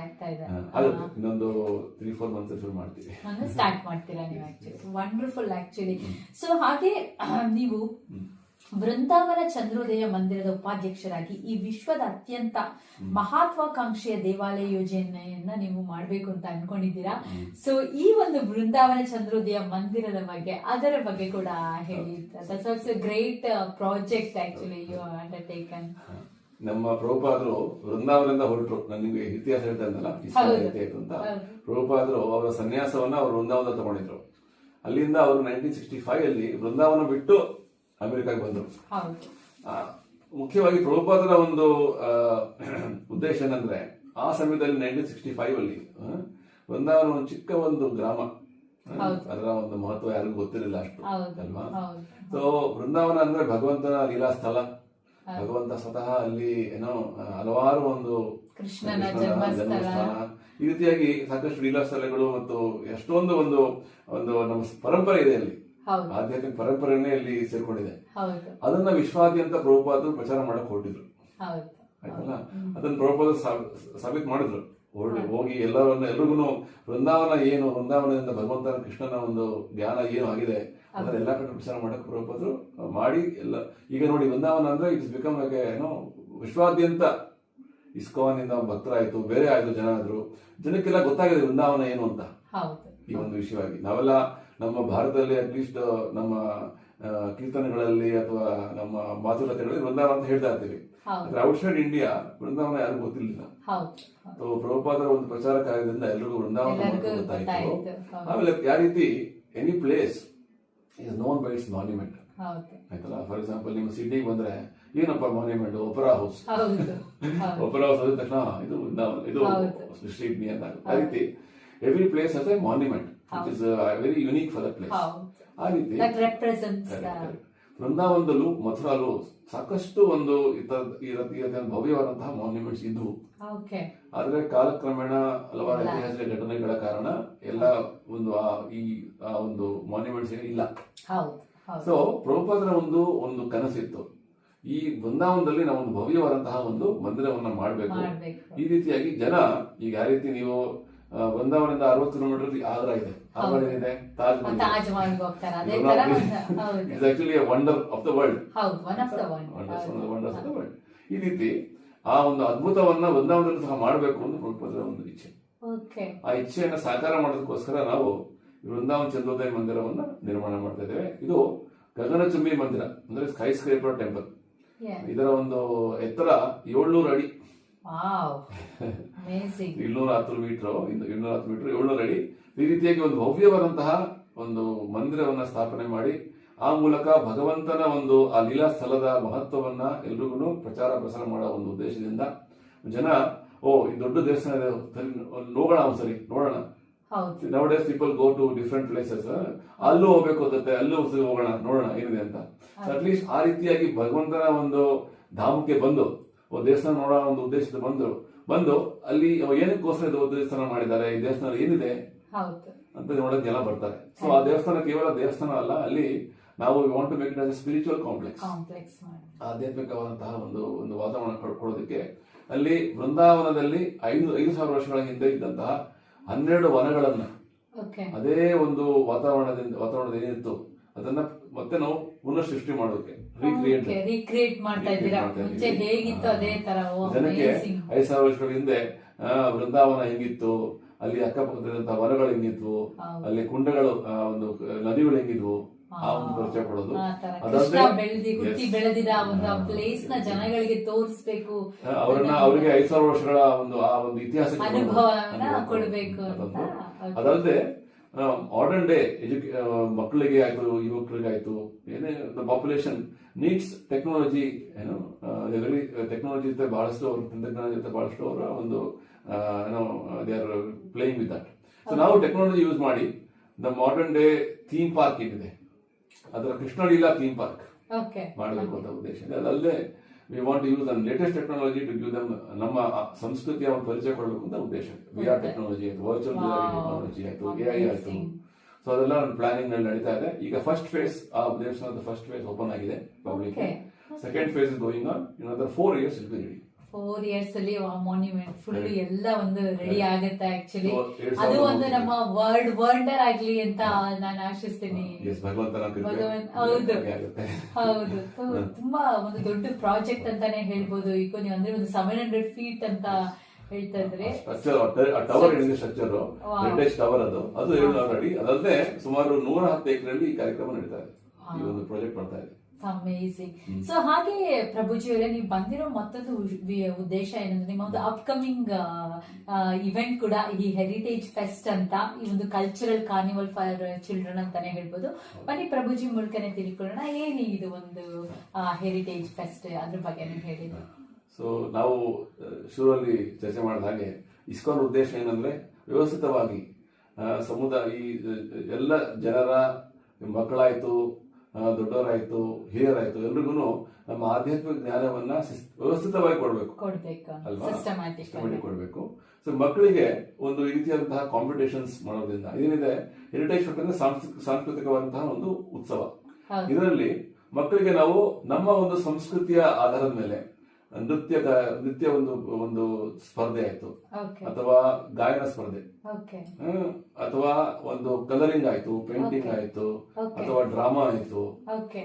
ಆಗ್ತಾ ಇದೆ.
ಇನ್ನೊಂದು 3-4 ಮಂತ್ಸ್ ಶುರು ಮಾಡ್ತೀವಿ,
ಸ್ಟಾರ್ಟ್ ಮಾಡ್ತೀರಾ ನೀವು. Actually wonderful actually. ಸೊ ಹಾಗೆ ನೀವು ವೃಂದಾವನ ಚಂದ್ರೋದಯ ಮಂದಿರದ ಉಪಾಧ್ಯಕ್ಷರಾಗಿ ಈ ವಿಶ್ವದ ಅತ್ಯಂತ ಮಹತ್ವಾಕಾಂಕ್ಷೆಯ ದೇವಾಲಯ ಯೋಜನೆಯನ್ನ ನೀವು ಮಾಡ್ಬೇಕು ಅಂತ ಅನ್ಕೊಂಡಿದ್ದೀರಾ. ಸೊ ಈ ಒಂದು ವೃಂದಾವನ ಚಂದ್ರೋದಯ ಮಂದಿರದ ಬಗ್ಗೆ, ಅದರ ಬಗ್ಗೆ ಕೂಡ ಹೇಳಿ. That's a great project actually you undertaken.
ನಮ್ಮ ಪ್ರಭುಪಾದರು ವೃಂದಾವನದಿಂದ ಹೊರಟರು. ನನಗೆ ಇತಿಹಾಸ ಹೇಳ್ತಾ ಇದ್ದಲ್ಲ ಅಂತ. ಪ್ರಭುಪಾದರು ಅವರ ಸನ್ಯಾಸವನ್ನ ಅವರು ವೃಂದಾವನ ತಗೊಂಡಿದ್ರು. ಅಲ್ಲಿಂದ ಅವರು 1965 ಅಲ್ಲಿ ವೃಂದಾವನ ಬಿಟ್ಟು ಅಮೆರಿಕಾಗೆ ಬಂದರು. ಮುಖ್ಯವಾಗಿ ಪ್ರಭುಪಾದರ ಒಂದು ಉದ್ದೇಶ ಏನಂದ್ರೆ, ಆ ಸಮಯದಲ್ಲಿ 1965 ಅಲ್ಲಿ ವೃಂದಾವನ ಒಂದು ಚಿಕ್ಕ ಒಂದು ಗ್ರಾಮ, ಅದರ ಒಂದು ಮಹತ್ವ ಯಾರಿಗೂ ಗೊತ್ತಿರಲಿಲ್ಲ ಅಷ್ಟು ಅಲ್ವಾ. ಸೊ ವೃಂದಾವನ ಅಂದ್ರೆ ಭಗವಂತನ ಲೀಲಾ ಸ್ಥಳ. ಭಗವಂತ ಸ್ವತಃ ಅಲ್ಲಿ ಹಲವಾರು ಒಂದು
ಕೃಷ್ಣನ ಜನ್ಮಸ್ಥಾನ,
ಈ ರೀತಿಯಾಗಿ ಸಾಕಷ್ಟು ಲೀಲಾ ಸ್ಥಳಗಳು ಮತ್ತು ಎಷ್ಟೊಂದು ಒಂದು ಒಂದು ನಮ್ಮ ಪರಂಪರೆ ಇದೆ ಅಲ್ಲಿ. ಆಧ್ಯಾತ್ಮಿಕ ಪರಂಪರೆನೇ ಅಲ್ಲಿ ಸೇರ್ಕೊಂಡಿದೆ. ಅದನ್ನ ವಿಶ್ವಾದ್ಯಂತ ಪ್ರಭುಪಾದರು ಪ್ರಚಾರ ಮಾಡಕ್ ಹೊರಟಿದ್ರು. ಆಯ್ತಲ್ಲ, ಅದನ್ನ ಪ್ರಭುಪಾದರು ಸಾಬೀತು ಮಾಡಿದ್ರು. ಹೋಗಿ ಎಲ್ರಿಗೂ ವೃಂದಾವನ ಏನು, ವೃಂದಾವನದಿಂದ ಭಗವಂತನ ಕೃಷ್ಣನ ಒಂದು ಜ್ಞಾನ ಏನು ಆಗಿದೆ ಅದನ್ನ ಎಲ್ಲಾ ಕಡೆ ಪ್ರಚಾರ ಮಾಡಕ್ ಪ್ರಭುಪಾದರು ಮಾಡಿ ಎಲ್ಲ. ಈಗ ನೋಡಿ, ವೃಂದಾವನ ಅಂದ್ರೆ ಇಟ್ಸ್ ಬಿಕಮ್ ವಿಶ್ವಾದ್ಯಂತ ಇಸ್ಕಾನ್ ಇಂದ ಭಕ್ತರಾಯ್ತು, ಬೇರೆ ಆಯ್ತು, ಜನ ಆದ್ರು. ಜನಕ್ಕೆಲ್ಲ ಗೊತ್ತಾಗಿದೆ ವೃಂದಾವನ ಏನು ಅಂತ. ಈ ಒಂದು ವಿಷಯವಾಗಿ ನಾವೆಲ್ಲ ನಮ್ಮ ಭಾರತದಲ್ಲಿ ಅಟ್ಲೀಸ್ಟ್ ನಮ್ಮ ಕೀರ್ತನೆಗಳಲ್ಲಿ ಅಥವಾ ನಮ್ಮ ಮಾತುಕತೆಗಳಲ್ಲಿ ವೃಂದಾವನ ಅಂತ ಹೇಳ್ತಾ ಇರ್ತೀವಿ. ಔಟ್ಸೈಡ್ ಇಂಡಿಯಾ ವೃಂದಾವನ ಯಾರಿಗೂ ಗೊತ್ತಿರಲಿಲ್ಲ. ಪ್ರಭುಪಾದರ ಒಂದು ಪ್ರಚಾರ ಕಾರ್ಯದಿಂದ ಎಲ್ರಿಗೂ ವೃಂದಾವನ ಗೊತ್ತಾಯಿತು. ಆಮೇಲೆ ಯಾವ ರೀತಿ any place is known by it's monument. ಆಯ್ತಲ್ಲ, ಫಾರ್ ಎಕ್ಸಾಂಪಲ್ ನಿಮ್ಮ ಸಿಡ್ನಿಗೆ ಬಂದ್ರೆ ಏನಪ್ಪ ಮಾನ್ಯುಮೆಂಟ್, ಒಪರಾ ಹೌಸ್. ಒಪರಾ ಹೌಸ್ ಆದ ತಕ್ಷಣ ಇದು ವೃಂದಾವನ, ಇದು ಸಿಡ್ನಿ ಅಂತ. ಆ ರೀತಿ every place has A monument which is very unique for that place. ಆ ರೀತಿ ವೃಂದಾವನದಲ್ಲೂ ಮಥುರಾಲು ಸಾಕಷ್ಟು ಒಂದು ಭವ್ಯವಾದಂತಹ ಮಾನ್ಯುಮೆಂಟ್ಸ್ ಇದ್ವು. ಆದ್ರೆ ಕಾಲಕ್ರಮೇಣ ಹಲವಾರು ಐತಿಹಾಸಿಕ ಘಟನೆಗಳ ಕಾರಣ ಎಲ್ಲ ಒಂದು ಮಾನ್ಯುಮೆಂಟ್ಸ್ ಇಲ್ಲ. ಸೊ ಪ್ರಭುಪಾದರ ಒಂದು ಕನಸಿತ್ತು, ಈ ಬೃಂದಾವನದಲ್ಲಿ ನಾವು ಒಂದು ಭವ್ಯವಾದಂತಹ ಒಂದು ಮಂದಿರವನ್ನ ಮಾಡಬೇಕು. ಈ ರೀತಿಯಾಗಿ ಜನ ಈಗ ಯಾವ ರೀತಿ ನೀವು ಬೃಂದಾವನದಿಂದ 60 ಕಿಲೋಮೀಟರ್ ಆಗ್ರಾ ಇದೆ, ಆಗ್ರಾ ಏನಿದೆ Taj Mahal is actually A wonder of the world. ಈ ರೀತಿ ಆ ಒಂದು ಅದ್ಭುತವನ್ನ ಬೃಂದಾವನದಲ್ಲಿ ಸಹ ಮಾಡಬೇಕು ಅಂತ ಪ್ರಭುಪಾದರ ಒಂದು ಇಚ್ಛೆ. ಆ ಇಚ್ಛೆಯನ್ನ ಸಾಕಾರ ಮಾಡೋದಕ್ಕೋಸ್ಕರ ನಾವು ವೃಂದಾವನ ಚಂದ್ರೋದಯ ಮಂದಿರವನ್ನ ನಿರ್ಮಾಣ ಮಾಡ್ತಾ ಇದ್ದೇವೆ. ಇದು ಗಗನಚುಂಬಿ ಮಂದಿರ ಅಂದ್ರೆ ಸ್ಕೈ ಸ್ಕ್ರೇಪರ್ ಟೆಂಪಲ್. ಇದರ ಒಂದು ಎತ್ತರ 700 ಅಡಿ, 710 ಮೀಟರ್ 700 ಅಡಿ. ಈ ರೀತಿಯಾಗಿ ಒಂದು ಭವ್ಯವಾದಂತಹ ಒಂದು ಮಂದಿರವನ್ನ ಸ್ಥಾಪನೆ ಮಾಡಿ ಆ ಮೂಲಕ ಭಗವಂತನ ಒಂದು ಆ ಲೀಲಾ ಸ್ಥಳದ ಮಹತ್ವವನ್ನ ಎಲ್ರಿಗೂ ಪ್ರಚಾರ ಪ್ರಸಾರ ಮಾಡೋ ಒಂದು ಉದ್ದೇಶದಿಂದ ಜನ ಈ ದೊಡ್ಡ ದೇವಸ್ಥಾನ ಇದೆ, ನೋಡೋಣ. Nowadays people go to different places, ಅಲ್ಲೂ ಹೋಗ್ಬೇಕು ಅನ್ಸುತ್ತೆ, ಅಲ್ಲೂ ಹೋಗೋಣ ನೋಡೋಣ ಏನಿದೆ ಅಂತ. ಅಟ್ಲೀಸ್ಟ್ ಆ ರೀತಿಯಾಗಿ ಭಗವಂತನ ಒಂದು ಧಾಮಕ್ಕೆ ಬಂದು ದೇವಸ್ಥಾನ ನೋಡೋ ಒಂದು ಉದ್ದೇಶದ ಬಂದು ಅಲ್ಲಿ ಏನಕ್ಕೋಸ್ಕರ ಇದು ದೇವಸ್ಥಾನ ಮಾಡಿದ್ದಾರೆ, ಈ ದೇವಸ್ಥಾನ ಏನಿದೆ ಅಂತ ನೋಡಕ್ ಜನ ಬರ್ತಾರೆ. ಸೊ ಆ ದೇವಸ್ಥಾನ ಕೇವಲ ದೇವಸ್ಥಾನ ಅಲ್ಲ, ಅಲ್ಲಿ ನಾವು want to make it as a spiritual complex. ಆಧ್ಯಾತ್ಮಿಕವಾದಂತಹ ಒಂದು ವಾತಾವರಣ ಕೊಡೋದಕ್ಕೆ ಅಲ್ಲಿ ವೃಂದಾವನದಲ್ಲಿ 5,000 ವರ್ಷಗಳ ಹಿಂದೆ ಇದ್ದಂತಹ 12 ವನಗಳನ್ನ ಅದೇ ಒಂದು ವಾತಾವರಣದ ಏನಿತ್ತು ಅದನ್ನ ಮತ್ತೆ ನಾವು ಪುನಃ ಸೃಷ್ಟಿ ಮಾಡೋಕೆ
ರೀಕ್ರಿಯೇಟ್ ಮಾಡ್ತಾ ಇದ್ದೀರಾ.
ಜನಕ್ಕೆ 5,000 ವರ್ಷಗಳ ಹಿಂದೆ ವೃಂದಾವನ ಹೆಂಗಿತ್ತು, ಅಲ್ಲಿ ಅಕ್ಕಪಕ್ಕದಂತಹ ವನಗಳು ಹೆಂಗಿದ್ವು, ಅಲ್ಲಿ ಕುಂಡಗಳು ಒಂದು ನದಿಗಳು ಹೆಂಗಿದ್ವು, ಆ ಒಂದು ಪರಿಚಯ ಕೊಡೋದು.
ಬೆಳೆದಿದ ಪ್ಲೇಸ್ ನ ಜನಗಳಿಗೆ ತೋರಿಸ್ಬೇಕು,
ಅವರಿಗೆ 5,000 ವರ್ಷಗಳ ಆ ಒಂದು ಇತಿಹಾಸ
ಕೊಡಬೇಕು.
ಅದಲ್ಲದೆ ಮಾಡರ್ನ್ ಡೇ ಮಕ್ಕಳಿಗೆ ಆಯ್ತು, ಯುವಕರಿಗೆ ಆಯ್ತು, ಏನೇ ಪಾಪ್ಯುಲೇಷನ್ ನೀಡ್ಸ್ ಟೆಕ್ನಾಲಜಿ, ಟೆಕ್ನಾಲಜಿ ಜೊತೆ ಬಹಳಷ್ಟು ಅವರು ತಂತ್ರಜ್ಞಾನ ಜೊತೆ ಬಹಳಷ್ಟು ಅವರ ಒಂದು they are playing with that. So ನಾವು ಟೆಕ್ನಾಲಜಿ ಯೂಸ್ ಮಾಡಿ the modern day theme park ಏನಿದೆ ಅದರ ಕೃಷ್ಣ ಲೀಲಾ ಥೀಮ್ ಪಾರ್ಕ್ ಮಾಡಬೇಕು ಅಂತ ಉದ್ದೇಶ ಇದೆ. ಅದಲ್ಲದೆ we want use the latest technology to give them, ನಮ್ಮ ಸಂಸ್ಕೃತಿಯ ಒಂದು ಪರಿಚಯ ಕೊಡಬೇಕು ಅಂತ ಉದ್ದೇಶ. VR ಟೆಕ್ನಾಲಜಿ ಆಯ್ತು, ವರ್ಚುವಲ್ ರಿಯಾಲಿಟಿ ಟೆಕ್ನಾಲಜಿ ಆಯ್ತು, AI ಆಯ್ತು. ಸೊ ಅದೆಲ್ಲ ಪ್ಲಾನಿಂಗ್ ನಲ್ಲಿ ನಡೀತಾ ಇದೆ. ಈಗ ಫಸ್ಟ್ ಫೇಸ್ ಆ ದೇವಸ್ಥಾನದ ಫಸ್ಟ್ ಫೇಸ್ ಓಪನ್ ಆಗಿದೆ public. Second phase is going on. In other 4 years it will be ready.
4 years ಅಲ್ಲಿ ಮಾನ್ಯುಮೆಂಟ್ ಫುಲ್ ಎಲ್ಲ ಒಂದು ರೆಡಿ ಆಗುತ್ತೆ. ಆಕ್ಚುಲಿ ಅದು ಒಂದು ನಮ್ಮ ವರ್ಲ್ಡರ್ ಆಗ್ಲಿ ಅಂತ ನಾನು ಆಶಿಸ್ತೀನಿ. ಹೌದು ತುಂಬಾ ಒಂದು ದೊಡ್ಡ ಪ್ರಾಜೆಕ್ಟ್ ಅಂತಾನೆ ಹೇಳ್ಬೋದು. ಈಗ ನೀವು ಅಂದ್ರೆ ಒಂದು 700 feet ಅಂತ ಹೇಳ್ತಾ ಇದ್ರೆ
ಟವರ್ ಏನಿದೆ ಸ್ಟ್ರಕ್ಚರ್, ಹೆರಿಟೇಜ್ ಟವರ್ ಅದು 700 ಅಡಿ. ಅದಲ್ಲದೆ ಸುಮಾರು 110 ಎಕರೆಯಲ್ಲಿ ಈ ಕಾರ್ಯಕ್ರಮ ನಡೀತಾ ಇದೆ, ಈ ಒಂದು ಪ್ರಾಜೆಕ್ಟ್ ಮಾಡ್ತಾ ಇದೆ.
ಅಮೇಜಿಂಗ್. ಸೊ ಹಾಗೆ ಪ್ರಭುಜಿ ಅವರೇ, ನೀವು ಬಂದಿರೋ ಮತ್ತೊಂದು ಉದ್ದೇಶ ಏನಂದ್ರೆ ನಿಮ್ಮ ಒಂದು ಅಪ್ಕಮಿಂಗ್ ಇವೆಂಟ್ ಕೂಡ ಈ ಹೆರಿಟೇಜ್ ಫೆಸ್ಟ್ ಅಂತ, ಈ ಒಂದು ಕಲ್ಚರಲ್ ಕಾರ್ನಿವಲ್ ಫಾರ್ ಚಿಲ್ಡ್ರನ್ ಅಂತಾನೆ ಹೇಳ್ಬೋದು. ಬನ್ನಿ ಪ್ರಭುಜಿ ಮೂಲಕನೇ ತಿಳ್ಕೊಳ್ಳೋಣ, ಏನು ಇದು ಒಂದು ಹೆರಿಟೇಜ್ ಫೆಸ್ಟ್, ಅದ್ರ ಬಗ್ಗೆ ನೀವು ಹೇಳಿದ್ರು.
ಸೊ ನಾವು ಶುರುವಲ್ಲಿ ಚರ್ಚೆ ಮಾಡಿದ ಹಾಗೆ ಇಸ್ಕಾನ್ ಉದ್ದೇಶ ಏನಂದ್ರೆ ವ್ಯವಸ್ಥಿತವಾಗಿ ಸಮುದಾಯ, ಈ ಎಲ್ಲ ಜನರ ಮಕ್ಕಳಾಯ್ತು, ದೊಡ್ಡವರಾಯ್ತು, ಹಿರಿಯರಾಯ್ತು, ಎಲ್ರಿಗೂ ನಮ್ಮ ಆಧ್ಯಾತ್ಮಿಕ ಜ್ಞಾನವನ್ನ ವ್ಯವಸ್ಥಿತವಾಗಿ ಕೊಡಬೇಕು ಅಲ್ವಾ, ಸಿಸ್ಟಮ್ಯಾಟಿಕ್ ಕೊಡಬೇಕು. ಸೊ ಮಕ್ಕಳಿಗೆ ಒಂದು ಈ ರೀತಿಯಾದಂತಹ ಕಾಂಪಿಟೇಷನ್ಸ್ ಮಾಡೋದ್ರಿಂದ ಏನಿದೆ, ಹೆರಿಟೇಜ್ ಫೆಸ್ಟ್ ಅಂದ್ರೆ ಸಾಂಸ್ಕೃತಿಕವಾದಂತಹ ಒಂದು ಉತ್ಸವ. ಇದರಲ್ಲಿ ಮಕ್ಕಳಿಗೆ ನಾವು ನಮ್ಮ ಒಂದು ಸಂಸ್ಕೃತಿಯ ಆಧಾರದ ಮೇಲೆ ನೃತ್ಯ ಒಂದು ಸ್ಪರ್ಧೆ ಆಯ್ತು, ಅಥವಾ ಗಾಯನ ಸ್ಪರ್ಧೆ, ಅಥವಾ ಒಂದು ಕಲರಿಂಗ್ ಆಯ್ತು, ಪೇಂಟಿಂಗ್ ಆಯ್ತು, ಅಥವಾ ಡ್ರಾಮಾ ಆಯ್ತು,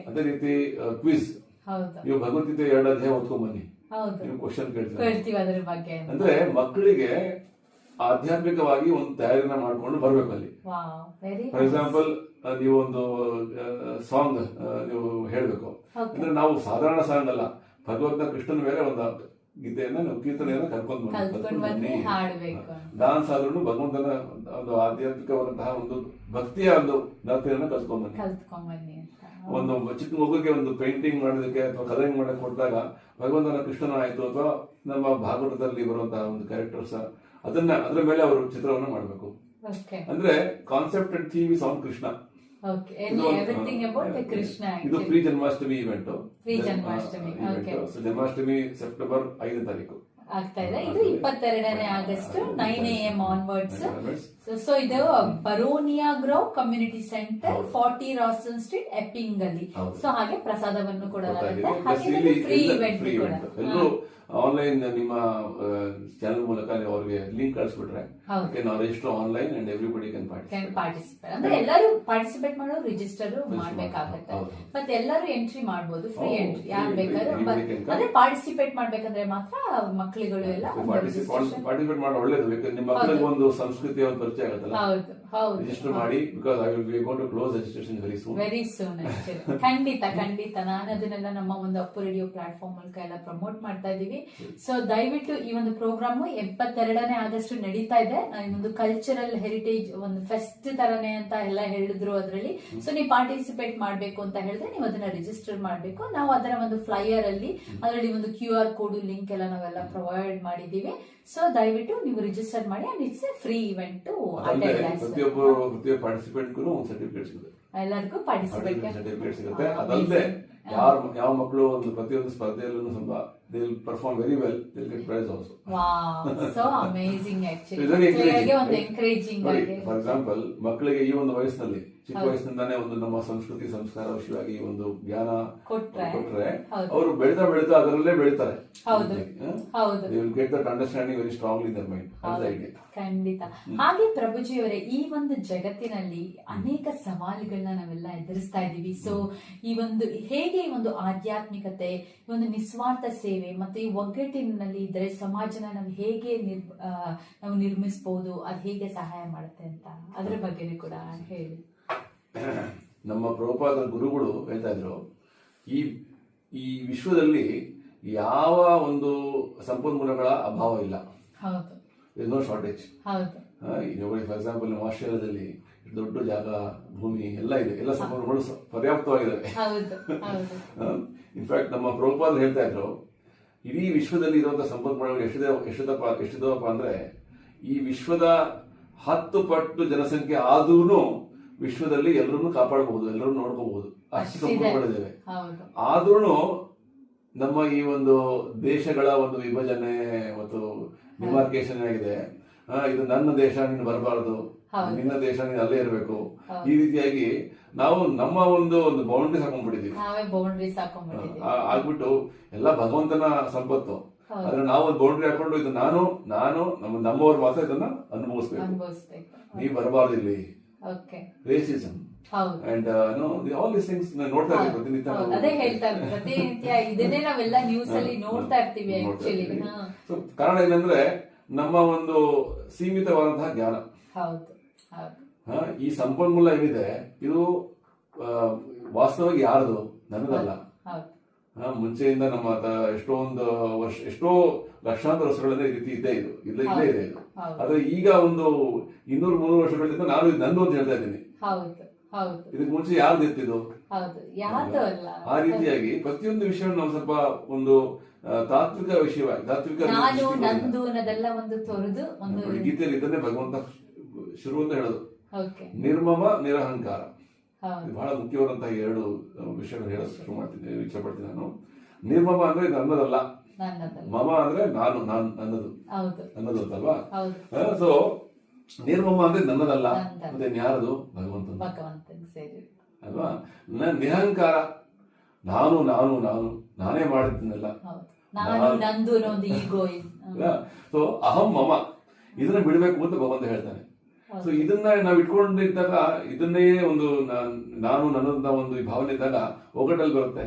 ಅದೇ ರೀತಿ ಕ್ವಿಜ್. ನೀವು ಭಗವದ್ಗೀತೆ 2 ಅಧ್ಯಾಯ ಓದ್ಕೊಂಡ್ ಬನ್ನಿ, ನೀವು ಕ್ವಶನ್ ಕೇಳ್ತೀವಿ. ಅಂದ್ರೆ ಮಕ್ಕಳಿಗೆ ಆಧ್ಯಾತ್ಮಿಕವಾಗಿ ಒಂದು ತಯಾರಿನ ಮಾಡ್ಕೊಂಡು ಬರ್ಬೇಕು ಅಲ್ಲಿ. ಫಾರ್ ಎಕ್ಸಾಂಪಲ್ ನೀವು ಒಂದು ಸಾಂಗ್ ನೀವು ಹೇಳ್ಬೇಕು ಅಂದ್ರೆ ನಾವು ಸಾಧಾರಣ ಸಾಂಗ್ ಅಲ್ಲ, ಭಗವಂತ ಕೃಷ್ಣನ ಮೇಲೆ ಒಂದು ಗೀತೆಯನ್ನ ನಾವು ಕೀರ್ತನೆಯನ್ನ ಕರ್ಕೊಂಡು ಬನ್ನಿ. ಡಾನ್ಸ್ ಆದ್ರೂ ಭಗವಂತನ ಒಂದು ಆಧ್ಯಾತ್ಮಿಕವಾದಂತಹ ಒಂದು ಭಕ್ತಿಯ ಒಂದು ನೃತ್ಯವನ್ನು ಕಲ್ತ್ಕೊಂಡ್ ಬನ್ನಿ. ಒಂದು ಚಿಕ್ಕ ಮಗುಗೆ ಒಂದು ಪೇಂಟಿಂಗ್ ಮಾಡೋದಕ್ಕೆ ಅಥವಾ ಕಲರಿಂಗ್ ಮಾಡಕ್ಕೆ ಕೊಟ್ಟಾಗ ಭಗವಂತನ ಕೃಷ್ಣನ ಆಯ್ತು, ಅಥವಾ ನಮ್ಮ ಭಾಗವತದಲ್ಲಿ ಬರುವಂತಹ ಒಂದು ಕ್ಯಾರೆಕ್ಟರ್ಸ್, ಅದ್ರ ಮೇಲೆ ಅವರು ಚಿತ್ರವನ್ನ ಮಾಡಬೇಕು. ಅಂದ್ರೆ concept and theme is on Krishna. ಇದು pre Janmashtami event. Janmashtami September 5 ತಾರೀಕು.
ಆಗ್ತಾ ಇದೆ. ಇದು 22ನೇ ಆಗಸ್ಟ್ 9 AM ಆನ್ವರ್ಡ್ಸ್. ಸೊ ಇದು Boronia grove community centre 40 Rawson street Epping ಅಲ್ಲಿ. ಸೊ ಹಾಗೆ ಪ್ರಸಾದವನ್ನು ಕೊಡಲಾಗುತ್ತೆ, ಹಾಗೆ ಫ್ರೀ ಇವೆಂಟ್ ಕೂಡ.
ಆನ್ಲೈನ್ ನಿಮ್ಮ ಚಾನಲ್ ಮೂಲಕ ಅವ್ರಿಗೆ ಲಿಂಕ್ ಕಳಿಸ್ಬಿಟ್ರೆ ನಾವು register online and everybody can
participate. ಅಂದ್ರೆ ಎಲ್ಲರೂ ಪಾರ್ಟಿಸಿಪೇಟ್ ಮಾಡೋರು ರಿಜಿಸ್ಟರ್ ಮಾಡ್ಬೇಕಾಗತ್ತೆ, ಮತ್ತೆ ಎಲ್ಲರೂ ಎಂಟ್ರಿ ಮಾಡಬಹುದು, ಫ್ರೀ ಎಂಟ್ರಿ ಯಾರು ಬೇಕಾದ್ರೂ. ಅಂದ್ರೆ ಪಾರ್ಟಿಸಿಪೇಟ್ ಮಾಡ್ಬೇಕಂದ್ರೆ ಮಾತ್ರ ಮಕ್ಕಳುಗಳು ಎಲ್ಲ
ಪಾರ್ಟಿಸಿಪೇಟ್ ಮಾಡಿ ಒಳ್ಳೇದು. ನಿಮ್ಮ ಮಕ್ಕಳಿಗೆ ಒಂದು ಸಂಸ್ಕೃತಿಯ ಒಂದು ಪರಿಚಯ ಆಗುತ್ತಲ್ಲ.
ಹೌದು ಹೌದು,
ರಿಜಿಸ್ಟರ್ ಮಾಡಿ, because I will be going to close registration very soon.
ಖಂಡಿತ ಖಂಡಿತ ನಾನು ಅದನ್ನೆಲ್ಲ ನಮ್ಮ ಒಂದು ಅಪ್ಪು ರೇಡಿಯೋ ಪ್ಲಾಟ್ಫಾರ್ಮ್ ಮೂಲಕ ಎಲ್ಲ ಪ್ರಮೋಟ್ ಮಾಡ್ತಾ ಇದೀವಿ. ಸೊ ದಯವಿಟ್ಟು ಈ ಒಂದು ಪ್ರೋಗ್ರಾಮ್ 22ನೇ ಆಗಸ್ಟ್ ನಡೀತಾ ಇದೆ. ಒಂದು ಕಲ್ಚರಲ್ ಹೆರಿಟೇಜ್ ಒಂದು ಫೆಸ್ಟ್ ತರನೇ ಅಂತ ಎಲ್ಲ ಹೇಳಿದ್ರು ಅದರಲ್ಲಿ. ಸೊ ನೀವು ಪಾರ್ಟಿಸಿಪೇಟ್ ಮಾಡ್ಬೇಕು ಅಂತ ಹೇಳಿದ್ರೆ ನೀವು ಅದನ್ನ ರಿಜಿಸ್ಟರ್ ಮಾಡ್ಬೇಕು. ನಾವು ಅದರ ಒಂದು ಫ್ಲೈಯರ್ ಅಲ್ಲಿ ಅದರಲ್ಲಿ ಒಂದು QR ಕೋಡ್ ಲಿಂಕ್ ಎಲ್ಲ ನಾವೆಲ್ಲ ಪ್ರೊವೈಡ್ ಮಾಡಿದೀವಿ. ಸೊ ದಯವಿಟ್ಟು ನೀವು ರಿಜಿಸ್ಟರ್ ಮಾಡಿ, and it's A free event.
ಪ್ರತಿಯೊಬ್ಬ ಪಾರ್ಟಿಸಿಪೆಂಟ್ಗೂ ಒಂದು ಸರ್ಟಿಫಿಕೇಟ್ ಸಿಗುತ್ತೆ,
ಎಲ್ಲರಿಗೂ ಪಾರ್ಟಿಸಿಪೇಟ್
ಸರ್ಟಿಫಿಕೇಟ್ ಸಿಗುತ್ತೆ. ಅದಲ್ಲದೆ ಯಾವ ಮಕ್ಕಳು ಒಂದು ಪ್ರತಿಯೊಂದು ಸ್ಪರ್ಧೆಯಲ್ಲೂ ಸ್ವಲ್ಪ they will perform very well, they'll get prize also.
Wow, so amazing actually. ಒಂದು encouraging ಆಗಿ.
For example, ಮಕ್ಕಳಿಗೆ ಈ ಒಂದು ವಯಸ್ಸಿನಲ್ಲಿ, ಚಿಕ್ಕ ವಯಸ್ಸಿನಿಂದಾನೇ ಒಂದು ನಮ್ಮ ಸಂಸ್ಕೃತಿ ಸಂಸ್ಕಾರ ವಿಷಯವಾಗಿ ಒಂದು ಜ್ಞಾನ ಕೊಟ್ರೆ ಅವರು ಬೆಳೆದ ಅದರಲ್ಲೇ ಬೆಳಿತಾರೆ. They will get that understanding very strongly in their mind. That's the idea.
ಖಂಡಿತ. ಹಾಗೆ ಪ್ರಭುಜಿಯವರೇ, ಈ ಒಂದು ಜಗತ್ತಿನಲ್ಲಿ ಅನೇಕ ಸವಾಲುಗಳನ್ನ ನಾವೆಲ್ಲ ಎದುರಿಸ್ತಾ ಇದ್ದೀವಿ. ಸೊ ಈ ಒಂದು ಹೇಗೆ ಈ ಒಂದು ಆಧ್ಯಾತ್ಮಿಕತೆ, ಈ ಒಂದು ನಿಸ್ವಾರ್ಥ ಸೇವೆ ಮತ್ತೆ ಈ ಒಗ್ಗಟ್ಟಿನಲ್ಲಿ ಇದ್ರೆ ಸಮಾಜನ ನಾವು ಹೇಗೆ ನಾವು ನಿರ್ಮಿಸಬಹುದು, ಅದು ಹೇಗೆ ಸಹಾಯ ಮಾಡುತ್ತೆ ಅಂತ ಅದ್ರ ಬಗ್ಗೆ ಕೂಡ ಹೇಳಿ.
ನಮ್ಮ ಪ್ರಭುಪಾದರ ಗುರುಗಳು ಹೇಳ್ತಾ ಇದ್ರು, ಈ ವಿಶ್ವದಲ್ಲಿ ಯಾವ ಒಂದು ಸಂಪನ್ಮೂಲಗಳ ಅಭಾವ ಇಲ್ಲ.
ಹೌದು,
ನೋ ಶಾರ್ಟೇಜ್.
ಹೌದು.
ಫಾರ್ ಎಕ್ಸಾಂಪಲ್ ನಮ್ಮ ಆಸ್ಟ್ರೇಲಿಯಾದಲ್ಲಿ ದೊಡ್ಡ ಜಾಗ, ಭೂಮಿ ಎಲ್ಲ ಇದೆ, ಎಲ್ಲ ಸಂಪನ್ಮೂಲಗಳು ಪರ್ಯಾಪ್ತವಾಗಿದ್ದಾವೆ. ಇನ್ಫ್ಯಾಕ್ಟ್ ನಮ್ಮ ಪ್ರಭುಪಾದರು ಹೇಳ್ತಾ ಇದ್ರು, ಇಡೀ ವಿಶ್ವದಲ್ಲಿ ಇರುವಂತಹ ಸಂಪನ್ಮೂಲಗಳು ಎಷ್ಟಿದಾವಪ್ಪ ಅಂದ್ರೆ ಈ ವಿಶ್ವದ 10 ಪಟ್ಟು ಜನಸಂಖ್ಯೆ ಆದ್ರೂ ವಿಶ್ವದಲ್ಲಿ ಎಲ್ಲರನ್ನು ಕಾಪಾಡಬಹುದು, ಎಲ್ಲರೂ ನೋಡ್ಕೋಬಹುದು, ಅಷ್ಟು ಸಂಪನ್ಮೂಲಗಳಿದ್ದೇವೆ. ಆದ್ರೂ ನಮ್ಮ ಈ ಒಂದು ದೇಶಗಳ ಒಂದು ವಿಭಜನೆ ಮತ್ತು ಡಿಮಾರ್ಕೇಶನ್ ಆಗಿದೆ. ಇದು ನನ್ನ ದೇಶ, ನೀನು ಬರಬಾರದು, ನಿನ್ನ ದೇಶ ನೀನು ಅಲ್ಲೇ ಇರಬೇಕು, ಈ ರೀತಿಯಾಗಿ ನಾವು ನಮ್ಮ ಒಂದು ಬೌಂಡ್ರೀಸ್ ಹಾಕೊಂಡ್ಬಿಟ್ಟಿದ್ದೀವಿ. ಆಗ್ಬಿಟ್ಟು ಎಲ್ಲ ಭಗವಂತನ ಸಂಪತ್ತು. ಆದ್ರೆ ನಾವು ಒಂದು ಬೌಂಡ್ರಿ ಹಾಕೊಂಡು ಇದು ನಾನು ನಮ್ಮವ್ರು ಮಾತ್ರ ಇದನ್ನ ಅನುಭವಿಸ್ಬೇಕು, ನೀವು ಬರಬಾರ್ದು ಇಲ್ಲಿ. Racism and all these things ನೋಡ್ತಾ ಇದ್ದೀವಿ ಪ್ರತಿನಿತ್ಯ.
ಅದೇ ಹೇಳ್ತಾ ಪ್ರತಿನಿತ್ಯ ಇದನ್ನೇ ನಾವೆಲ್ಲ ನ್ಯೂಸ್ ಅಲ್ಲಿ ನೋಡ್ತಾ ಇರ್ತೀವಿ.
ಕಾರಣ ಏನಂದ್ರೆ ನಮ್ಮ ಒಂದು ಸೀಮಿತವಾದಂತಹ ಜ್ಞಾನ. ಈ ಸಂಪನ್ಮೂಲ ಏನಿದೆ ಇದು ವಾಸ್ತವವಾಗಿ ಯಾರದು, ನನ್ನದಲ್ಲ. ಮುಂಚೆಯಿಂದ ನಮ್ಮ ಎಷ್ಟೋ ಲಕ್ಷಾಂತರ ವರ್ಷಗಳಿಂದ ಈ ರೀತಿ ಇದ್ದೇ ಇದೆ ಇದು. ಆದ್ರೆ ಈಗ ಒಂದು 200-300 ವರ್ಷಗಳಿಂದ ನಾನು ಇದು ನಂದು ಅಂತ ಹೇಳ್ತಾ ಇದ್ದೀನಿ. ಇದಕ್ಕೆ ಮುಂಚೆ ಯಾವ್ದು ಇರ್ತಿದ್ದು? ಆ ರೀತಿಯಾಗಿ ಪ್ರತಿಯೊಂದು ವಿಷಯ ನಾವು ಸ್ವಲ್ಪ ಒಂದು ತಾತ್ವಿಕ ವಿಷಯವಾಗಿ ಗೀತೆಯಲ್ಲಿ ಇದನ್ನೇ ಭಗವಂತ ಶುರು ಅಂತ ಹೇಳೋದು, ನಿರ್ಮಮ ನಿರಹಂಕಾರ. ಬಹಳ ಮುಖ್ಯವಾದಂತಹ 2 ವಿಷಯಗಳು ಹೇಳೋದು ಶುರು ಮಾಡ್ತೀನಿ, ಇಚ್ಛೆ ಪಡ್ತೀನಿ ನಾನು. ನಿರ್ಮಮ ಅಂದ್ರೆ ಇದು ನನ್ನದಲ್ಲ, ಮಮ ಅಂದ್ರೆ ನನ್ನದು ಅಂತಲ್ವಾ. ಸೊ ನಿರ್ಮಮ ಅಂದ್ರೆ ನನ್ನದಲ್ಲ, ಮತ್ತೆ ಯಾರದು? ಭಗವಂತ ಅಲ್ವಾ. ನಿರಹಂಕಾರ, ನಾನೇ ಮಾಡಿದ್ದೀನಲ್ಲ. ಸೊ ಅಹಂ ಮಮ, ಇದನ್ನ ಬಿಡಬೇಕು ಅಂತ ಭಗವಂತ ಹೇಳ್ತಾನೆ. ಸೊ ಇದನ್ನ ನಾವು ಇಟ್ಕೊಂಡಿದ್ದಾಗ, ಇದನ್ನೇ ಒಂದು ನಾನು ನನ್ನದಂತ ಒಂದು ಭಾವನೆ ಇದ್ದಾಗ ಒಗ್ಗಟ್ಟಲ್ಲಿ ಬರುತ್ತೆ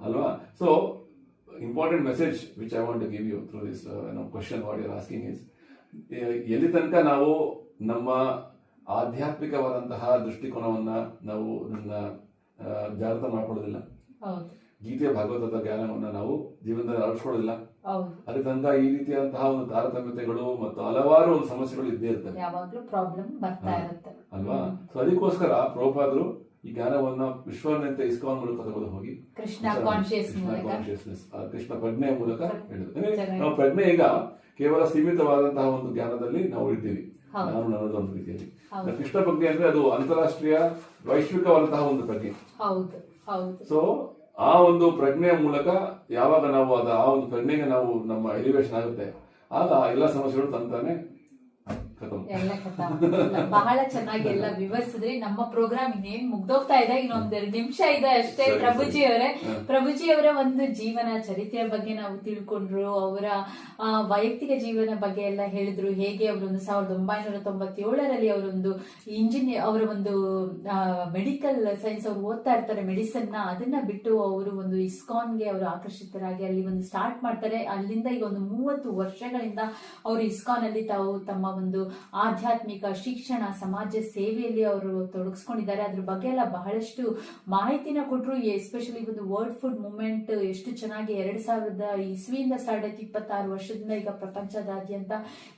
ಅಲ್ವಾ. So important message which I want to give you through this question what you are asking is, ಎಲ್ಲಿ ತನಕ ನಾವು ನಮ್ಮ ಆಧ್ಯಾತ್ಮಿಕವಾದಂತಹ ದೃಷ್ಟಿಕೋನವನ್ನ ನಾವು ಜಾಗೃತ ಮಾಡ್ಕೊಳ್ಳೋದಿಲ್ಲ, ಗೀತೆಯ ಭಾಗವತದ ಜ್ಞಾನವನ್ನ ನಾವು ಜೀವನದಲ್ಲಿ ಅಳವಡಿಸ್ಕೊಳ್ಳೋದಿಲ್ಲ, ಅಲ್ಲಿ ತನಕ ಈ ರೀತಿಯಾದಂತಹ ಒಂದು ತಾರತಮ್ಯತೆಗಳು ಮತ್ತು ಹಲವಾರು ಒಂದು ಸಮಸ್ಯೆಗಳು ಇದ್ದೇ ಇರ್ತವೆ ಅಲ್ವಾ. ಸೊ ಅದಕ್ಕೋಸ್ಕರ ಪ್ರಭುಪಾದರು ಈ ಜ್ಞಾನವನ್ನ ವಿಶ್ವಾದ್ಯಂತ ಇಸ್ಕಾನ್ ಮೂಲಕ ತಗೊಂಡು ಹೋಗಿ ಕೃಷ್ಣ ಕಾನ್ಶಿಯಸ್ನೆಸ್, ಕೃಷ್ಣ ಪ್ರಜ್ಞೆಯ ಮೂಲಕ ಹೇಳಿದ್ರು. ನಾವು ಪ್ರಜ್ಞೆ ಈಗ ಕೇವಲ ಸೀಮಿತವಾದಂತಹ ಒಂದು ಜ್ಞಾನದಲ್ಲಿ ನಾವು ಉಳಿತೀವಿ, ನಾನು ನನ್ನದು ಒಂದು ರೀತಿಯಲ್ಲಿ. ಕೃಷ್ಣ ಪ್ರಜ್ಞೆ ಅಂದ್ರೆ ಅದು ಅಂತಾರಾಷ್ಟ್ರೀಯ ವೈಶ್ವಿಕವಾದಂತಹ ಒಂದು ಪ್ರಜ್ಞೆ. ಸೊ ಆ ಒಂದು ಪ್ರಜ್ಞೆಯ ಮೂಲಕ ಯಾವಾಗ ನಾವು ಆ ಒಂದು ಪ್ರಜ್ಞೆಗೆ ನಾವು ನಮ್ಮ ಎಲಿವೇಶನ್ ಆಗುತ್ತೆ, ಆಗ ಎಲ್ಲ ಸಮಸ್ಯೆಗಳು ತಂತಾನೆ ಖತಮ್.
ಎಲ್ಲ ಬಹಳ ಚೆನ್ನಾಗಿ ಎಲ್ಲ ವಿವರಿಸಿದ್ರಿ. ನಮ್ಮ ಪ್ರೋಗ್ರಾಮ್ ಇನ್ನೇನ್ ಮುಗ್ದೋಗ್ತಾ ಇದೆ, ಇನ್ನೊಂದೆರಡು ನಿಮಿಷ ಇದೆ ಅಷ್ಟೇ. ಪ್ರಭುಜಿ ಅವರ ಒಂದು ಜೀವನ ಚರಿತ್ರೆಯ ಬಗ್ಗೆ ನಾವು ತಿಳ್ಕೊಂಡ್ರು, ಅವರ ವೈಯಕ್ತಿಕ ಜೀವನ ಬಗ್ಗೆ ಎಲ್ಲ ಹೇಳಿದ್ರು. ಹೇಗೆ ಅವರೊಂದು 1997ರಲ್ಲಿ ಅವರೊಂದು ಅವರ ಒಂದು ಮೆಡಿಕಲ್ ಸೈನ್ಸ್ ಅವ್ರು ಓದ್ತಾ ಇರ್ತಾರೆ, ಮೆಡಿಸನ್ ನ, ಅದನ್ನ ಬಿಟ್ಟು ಅವರು ಒಂದು ಇಸ್ಕಾನ್ಗೆ ಅವರು ಆಕರ್ಷಿತರಾಗಿ ಅಲ್ಲಿ ಒಂದು ಸ್ಟಾರ್ಟ್ ಮಾಡ್ತಾರೆ. ಅಲ್ಲಿಂದ ಈಗ ಒಂದು 30 ವರ್ಷಗಳಿಂದ ಅವರು ಇಸ್ಕಾನ್ ಅಲ್ಲಿ ತಾವು ತಮ್ಮ ಒಂದು ಆಧ್ಯಾತ್ಮಿಕ ಶಿಕ್ಷಣ ಸಮಾಜ ಸೇವೆಯಲ್ಲಿ ಅವರು ತೊಡಗಿಸ್ಕೊಂಡಿದ್ದಾರೆ. ಅದ್ರ ಬಗ್ಗೆ ಎಲ್ಲ ಬಹಳಷ್ಟು ಮಾಹಿತಿನ ಕೊಟ್ಟರು. ಎಸ್ಪೆಷಲಿ ಒಂದು ವರ್ಲ್ಡ್ ಫುಡ್ ಮೂವ್ಮೆಂಟ್ ಎಷ್ಟು ಚೆನ್ನಾಗಿ 2000 ಇಸ್ವಿಯಿಂದ ಸ್ಟಾರ್ಟ್ ಆಯ್ತು, 26 ವರ್ಷದಿಂದ ಈಗ ಪ್ರಪಂಚದಾದ್ಯಂತ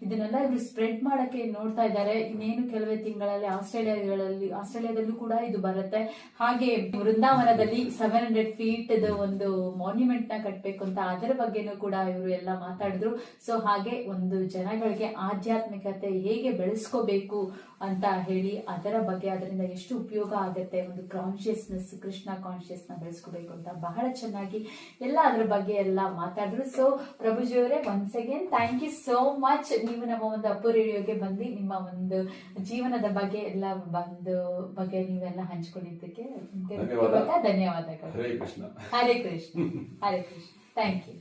ಇದನ್ನೆಲ್ಲ ಇವರು ಸ್ಪ್ರೆಡ್ ಮಾಡಕ್ಕೆ ನೋಡ್ತಾ ಇದ್ದಾರೆ. ಇನ್ನೇನು ಕೆಲವೇ ತಿಂಗಳಲ್ಲಿ ಆಸ್ಟ್ರೇಲಿಯಾದಲ್ಲೂ ಕೂಡ ಇದು ಬರುತ್ತೆ. ಹಾಗೆ ವೃಂದಾವನದಲ್ಲಿ 700 ಫೀಟ್ ಒಂದು ಮಾನ್ಯುಮೆಂಟ್ ನ ಕಟ್ಟಬೇಕು ಅಂತ, ಅದರ ಬಗ್ಗೆನೂ ಕೂಡ ಇವರು ಎಲ್ಲ ಮಾತಾಡಿದ್ರು. ಸೊ ಹಾಗೆ ಒಂದು ಜನಗಳಿಗೆ ಆಧ್ಯಾತ್ಮಿಕತೆ ಹೇಗೆ ಬೆಳೆಸ್ಕೋಬೇಕು ಅಂತ ಹೇಳಿ, ಅದರ ಬಗ್ಗೆ ಅದರಿಂದ ಎಷ್ಟು ಉಪಯೋಗ ಆಗುತ್ತೆ, ಒಂದು ಕಾನ್ಶಿಯಸ್ನೆಸ್, ಕೃಷ್ಣ ಕಾನ್ಶಿಯಸ್ ನ ಬೆಳೆಸ್ಕೋಬೇಕು ಅಂತ ಬಹಳ ಚೆನ್ನಾಗಿ ಎಲ್ಲ ಅದ್ರ ಬಗ್ಗೆ ಎಲ್ಲ ಮಾತಾಡಿದ್ರು. ಸೊ ಪ್ರಭುಜಿ ಅವರೇ, once again thank you so much. ನೀವು ನಮ್ಮ ಒಂದು ಅಪ್ಪು ರೇಡಿಯೋಗೆ ಬಂದು ನಿಮ್ಮ ಒಂದು ಜೀವನದ ಬಗ್ಗೆ ಎಲ್ಲ ನೀವೆಲ್ಲ ಹಂಚ್ಕೊಂಡಿದ್ದಕ್ಕೆ ಧನ್ಯವಾದಗಳು.
ಹರೇ ಕೃಷ್ಣ.
ಹರೇ ಕೃಷ್ಣ. ಹರೇ ಕೃಷ್ಣ. Thank you.